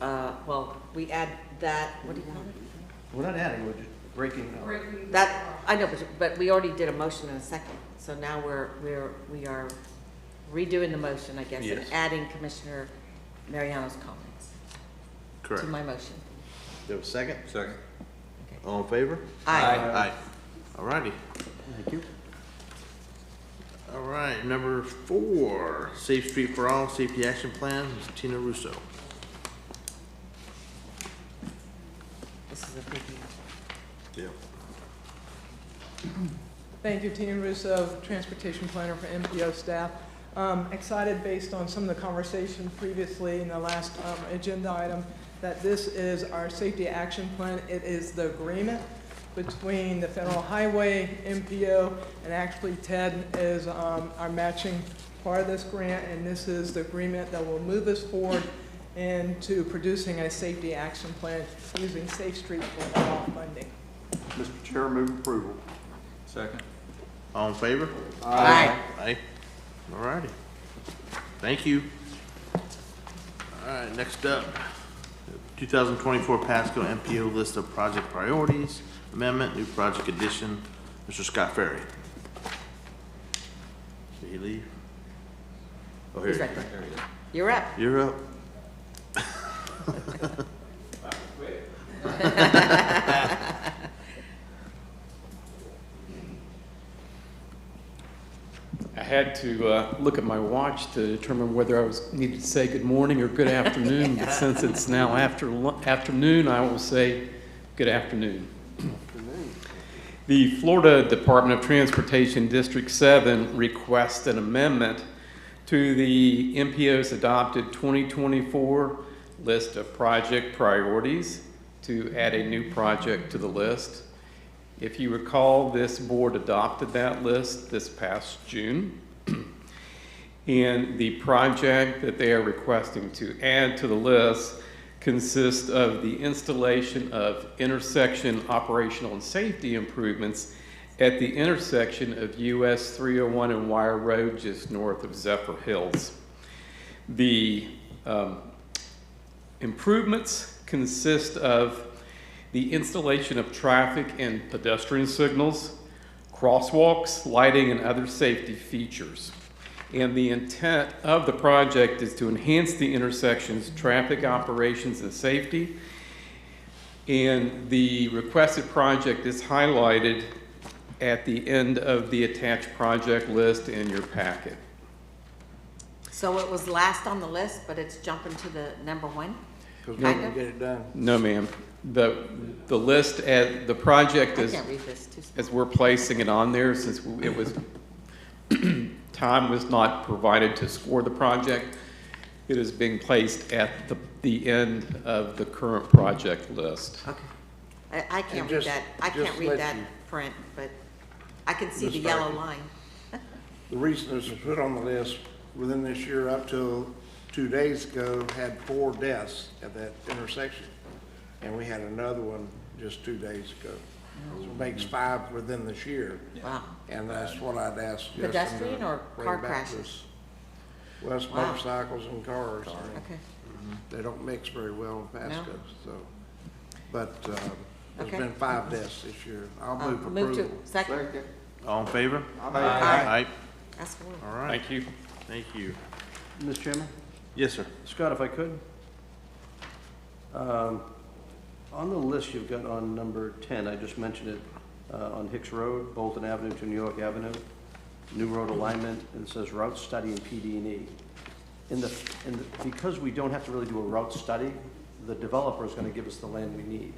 well, we add that, what do you call it? We're not adding, we're just breaking. That, I know, but we already did a motion in a second. So now we are redoing the motion, I guess, and Yes. adding Commissioner Mariano's comments Correct. to my motion. Do you have a second? Second. All in favor? Aye. Aye. All righty. Thank you. All right, number 4, Safe Street for All, Safety Action Plan, Ms. Tina Russo. This is a biggie. Yeah. Thank you, Tina Russo, Transportation Planner for MPO staff. Excited based on some of the conversation previously in the last agenda item that this is our safety action plan. It is the agreement between the Federal Highway, MPO, and actually TED is our matching part of this grant, and this is the agreement that will move us forward into producing a safety action plan using Safe Streets for all funding. Mr. Chair, move approval. Second. All in favor? Aye. Aye. All righty. Thank you. All right, next up, 2024 Pasco MPO list of project priorities, amendment, new project addition, Mr. Scott Ferry. Did he leave? Oh, here He's you right go. there. You're up. You're up. I had to look at my watch to determine whether I needed to say good morning or good afternoon, but since it's now afternoon, I will say good afternoon. The Florida Department of Transportation District 7 requests an amendment to the MPO's adopted 2024 list of project priorities to add a new project to the list. If you recall, this board adopted that list this past June. And the project that they are requesting to add to the list consists of the installation of intersection operational and safety improvements at the intersection of US 301 and Wire Road just north of Zephyr Hills. The improvements consist of the installation of traffic and pedestrian signals, crosswalks, lighting, and other safety features. And the intent of the project is to enhance the intersection's traffic operations and safety. And the requested project is highlighted at the end of the attached project list in your packet. So it was last on the list, but it's jumping to the number one? Because we can get it done. No, ma'am. The list, the project is, as we're placing it on there, since it was, time was not provided to score the project, it is being placed at the end of the current project list. Okay. I can't read that. I can't read that print, but I can see the yellow line. The reason this was put on the list within this year up till 2 days ago had 4 deaths at that intersection. And we had another one just 2 days ago. So it makes 5 within this year. Wow. And that's what I'd ask Justin. Pedestrian or bring car back crashes? this. Well, it's Wow. motorcycles and cars. Okay. They don't mix very well in Pasco, so. But, there's Okay. been 5 deaths this year. I'll move Move approval. to second. All in favor? Aye. Aye. That's one. All right. Thank you. Thank you. Mr. Chairman? Yes, sir. Scott, if I could. On the list you've got on number 10, I just mentioned it, on Hicks Road, Bolton Avenue to New York Avenue, new road alignment, and it says route study and PD&E. Because we don't have to really do a route study, the developer is going to give us the land we need.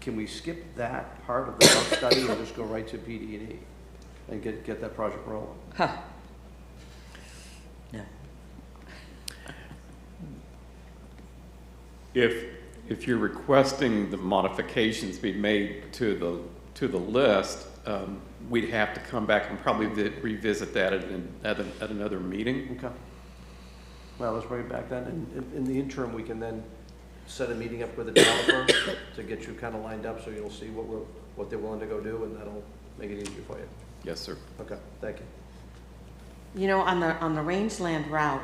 Can we skip that part of the route study and just go right to PD&E and get that project rolling? Huh. No. If you're requesting the modifications be made to the list, we'd have to come back and probably revisit that at another meeting. Okay. Well, let's bring it back then. And in the interim, we can then set a meeting up with the developer to get you kind of lined up so you'll see what they're willing to go do, and that'll make it easier for you. Yes, sir. Okay, thank you. You know, on the rangeland route,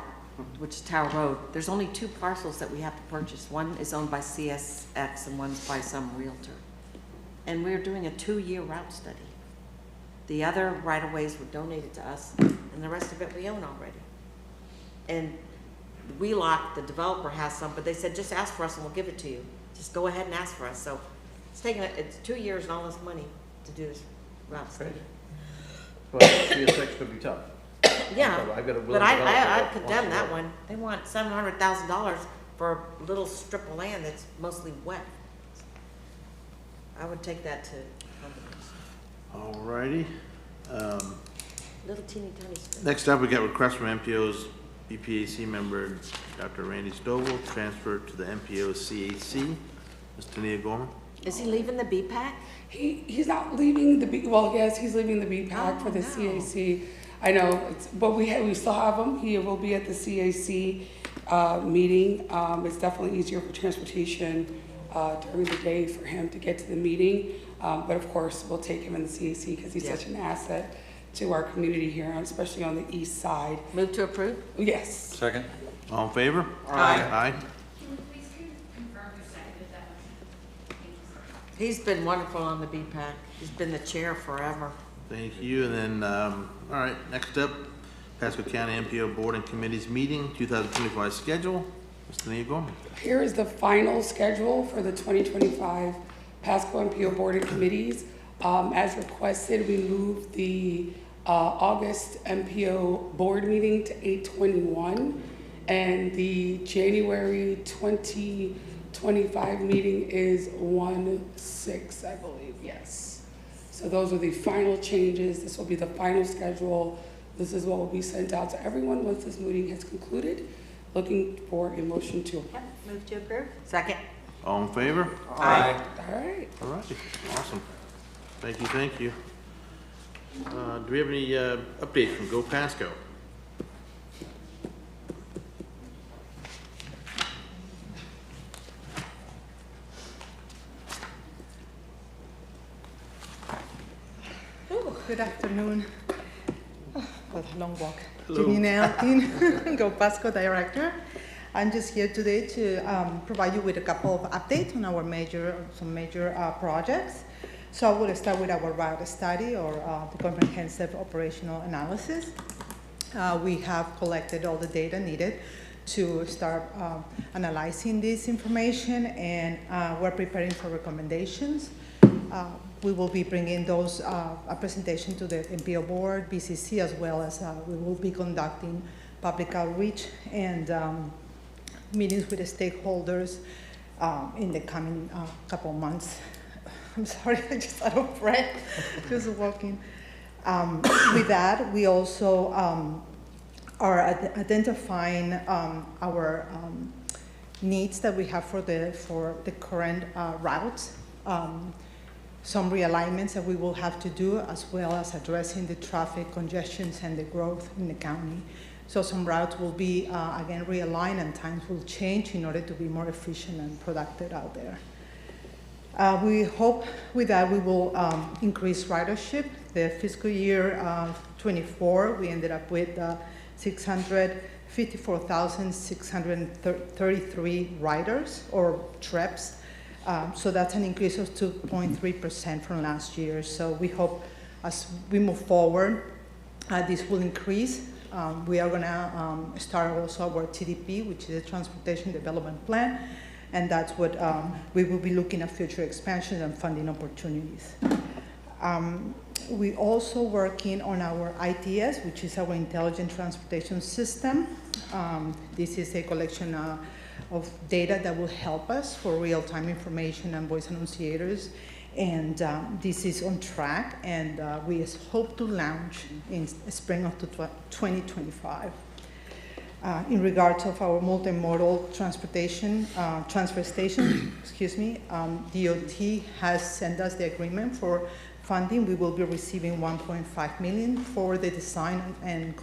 which is Tower Road, there's only 2 parcels that we have to purchase. One is owned by CSX and one's by some realtor. And we're doing a 2-year route study. The other right-of-ways were donated to us, and the rest of it we own already. And Wheelock, the developer, has some, but they said, just ask for us and we'll give it to you. Just go ahead and ask for us. So it's 2 years and all this money to do this route study. But CSX could be tough. Yeah, I've got a but willing I developer condemn wants to that go. one. They want $700,000 for a little strip of land that's mostly wet. I would take that to companies. All righty. Little teeny tiny space. Next up, we got request from MPO's BPAC member, Dr. Randy Stovall, transfer to the MPO CAC. Ms. Tania Gorman. Is he leaving the BPAC? He's not leaving the well, yes, he's leaving the BPAC for the CAC. I know, but we still have him. He will be at the CAC meeting. It's definitely easier for transportation during the day for him to get to the meeting. But of course, we'll take him in the CAC because he's such an asset to our community here, especially on the east side. Move to approve? Yes. Second. All in favor? Aye. Aye. He's been wonderful on the BPAC. He's been the chair forever. Thank you. And then, all right, next up, Pasco County MPO Board and Committees Meeting 2025 schedule. Ms. Tania Gorman. Here is the final schedule for the 2025 Pasco MPO Board and Committees. As requested, we moved the August MPO board meeting to 8/21, and the January 2025 meeting is 1/6, I believe, yes. So those are the final changes. This will be the final schedule. This is what will be sent out to everyone once this meeting has concluded. Looking for a motion to approve. Move to approve? Second. All in favor? Aye. All right. All right, awesome. Thank you, thank you. Do we have any updates from Go Pasco? Good afternoon. Oh, what a long walk. Hello. Janine Altin, Go Pasco Director. I'm just here today to provide you with a couple of updates on our major projects. So I will start with our route study, or the comprehensive operational analysis. We have collected all the data needed to start analyzing this information, and we're preparing for recommendations. We will be bringing those a presentation to the MPO board, BCC, as well as we will be conducting public outreach and meetings with the stakeholders in the coming couple of months. I'm sorry, I just out of breath, just walking. With that, we also are identifying our needs that we have for the current routes. Some realignments that we will have to do, as well as addressing the traffic congestions and the growth in the county. So some routes will be, again, realigned, and times will change in order to be more efficient and productive out there. We hope with that we will increase ridership. The fiscal year 24, we ended up with 654,633 riders or trips. So that's an increase of 2.3% from last year. So we hope as we move forward, this will increase. We are gonna start also our TDP, which is a Transportation Development Plan, and that's what we will be looking at future expansion and funding opportunities. We also working on our ITS, which is our Intelligent Transportation System. This is a collection of data that will help us for real-time information and voice annunciators. And this is on track, and we hope to launch in spring of 2025. In regards of our multimodal transportation, transfer station, excuse me, DOT has sent us the agreement for funding. We will be receiving $1.5 million for the design and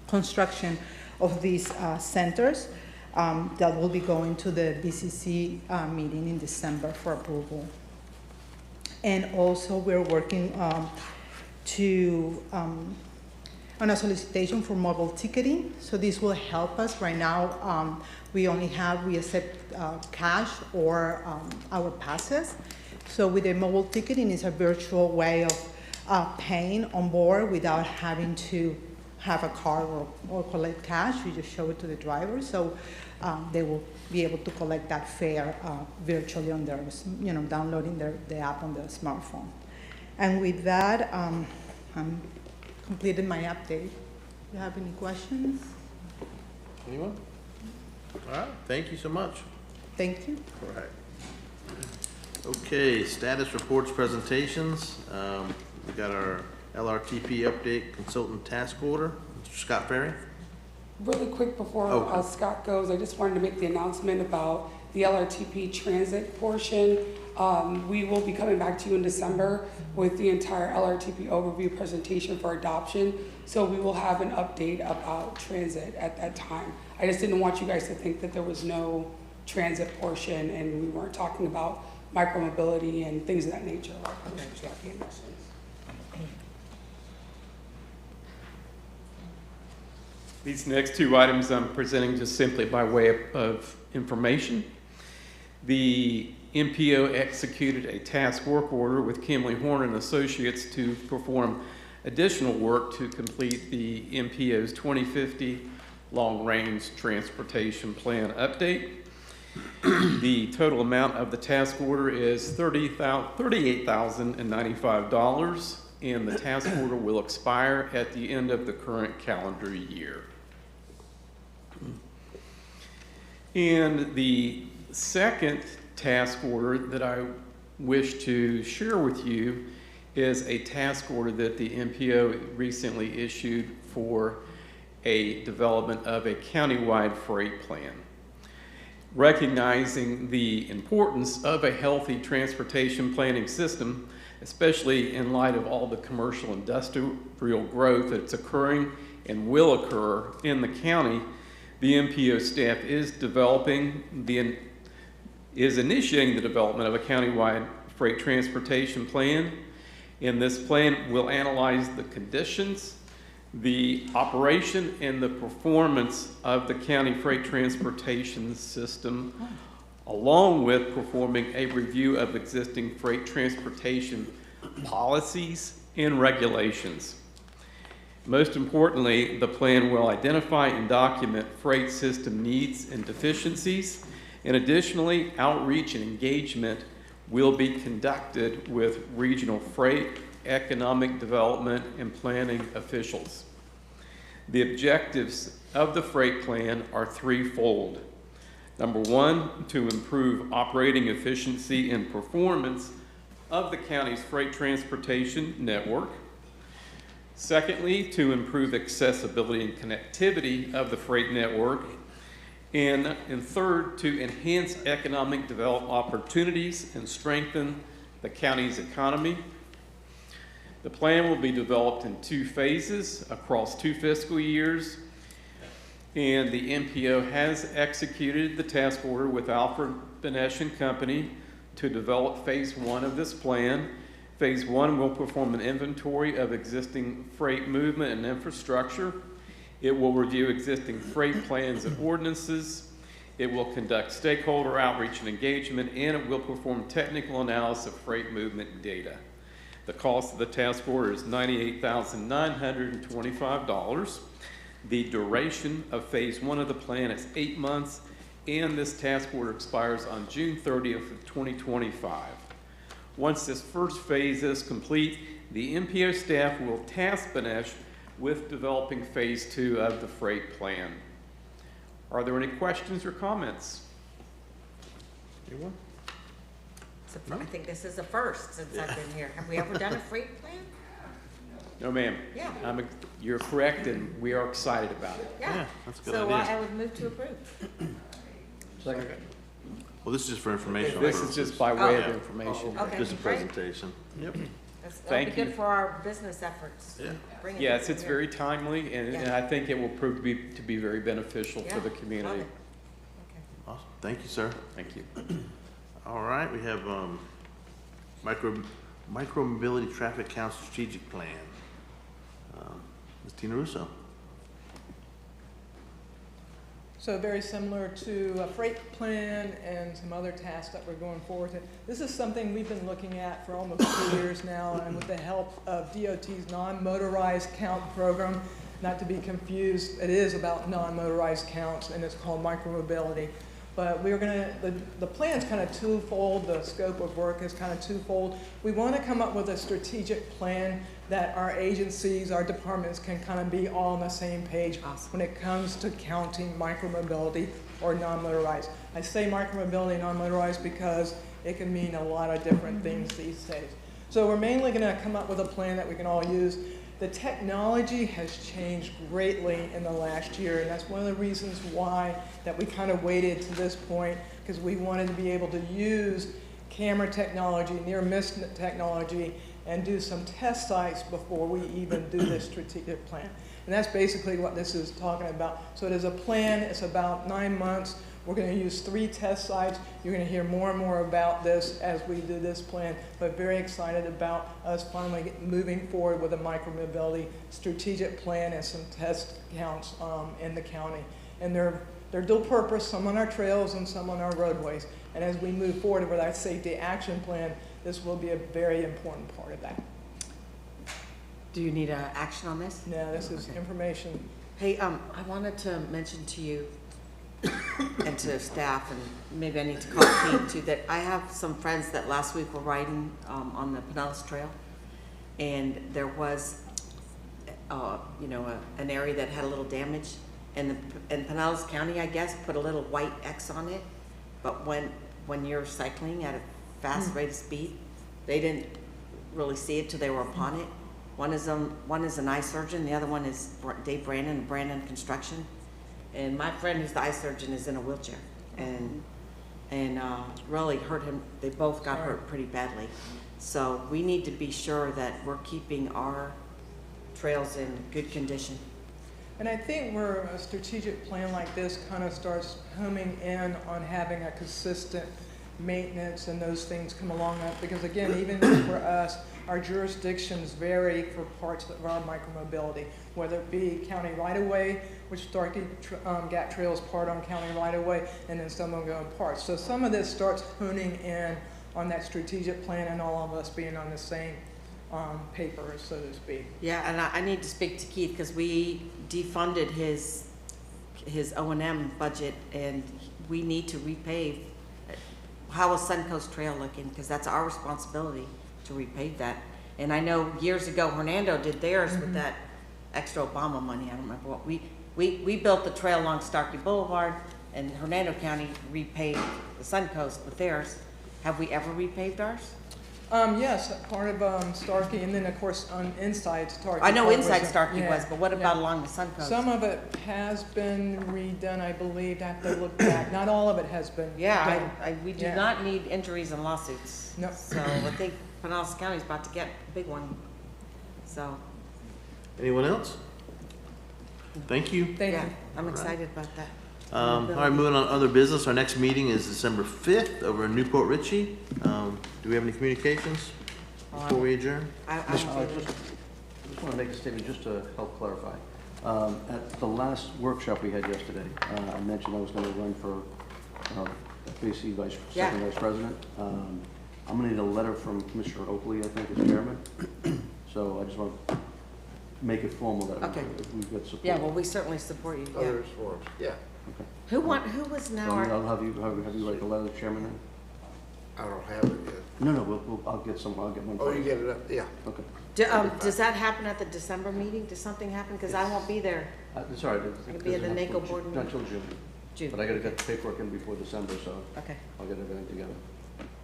construction of these centers. That will be going to the BCC meeting in December for approval. And also we're working on a solicitation for mobile ticketing. So this will help us. Right now, we accept cash or our passes. So with the mobile ticketing, it's a virtual way of paying on board without having to have a card or collect cash. You just show it to the driver. So they will be able to collect that fare virtually on their, downloading the app on their smartphone. And with that, I'm completed my update. Do you have any questions? Anyone? All right, thank you so much. Thank you. All right. Okay, status reports presentations. We got our LRTP update consultant task order. Mr. Scott Ferry. Really quick before Okay. Scott goes, I just wanted to make the announcement about the LRTP transit portion. We will be coming back to you in December with the entire LRTP overview presentation for adoption. So we will have an update about transit at that time. I just didn't want you guys to think that there was no transit portion and we weren't talking about micromobility and things of that nature. These next two items I'm presenting just simply by way of information. The MPO executed a task work order with Kimley Horn and Associates to perform additional work to complete the MPO's 2050 Long-Range Transportation Plan update. The total amount of the task order is $38,095, and the task order will expire at the end of the current calendar year. And the second task order that I wish to share with you is a task order that the MPO recently issued for a development of a countywide freight plan. Recognizing the importance of a healthy transportation planning system, especially in light of all the commercial industrial growth that's occurring and will occur in the county, the MPO staff is initiating the development of a countywide freight transportation plan. And this plan will analyze the conditions, the operation, and the performance of the county freight transportation system, along with performing a review of existing freight transportation policies and regulations. Most importantly, the plan will identify and document freight system needs and deficiencies, and additionally, outreach and engagement will be conducted with regional freight, economic development, and planning officials. The objectives of the freight plan are threefold. Number one, to improve operating efficiency and performance of the county's freight transportation network. Secondly, to improve accessibility and connectivity of the freight network. And third, to enhance economic development opportunities and strengthen the county's economy. The plan will be developed in 2 phases across 2 fiscal years. And the MPO has executed the task order with Alfred Benesch and Company to develop phase 1 of this plan. Phase 1 will perform an inventory of existing freight movement and infrastructure. It will review existing freight plans and ordinances. It will conduct stakeholder outreach and engagement, and it will perform technical analysis of freight movement data. The cost of the task order is $98,925. The duration of phase 1 of the plan is 8 months, and this task order expires on June 30th of 2025. Once this first phase is complete, the MPO staff will task Benesch with developing phase 2 of the freight plan. Are there any questions or comments? Anyone? I think this is a first since I've been here. Have we ever done a freight plan? No, ma'am. Yeah. You're correct, and we are excited about it. Yeah. That's a good So idea. I would move to approve. Second. Well, this is just for informational This is purposes. just by way of information. Okay, Just a great. presentation. Yep. That'll Thank be good you. for our business efforts. Yeah. Bring it Yes, in it's here. very timely, and I think it will prove to be very beneficial Yeah, for the love community. it. Awesome. Thank you, sir. Thank you. All right, we have micro-mobility traffic count strategic plan. Ms. Tina Russo. So very similar to a freight plan and some other tasks that we're going forward to. This is something we've been looking at for almost 2 years now, and with the help of DOT's non-motorized count program, not to be confused, it is about non-motorized counts, and it's called micromobility. But we're the plan's kind of twofold, the scope of work is kind of twofold. We want to come up with a strategic plan that our agencies, our departments can kind of be all on the same page when it comes to counting micromobility or non-motorized. I say micromobility and non-motorized because it can mean a lot of different things these days. So we're mainly gonna come up with a plan that we can all use. The technology has changed greatly in the last year, and that's one of the reasons why that we kind of waited to this point, because we wanted to be able to use camera technology, near-miss technology, and do some test sites before we even do this strategic plan. And that's basically what this is talking about. So it is a plan, it's about 9 months. We're gonna use 3 test sites. You're gonna hear more and more about this as we do this plan, but very excited about us finally moving forward with a micromobility strategic plan and some test counts in the county. And they're dual purpose, some on our trails and some on our roadways. And as we move forward with our safety action plan, this will be a very important part of that. Do you need action on this? No, this is information. Hey, I wanted to mention to you and to staff, and maybe I need to call Kate too, that I have some friends that last week were riding on the Pinellas Trail, and there was, an area that had a little damage, and Pinellas County, I guess, put a little white X on it, but when you're cycling at a fast rate of speed, they didn't really see it till they were upon it. One is an eye surgeon, the other one is Dave Brandon, Brandon Construction. And my friend who's the eye surgeon is in a wheelchair and really hurt him. They both got hurt pretty badly. So we need to be sure that we're keeping our trails in good condition. And I think where a strategic plan like this kind of starts homing in on having a consistent maintenance and those things come along up, because again, even for us, our jurisdictions vary for parts of our micromobility, whether it be county right-of-way, which Starkey Gap Trail is part on county right-of-way, and then some will go in parts. So some of this starts honing in on that strategic plan and all of us being on the same paper, so to speak. Yeah, and I need to speak to Keith because we defunded his O&M budget, and we need to repave. How is Suncoast Trail looking? Because that's our responsibility to repave that. And I know years ago Hernando did theirs with that extra Obama money. I don't remember what we built the trail along Starkey Boulevard, and Hernando County repaved the Suncoast with theirs. Have we ever repaved ours? Yes, part of Starkey, and then of course on inside Starkey. I know inside Starkey was, but what about along the Suncoast? Some of it has been redone, I believe. I have to look back. Not all of it has been Yeah, done. we do not need injuries and lawsuits. No. So I think Pinellas County is about to get a big one. So. Anyone else? Thank you. Thank you. I'm excited about that. All right, moving on to other business. Our next meeting is December 5th over in Newport Richie. Do we have any communications before we adjourn? I just want to make a statement just to help clarify. At the last workshop we had yesterday, I mentioned I was going to run for FAC second vice president. I'm going to need a letter from Commissioner Oakley, I think, as chairman. So I just want to make it formal that we've got support. Yeah, well, we certainly support you. Others for us, yeah. Okay. Who was now our... I'll have you write the letter to the chairman then? I don't have it yet. No, I'll get one. Oh, you get it up, yeah. Okay. Does that happen at the December meeting? Does something happen? Because I won't be there. It's all right. I'll be at the NACO board meeting. Not until June. But I gotta get the paperwork in before December, so I'll get everything together.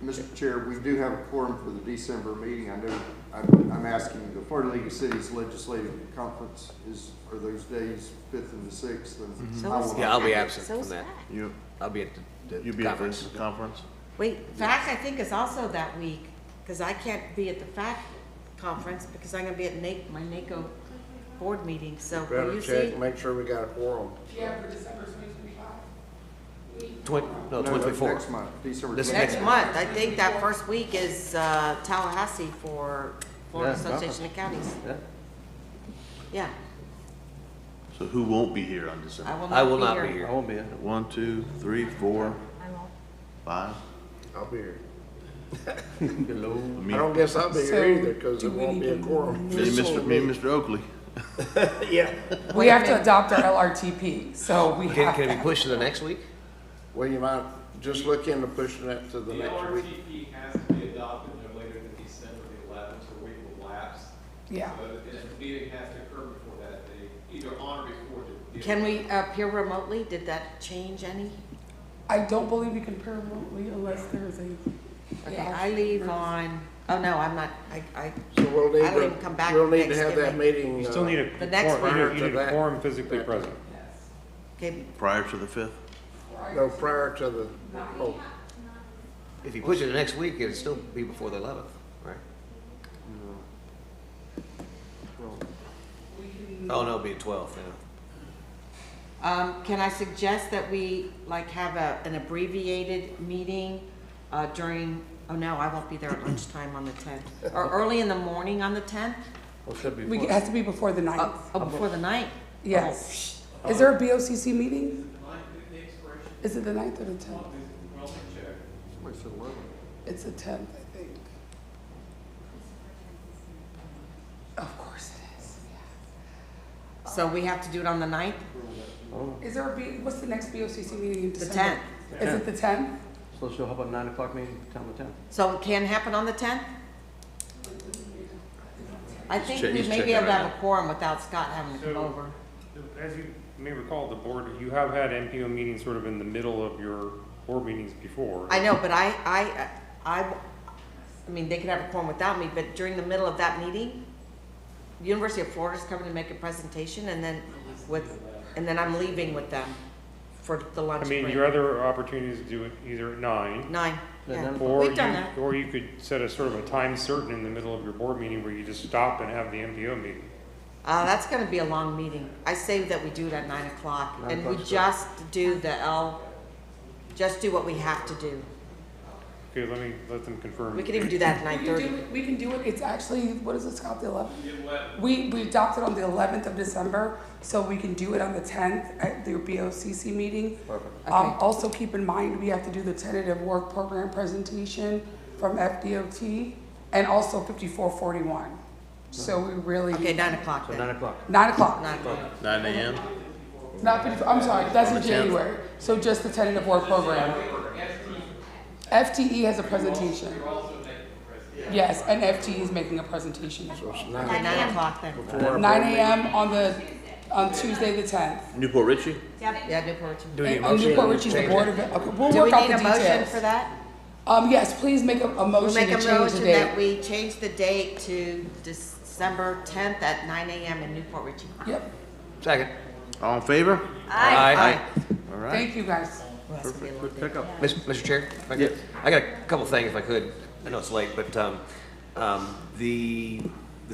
Mr. Chair, we do have a quorum for the December meeting. I know I'm asking the Florida League of Cities Legislative Conference are those days 5th and the 6th. And I'll be absent So from that. I'll be at the You'll be conference. at the conference? Wait, FAC I think is also that week, because I can't be at the FAC conference because I'm going to be at my NACO board meeting. So will Better you check, see? make sure we got a quorum. No, No, that's 24. next month, December This 24th. Next month. I think that first week is Tallahassee for Florida Association of Counties. Yeah. So who won't be here on December? I will not be here. I won't be here. 1, 2, 3, 4, I won't. 5. I'll be here. Hello. I don't guess I'll be here So, either, because do it we won't be a need to quorum. Me and Mr. Oakley. Yeah. We have to adopt our LRTP, so we have Can it to. be pushed to the next week? Well, you might just look into pushing that to the next week. LRTP has to be adopted no later than December the 11th, so we will lapse. Yeah. So the meeting has to occur before that date, either on or before the. Can we appear remotely? Did that change any? I don't believe you can pair remotely unless there's a Okay, I leave on, oh no, I'm not, So we'll need I don't to, even come back we'll need to have that Thanksgiving. meeting. You still need a The next quorum, one. you need a quorum physically present. Okay, Prior to the 5th? No, prior to the, oh, If you push it to next week, it'll still be before the 11th, right? Oh, no, it'll be the 12th, yeah. can I suggest that we like have an abbreviated meeting, during, oh no, I won't be there at lunchtime on the 10th. Or early in the morning on the 10th? Well, should be. It has to be before the 9th. Oh, before the night? Yes. Is there a BOCC meeting? Is it the 9th or the 10th? It's the 10th, I think. Of course it is. So we have to do it on the 9th? Is there what's the next BOCC meeting in The December? 10th. Is it the 10th? So she'll have a 9 o'clock meeting, on the 10th? So it can happen on the 10th? I think we He's may be checking able to right have a quorum without Scott having to come over. As you may recall, the board, you have had MPO meetings sort of in the middle of your board meetings before. I know, but I mean, they could have a quorum without me, but during the middle of that meeting, the University of Florida's coming to make a presentation, and then I'm leaving with them for the lunch I break. mean, your other opportunities to do it either at 9. 9, yeah. Or We've done that. Or you could set a sort of a time certain in the middle of your board meeting where you just stop and have the MPO meeting. That's gonna be a long meeting. I say that we do it at 9 o'clock, and we just do just do what we have to do. Okay, let them confirm. We could even do that at 9:30. We can do it. It's actually, what is it, Scott, the 11th? We adopted on the 11th of December, so we can do it on the 10th at the BOCC meeting. Perfect. Also keep in mind, we have to do the tentative work program presentation from FDOT and also 5441. So we really. Okay, 9 o'clock So then. 9 o'clock. 9 o'clock. 9 o'clock. 9 a.m.? Not 54, I'm sorry, that's in January. So just the tentative work program. FTE has a presentation. Yes, and FTE is making a presentation. so it's 9 o'clock then. before. 9 a.m. on Tuesday the 10th. Newport Richie? Yeah, Newport. Do we need a And motion? Newport Richie's the board of it. Okay, we'll Do we work out need the a motion details. for that? Yes, please make a We'll motion make to a change the motion that date. we change the date to December 10th at 9 a.m. in Newport Richie. Yep, Second. All in favor? Aye. All right. thank you guys. Perfect, quick pickup. Mr. Chair, if I could, I got a couple things if I could. I know it's late, but the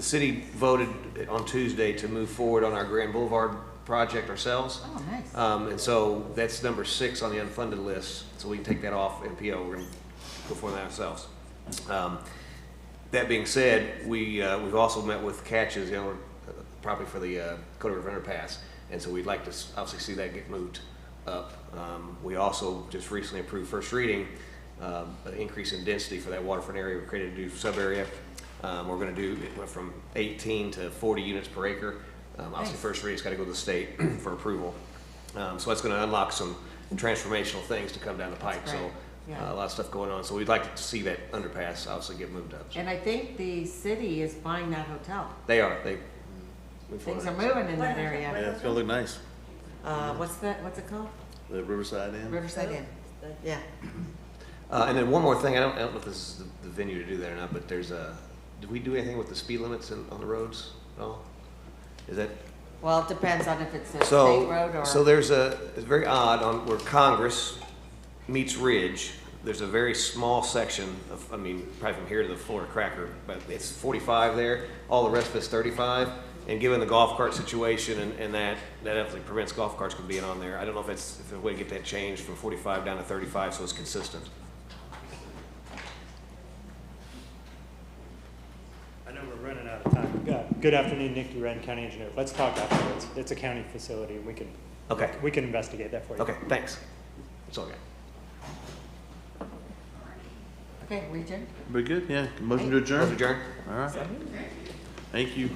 city voted on Tuesday to move forward on our Grand Boulevard project ourselves. Oh, nice. And so that's number 6 on the unfunded list, so we can take that off MPO. We're going to go for that ourselves. That being said, we've also met with Catches, probably for the Dakota River Underpass, and so we'd like to obviously see that get moved up. We also just recently approved first reading, an increase in density for that waterfront area. We're created a new sub-area. We're going to do, it went from 18 to 40 units per acre. Obviously, first reading's got to go to the state for approval. So that's going to unlock some transformational things to come down the pike. That's So great. Yeah. a lot of stuff going on. So we'd like to see that underpass obviously get moved up. So And I think the city is buying that hotel. they are. Things are moving in that area. Yeah, it's gonna look nice. What's it called? The Riverside Inn? Riverside Inn. Yeah. And then one more thing. I don't know if this is the venue to do that or not, but did we do anything with the speed limits on the roads at all? Is that? Well, it depends on if it's a state road or. So it's very odd on where Congress meets Ridge. There's a very small section of, probably from here to the Florida Cracker, but it's 45 there. All the rest of it's 35. And given the golf cart situation and that definitely prevents golf carts from being on there. I don't know if there's a way to get that changed from 45 down to 35 so it's consistent. I know we're running out of time. Good afternoon, Nick Uren, County Engineer. Let's talk afterwards. It's a county facility, and we can investigate that for you. Okay, thanks. That's all I got. Okay, we adjourn? We're good, yeah. Motion to adjourn? Motion to adjourn. All right. Thank you.